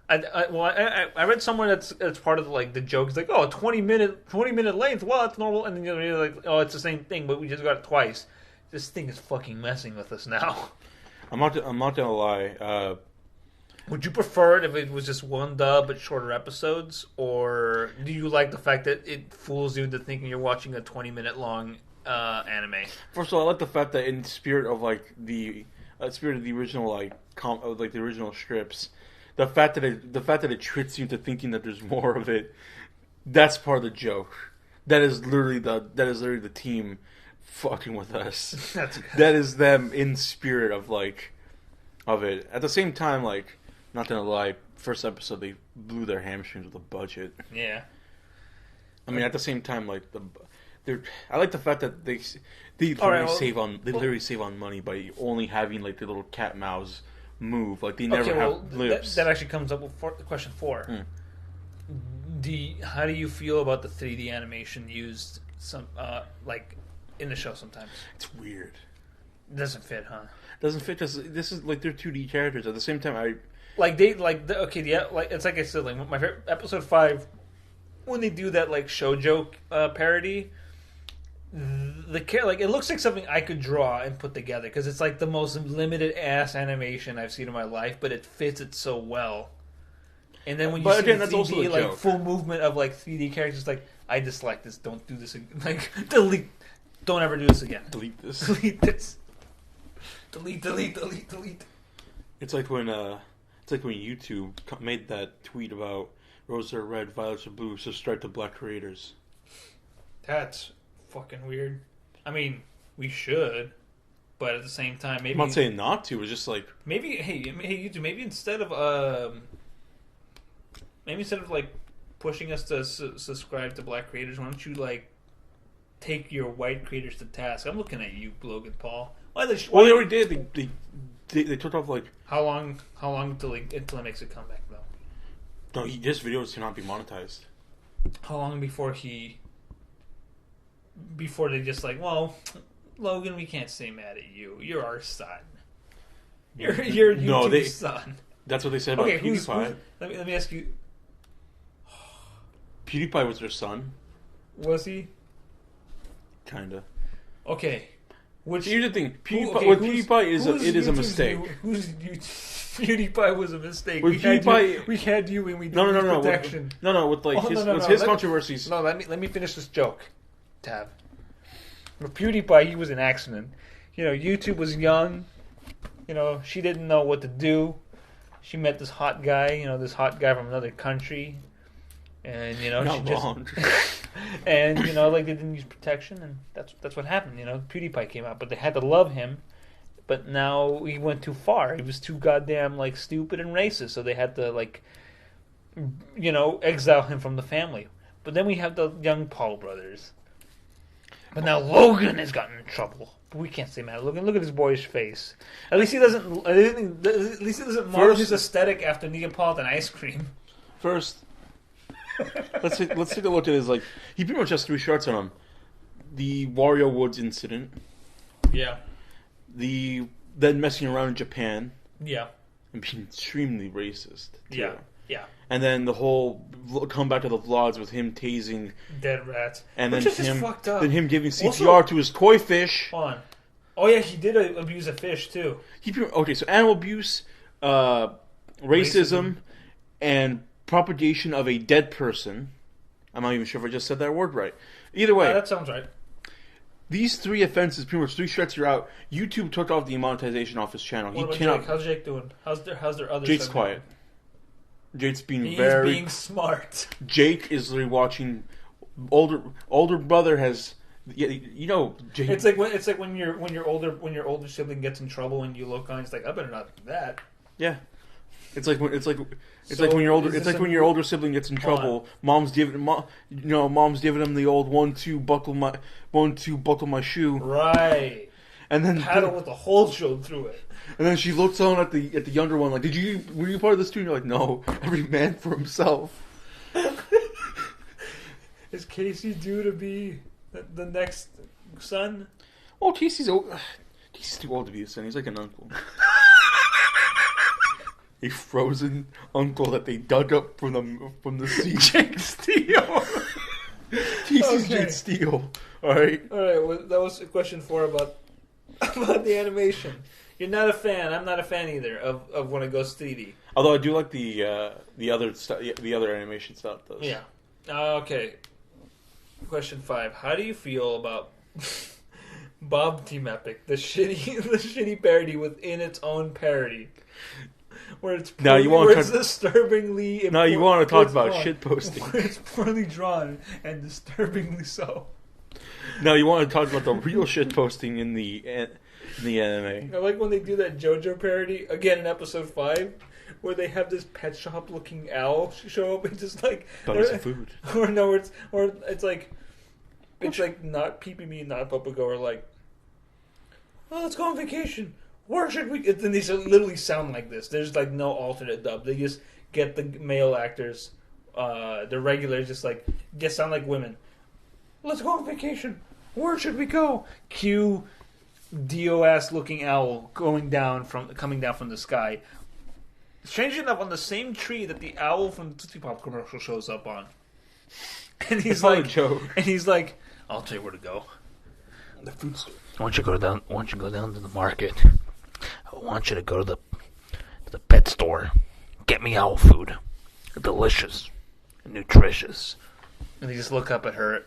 D: I read somewhere that's part of the joke. It's like, oh, 20 minute length. Well, it's normal. And then you're like, oh, it's the same thing, but we just got it twice. This thing is fucking messing with us now.
A: I'm not gonna lie.
D: Would you prefer it if it was just one dub but shorter episodes, or do you like the fact that it fools you into thinking you're watching a 20-minute long anime?
A: First of all, I like the fact that in spirit of like the original the original strips, the fact that it tricks you into thinking that there's more of it. That's part of the joke. That is literally the team fucking with us. That is them in spirit of it. At the same time, like, not gonna lie, first episode they blew their hamstrings with a budget.
D: Yeah.
A: I mean, at the same time, like I like the fact that they literally save on money by only having like the little cat mouse move. Like they never have lips.
D: That actually comes up with question 4. How do you feel about the 3D animation used in the show sometimes?
A: It's weird.
D: It doesn't fit, huh?
A: Doesn't fit because this is like they're 2D characters. At the same time,
D: it's like I said, like my favorite, episode 5, when they do that like shoujo parody, it looks like something I could draw and put together because it's like the most limited ass animation I've seen in my life, but it fits it so well. And then when you see
A: that's
D: 3D,
A: also
D: like full movement of like 3D characters, like I dislike this. Don't do this again. Like delete. Don't ever do this again.
A: Delete this.
D: Delete this. Delete.
A: It's like when YouTube made that tweet about roses are red, violets are blue, subscribe to black creators.
D: That's fucking weird. I mean, we should, but at the same time, maybe
A: I'm not saying not to. It's just like
D: maybe YouTube. Maybe instead of like pushing us to subscribe to black creators, why don't you like take your white creators to task? I'm looking at you, Logan Paul.
A: They already did. They took off like
D: how long until it makes a comeback though?
A: No, his videos cannot be monetized.
D: How long before they just like, well, Logan, we can't stay mad at you. You're our son. You're YouTube's son.
A: That's what they said about PewDiePie.
D: Let me ask you.
A: PewDiePie was their son.
D: Was he?
A: Kinda.
D: Okay.
A: Here's the thing. PewDiePie is a mistake.
D: PewDiePie was a mistake. We had you and we did protection.
A: With his controversies.
D: No, let me finish this joke, Tab. With PewDiePie, he was an accident. YouTube was young. She didn't know what to do. She met this hot guy. This hot guy from another country.
B: And
A: Not
B: she
A: wrong.
B: just and like they didn't use protection, and that's what happened. PewDiePie came out, but they had to love him. But now he went too far. He was too goddamn like stupid and racist, so they had to like exile him from the family. But then we have the young Paul brothers. But now Logan has gotten in trouble. But we can't say mad at Logan. Look at his boyish face. At least he doesn't. At least he doesn't model his aesthetic after Neapolitan ice cream.
A: First, let's take a look at his like. He pretty much has 3 shirts on him. The Wario Woods incident.
B: Yeah.
A: The then messing around in Japan.
B: Yeah.
A: And being extremely racist. Too.
B: Yeah. Yeah.
A: And then the whole come back to the vlogs with him tasing
B: dead rats,
A: and
B: which
A: then
B: is just
A: him,
B: fucked up.
A: then him giving CPR to his koi fish.
B: Hold on. Oh yeah, he did abuse a fish too.
A: So animal abuse, racism, and propagation of a dead person. I'm not even sure if I just said that word right. Either way,
B: that sounds right.
A: These 3 offenses, pretty much 3 strikes you're out. YouTube took off the monetization off his channel.
B: What about Jake? How's Jake doing? How's their other?
A: Jake's
B: segment?
A: quiet. Jake's being
B: He's
A: very
B: being smart.
A: Jake is rewatching. Older brother has. Jake.
B: It's like when your older sibling gets in trouble and you look on. It's like I better not do that.
A: Yeah. It's like when your older sibling gets in trouble. Mom's giving him the old 1-2 buckle my shoe.
B: Right.
A: And then
B: paddle with the hole showed through it.
A: And then she looks on at the younger one like, were you part of this too? And you're like, no, every man for himself.
B: Is Casey due to be the next son?
A: Oh, Casey's too old to be a son. He's like an uncle. A frozen uncle that they dug up from the sea.
B: Jake Steele.
A: Casey's Jake Steele. All right.
B: Well, that was question 4 about the animation. You're not a fan. I'm not a fan either of when it goes 3D.
A: Although I do like the other animation stuff. Does.
B: Yeah. Okay. Question 5. How do you feel about Bob Team Epic, the shitty parody within its own parody, where it's disturbingly.
A: Now you want to talk about shit posting.
B: Where it's poorly drawn and disturbingly so.
A: Now you want to talk about the real shit posting in the anime.
B: I like when they do that JoJo parody again in episode 5, where they have this pet shop looking owl show up and just like
A: food.
B: It's like not peeping me, not Papago, or like, oh, let's go on vacation. Where should we? Then they literally sound like this. There's like no alternate dub. They just get the male actors, the regulars, just sound like women. Let's go on vacation. Where should we go? Cue Dio-ass looking owl coming down from the sky. Strangely enough, on the same tree that the owl from the Tootsie Pop commercial shows up on. And he's like, I'll tell you where to go.
A: The food store.
E: Why don't you go down to the market? I want you to go to the pet store. Get me owl food. Delicious, nutritious.
B: And they just look up at the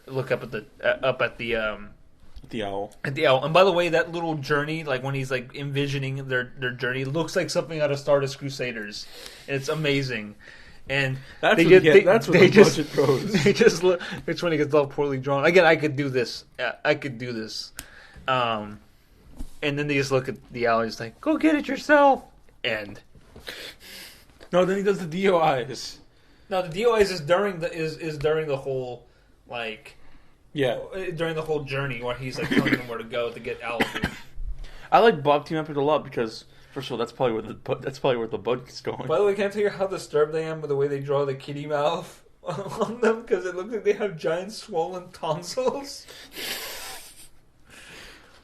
A: owl.
B: At the owl. And by the way, that little journey, like when he's like envisioning their journey, looks like something out of Stardust Crusaders. And it's amazing. And
A: that's where the budget goes.
B: They just look. It's when it gets all poorly drawn. Again, I could do this. And then they just look at the owl and he's like, go get it yourself. And
A: no, then he does the DOIs.
B: No, the DOIs is during the whole during the whole journey where he's like telling them where to go to get owl food.
A: I like Bob Team Epic a lot because first of all, that's probably where the budget's going.
B: By the way, can I tell you how disturbed I am with the way they draw the kitty mouth on them? Because it looks like they have giant swollen tonsils.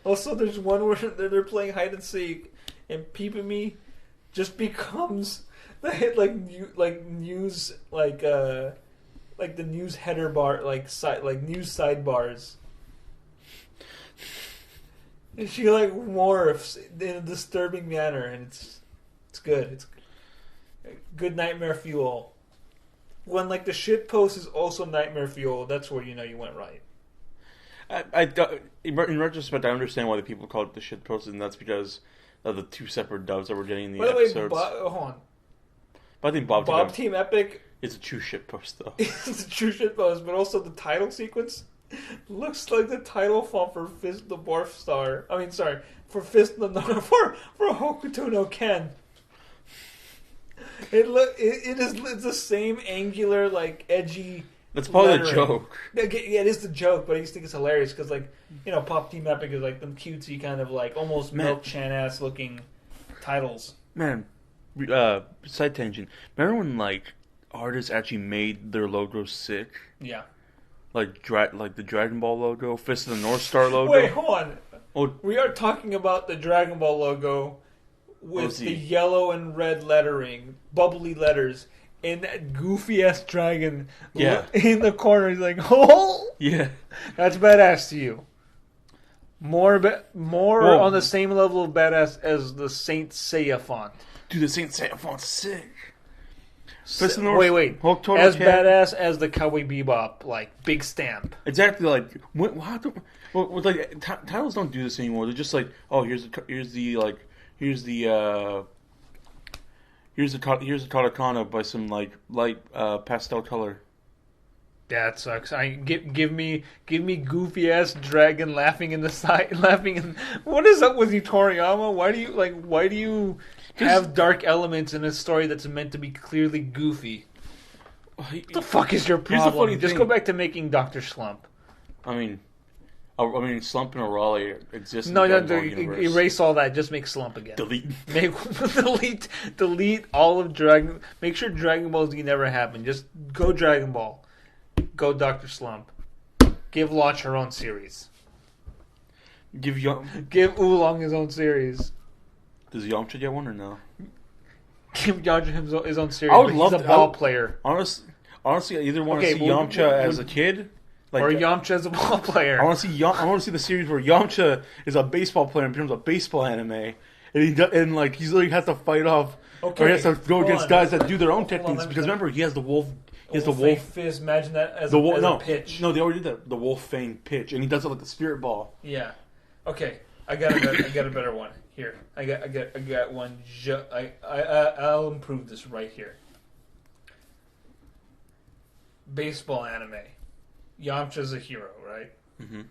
B: Also, there's one where they're playing hide and seek, and Peep Me just becomes the hit like news the news header bar news sidebars. And she morphs in a disturbing manner, and it's good. It's good nightmare fuel. When the shit post is also nightmare fuel, that's where you went right.
A: In retrospect, I understand why the people call it the shit post, and that's because of the 2 separate dubs that we're getting in the episodes.
B: Hold on.
A: But I think Bob
B: Team Epic
A: It's a true shit post, though.
D: It's a true shit post, but also the title sequence looks like the title font for Fist the Morph Star. I mean, sorry, for Fist the for Hokuto no Ken. It's the same angular, like, edgy.
A: That's probably
D: lettering.
A: the joke.
D: Yeah, it is the joke, but I just think it's hilarious because, like, you know, Pop Team Epic is like them cutesy kind of like almost Milk Chan ass looking titles.
A: Man, side tangent. Remember when like artists actually made their logos sick?
D: Yeah.
A: Like the Dragon Ball logo, Fist of the North Star logo.
D: Wait, hold on.
A: Oh,
D: We are talking about the Dragon Ball logo with the yellow and red lettering, bubbly letters, and that goofy ass dragon in the corner. He's like, oh,
A: yeah,
D: that's badass to you. More on the same level of badass as the Saint Seiya font.
A: Dude, the Saint Seiya font's sick.
D: Wait. As badass as the Cowboy Bebop, like, big stamp.
A: Exactly, like, titles don't do this anymore. They're just like, oh, here's the katakana by some, like, light pastel color.
D: That sucks. Give me goofy ass dragon laughing in the side, What is up with you, Toriyama? Why do you have dark elements in a story that's meant to be clearly goofy? What the fuck is your problem? Just go back to making Dr. Slump.
A: I mean, Slump and Raleigh exist.
D: No, erase all that. Just make Slump again. Delete all of Dragon. Make sure Dragon Ball Z never happened. Just go Dragon Ball. Go Dr. Slump. Give Launch her own series. Give Oolong his own series.
A: Does Yamcha get one or no?
D: Give Yamcha his own series.
A: I would love
D: he's a ball player.
A: Honestly, I either want to see Yamcha as a kid,
D: or Yamcha as a ball player.
A: I want to see the series where Yamcha is a baseball player and becomes a baseball anime, and he literally has to fight off. Okay, or he has to go against guys that do their own techniques. Because remember, he has the wolf. He has the wolf
D: fist. Imagine that as a pitch.
A: No, they already did that. The wolf fang pitch, and he does it like the spirit ball.
D: Yeah. Okay, I got a better one here. I got one. I'll improve this right here. Baseball anime. Yamcha's a hero, right? Mm-hmm.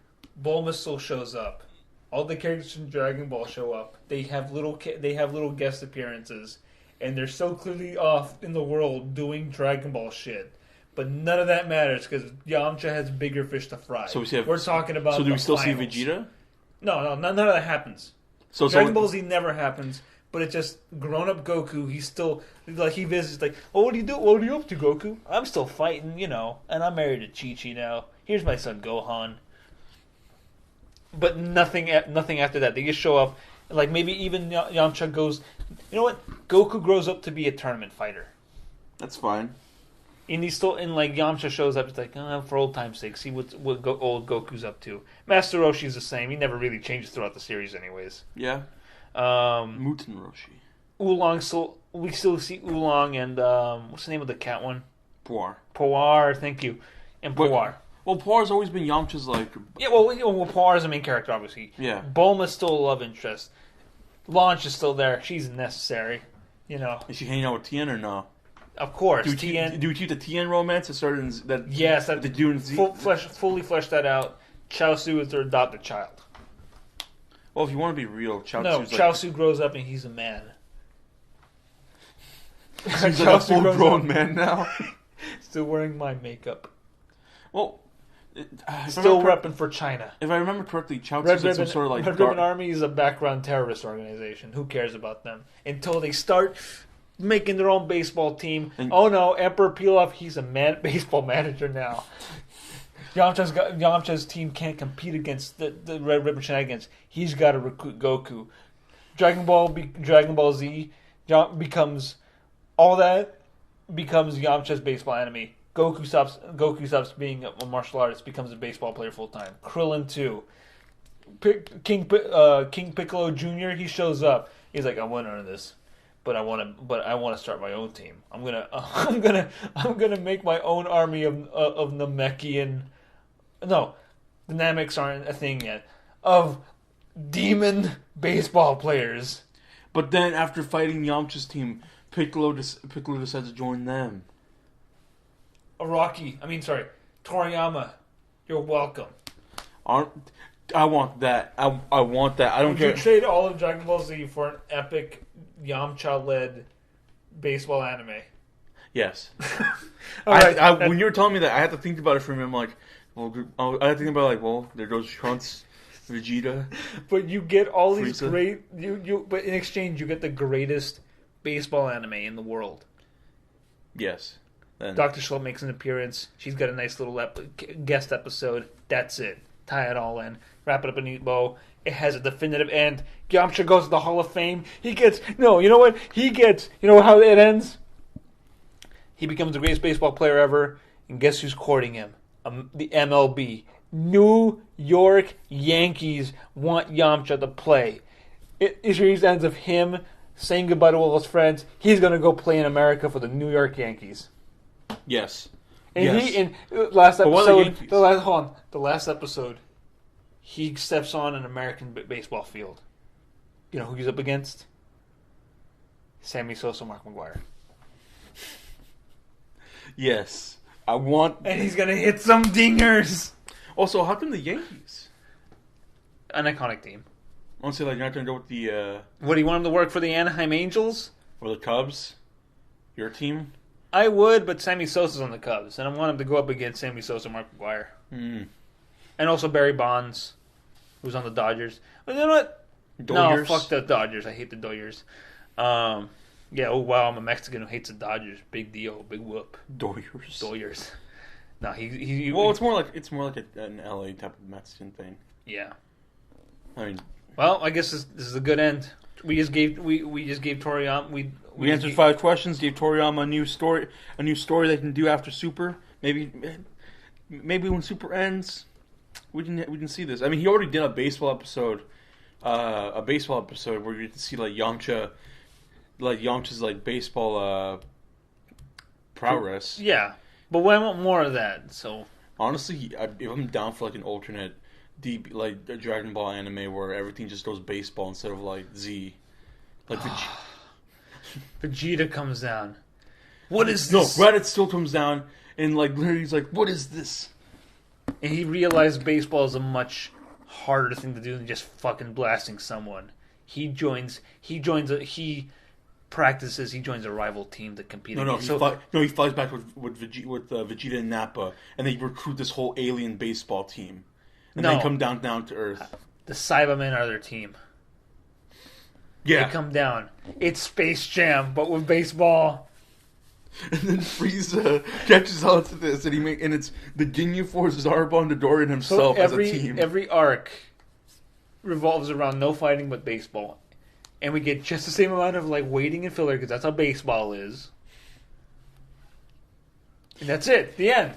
D: Bulma still shows up. All the characters from Dragon Ball show up. They have little guest appearances. And they're so clearly off in the world doing Dragon Ball shit. But none of that matters because Yamcha has bigger fish to fry.
A: So
D: we're talking about.
A: So do we still
D: finals.
A: see Vegeta?
D: No, none of that happens. So Dragon Ball Z never happens. But it's just grown-up Goku. He's still like he visits like, oh, what do you do? What are you up to, Goku? I'm still fighting, and I'm married to Chi-Chi now. Here's my son Gohan. But nothing after that. They just show up. Like, maybe even Yamcha goes... You know what? Goku grows up to be a tournament fighter.
A: That's fine.
D: And he's still... And, like, Yamcha shows up. It's like, for old time's sake, see what old Goku's up to. Master Roshi's the same. He never really changes throughout the series anyways.
A: Yeah. Muten Roshi.
D: Oolong... we still see Oolong and... what's the name of the cat one?
A: Puar,
D: thank you. And Puar.
A: Well, Puar's always been Yamcha's, like...
D: Yeah, well, Puar is the main character, obviously.
A: Yeah.
D: Bulma's still a love interest. Launch is still there. She's necessary.
A: Is she hanging out with Tien or no?
D: Of course.
A: Do we keep the Tien romance that started in that?
D: Yes,
A: the Dune Z.
D: Fully flesh that out. Chaozu is their adopted child.
A: Well, if you want to be real,
D: Chaozu grows up and he's a man.
A: He's like a full-grown man now.
D: Still wearing my makeup.
A: Well,
D: still repping for China.
A: If I remember correctly, Chaozu's some sort of like...
D: Red Ribbon Army is a background terrorist organization. Who cares about them? Until they start making their own baseball team. Oh no, Emperor Pilaf, he's a baseball manager now. Yamcha's team can't compete against the Red Ribbon shenanigans. He's got to recruit Goku. Dragon Ball Z becomes Yamcha's baseball enemy. Goku stops being a martial artist, becomes a baseball player full time. Krillin too. King Piccolo Jr. He shows up. He's like, I want to earn this, but I want to start my own team. I'm gonna make my own army of Namekian. No, the Namecs aren't a thing yet. Of demon baseball players.
A: But then after fighting Yamcha's team, Piccolo decides to join them.
D: Toriyama, you're welcome.
A: I want that. I want that. I don't
D: Would you
A: care.
D: trade all of Dragon Ball Z for an epic Yamcha-led baseball anime?
A: Yes.
D: All right.
A: When you were telling me that, I had to think about it for a minute. I'm like, well, I had to think about there goes Trunks, Vegeta.
D: But you get all these
A: Frieza.
D: great... But in exchange, you get the greatest baseball anime in the world.
A: Yes. Then.
D: Dr. Schlupp makes an appearance. She's got a nice little guest episode. That's it. Tie it all in. Wrap it up in a neat bow. It has a definitive end. Yamcha goes to the Hall of Fame. You know what? You know how it ends? He becomes the greatest baseball player ever. And guess who's courting him? The MLB. New York Yankees want Yamcha to play. It series ends of him saying goodbye to all his friends. He's going to go play in America for the New York Yankees.
A: Yes.
D: And
A: yes.
D: in last
A: But what are the
D: episode,
A: Yankees?
D: the last episode, he steps on an American baseball field. You know who he's up against? Sammy Sosa, Mark McGwire.
A: Yes. I want.
D: And he's gonna hit some dingers.
A: Also, how come the Yankees?
D: An iconic team.
A: I want to say you're not going to go with the
D: What, do you want him to work for the Anaheim Angels?
A: or the Cubs, your team.
D: I would, but Sammy Sosa's on the Cubs, and I want him to go up against Sammy Sosa, Mark McGwire, and also Barry Bonds, who's on the Dodgers. But you know what?
A: Dodgers?
D: No, fuck the Dodgers. I hate the Dodgers. Yeah. Oh wow, I'm a Mexican who hates the Dodgers. Big deal. Big whoop. Dodgers. No, he.
A: Well, it's more like an LA type of Mexican thing.
D: Yeah.
A: I mean,
D: well, I guess this is a good end. We just gave Toriyama.
A: We answered 5 questions. Gave Toriyama a new story they can do after Super. Maybe when Super ends, we can see this. I mean, he already did a baseball episode where you get to see Yamcha's baseball prowess.
D: Yeah, but I want more of that. So
A: honestly, if I'm down for an alternate deep a Dragon Ball anime where everything just goes baseball instead of Z,
D: Vegeta comes down. What is
A: no?
D: this?
A: Raditz still comes down and literally he's like, "What is this?"
D: And he realized baseball is a much harder thing to do than just fucking blasting someone. He joins a rival team to compete.
A: No,
D: against.
A: he flies back with Vegeta and Nappa, and they recruit this whole alien baseball team, and they come down to Earth.
D: The Cybermen are their team.
A: Yeah,
D: They come down. It's Space Jam, but with baseball.
A: and then Frieza catches on to this, and it's the Ginyu Force, Zarbon, Dodoran himself as a team.
D: Every arc revolves around no fighting but baseball. And we get just the same amount of waiting and filler because that's how baseball is. And that's it. The end.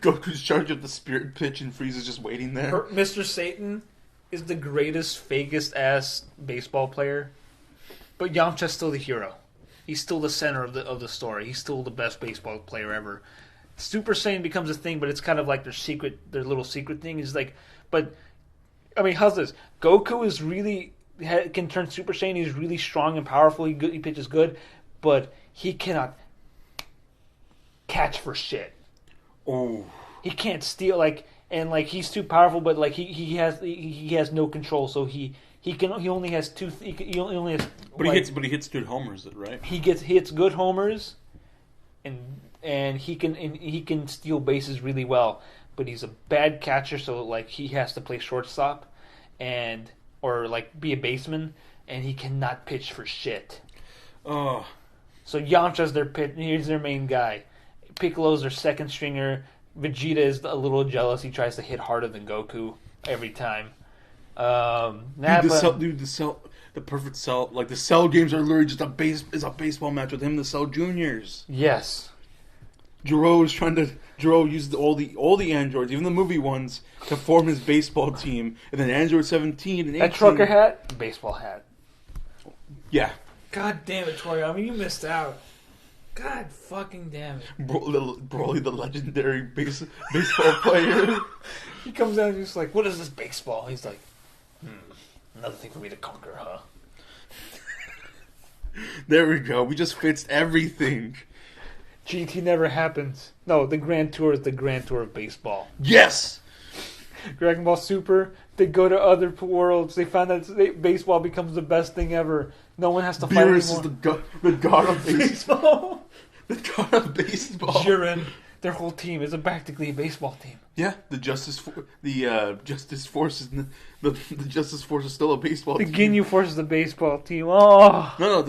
A: Goku's charged up the spirit pitch, and Frieza's just waiting there.
D: Mr. Satan is the greatest, fakest ass baseball player, but Yamcha's still the hero. He's still the center of the story. He's still the best baseball player ever. Super Saiyan becomes a thing, but it's kind of like their little secret thing. Is but I mean, how's this? Goku is really can turn Super Saiyan. He's really strong and powerful. He pitches good, but he cannot catch for shit.
A: Oh,
D: he can't steal he's too powerful, but he has no control. So he only has two. He only has.
A: But he hits good homers, right?
D: He hits good homers, and he can steal bases really well. But he's a bad catcher, so he has to play shortstop, or be a baseman, and he cannot pitch for shit.
A: Oh.
D: So Yamcha's he's their main guy. Piccolo's their second stringer. Vegeta is a little jealous. He tries to hit harder than Goku every time. Nappa,
A: the perfect Cell, the Cell games are literally just a baseball match with him and the Cell Juniors.
D: Yes.
A: Jiro used all the androids, even the movie ones, to form his baseball team, and then Android 17 and 18.
D: That trucker hat, baseball hat.
A: Yeah.
D: God damn it, Toriyama, you missed out. God fucking damn it.
A: Broly, the legendary baseball player.
D: He comes down and he's like, "What is this baseball?" He's like, another thing for me to conquer, huh?
A: There we go. We just fixed everything.
D: GT never happens. No, the Grand Tour is the Grand Tour of baseball.
A: Yes.
D: Dragon Ball Super, they go to other worlds. They find that baseball becomes the best thing ever. No one has to fight
A: Beerus
D: anymore.
A: is the god of baseball. The god of baseball.
D: Jiren, their whole team is practically a baseball team.
A: Yeah, the Justice Force is the Justice Force is still a baseball
D: The
A: team.
D: Ginyu Force is the baseball team. Oh.
A: No.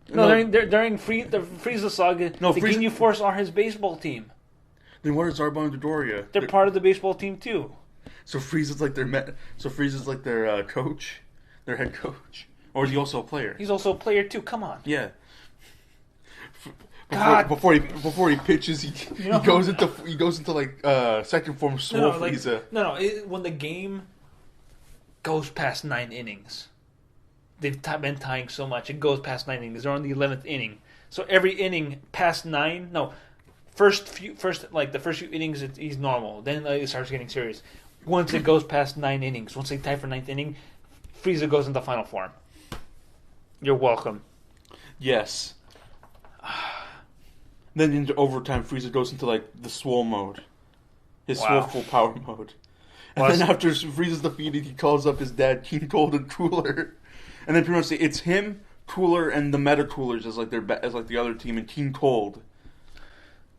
D: During the Frieza saga,
A: No,
D: the
A: Frieza-
D: Ginyu Force are his baseball team.
A: Then what is Zarbon and Dodoria?
D: They're part of the baseball team too.
A: So Frieza's like their coach, their head coach, or is he also a player?
D: He's also a player too. Come on.
A: Yeah.
D: God.
A: Before he pitches, he goes into like second form Swole Frieza.
D: When the game goes past 9 innings, they've been tying so much. It goes past 9 innings. They're on the 11th inning. So every inning past 9, the first few innings, he's normal. Then it starts getting serious. Once it goes past 9 innings, once they tie for 9th inning, Frieza goes into final form. You're welcome.
A: Yes. Then into overtime, Frieza goes into like the Swole mode, his Swole full power mode. And then after Frieza's defeated, he calls up his dad, King Cold and Cooler, and then pretty much it's him, Cooler, and the Meta Coolers as like the other team, and King Cold.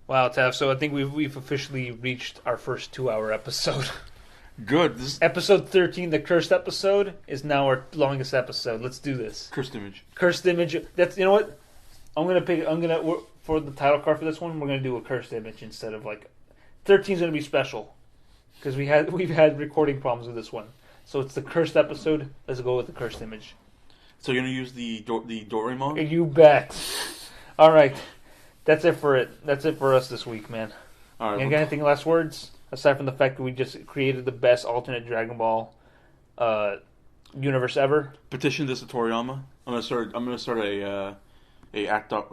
D: Wow, Tav. So I think we've officially reached our first 2-hour episode.
A: Good.
D: Episode 13, the cursed episode, is now our longest episode. Let's do this.
A: Cursed image.
D: Cursed image. That's, you know what? For the title card for this one, we're gonna do a cursed image instead of 13's gonna be special because we've had recording problems with this one. So it's the cursed episode. Let's go with the cursed image.
A: So you're gonna use the Doraemon?
D: You bet. All right, that's it for it. That's it for us this week, man.
A: All right.
D: You got anything last words aside from the fact that we just created the best alternate Dragon Ball universe ever?
A: Petition this to Toriyama. I'm gonna start a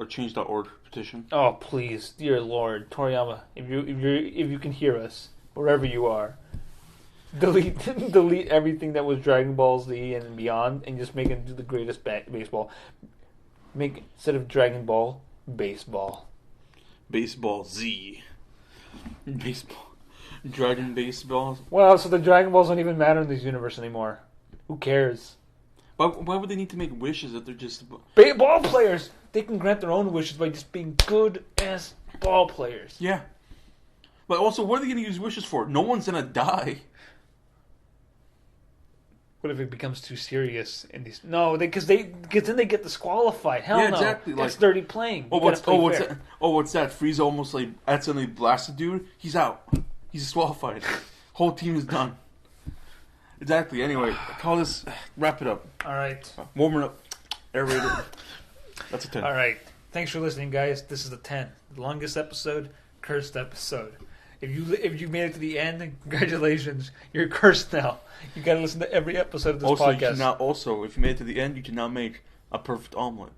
A: change.org petition.
D: Oh please, dear Lord, Toriyama, if you can hear us wherever you are, delete everything that was Dragon Ball Z and beyond, and just make it do the greatest baseball. Make, instead of Dragon Ball, baseball.
A: Baseball Z. Baseball. Dragon baseball.
D: Well, so the Dragon Balls don't even matter in this universe anymore. Who cares?
A: Why would they need to make wishes if they're just
D: Ball players. They can grant their own wishes by just being good as ball players.
A: Yeah. But also, what are they going to use wishes for? No one's going to die.
D: What if it becomes too serious in these? No, because then they get disqualified. Hell
A: Yeah,
D: no.
A: exactly,
D: That's
A: like-
D: dirty playing.
A: What's that? Frieza almost accidentally blasted dude. He's out. He's disqualified. Whole team is done. Exactly. Anyway, wrap it up.
D: All right.
A: Warming up. Aerated. That's a 10.
D: All right. Thanks for listening, guys. This is the 10, the longest episode, cursed episode. If you made it to the end, congratulations. You're cursed now. You got to listen to every episode of this podcast.
A: Also, if you made it to the end, you can now make a perfect omelet.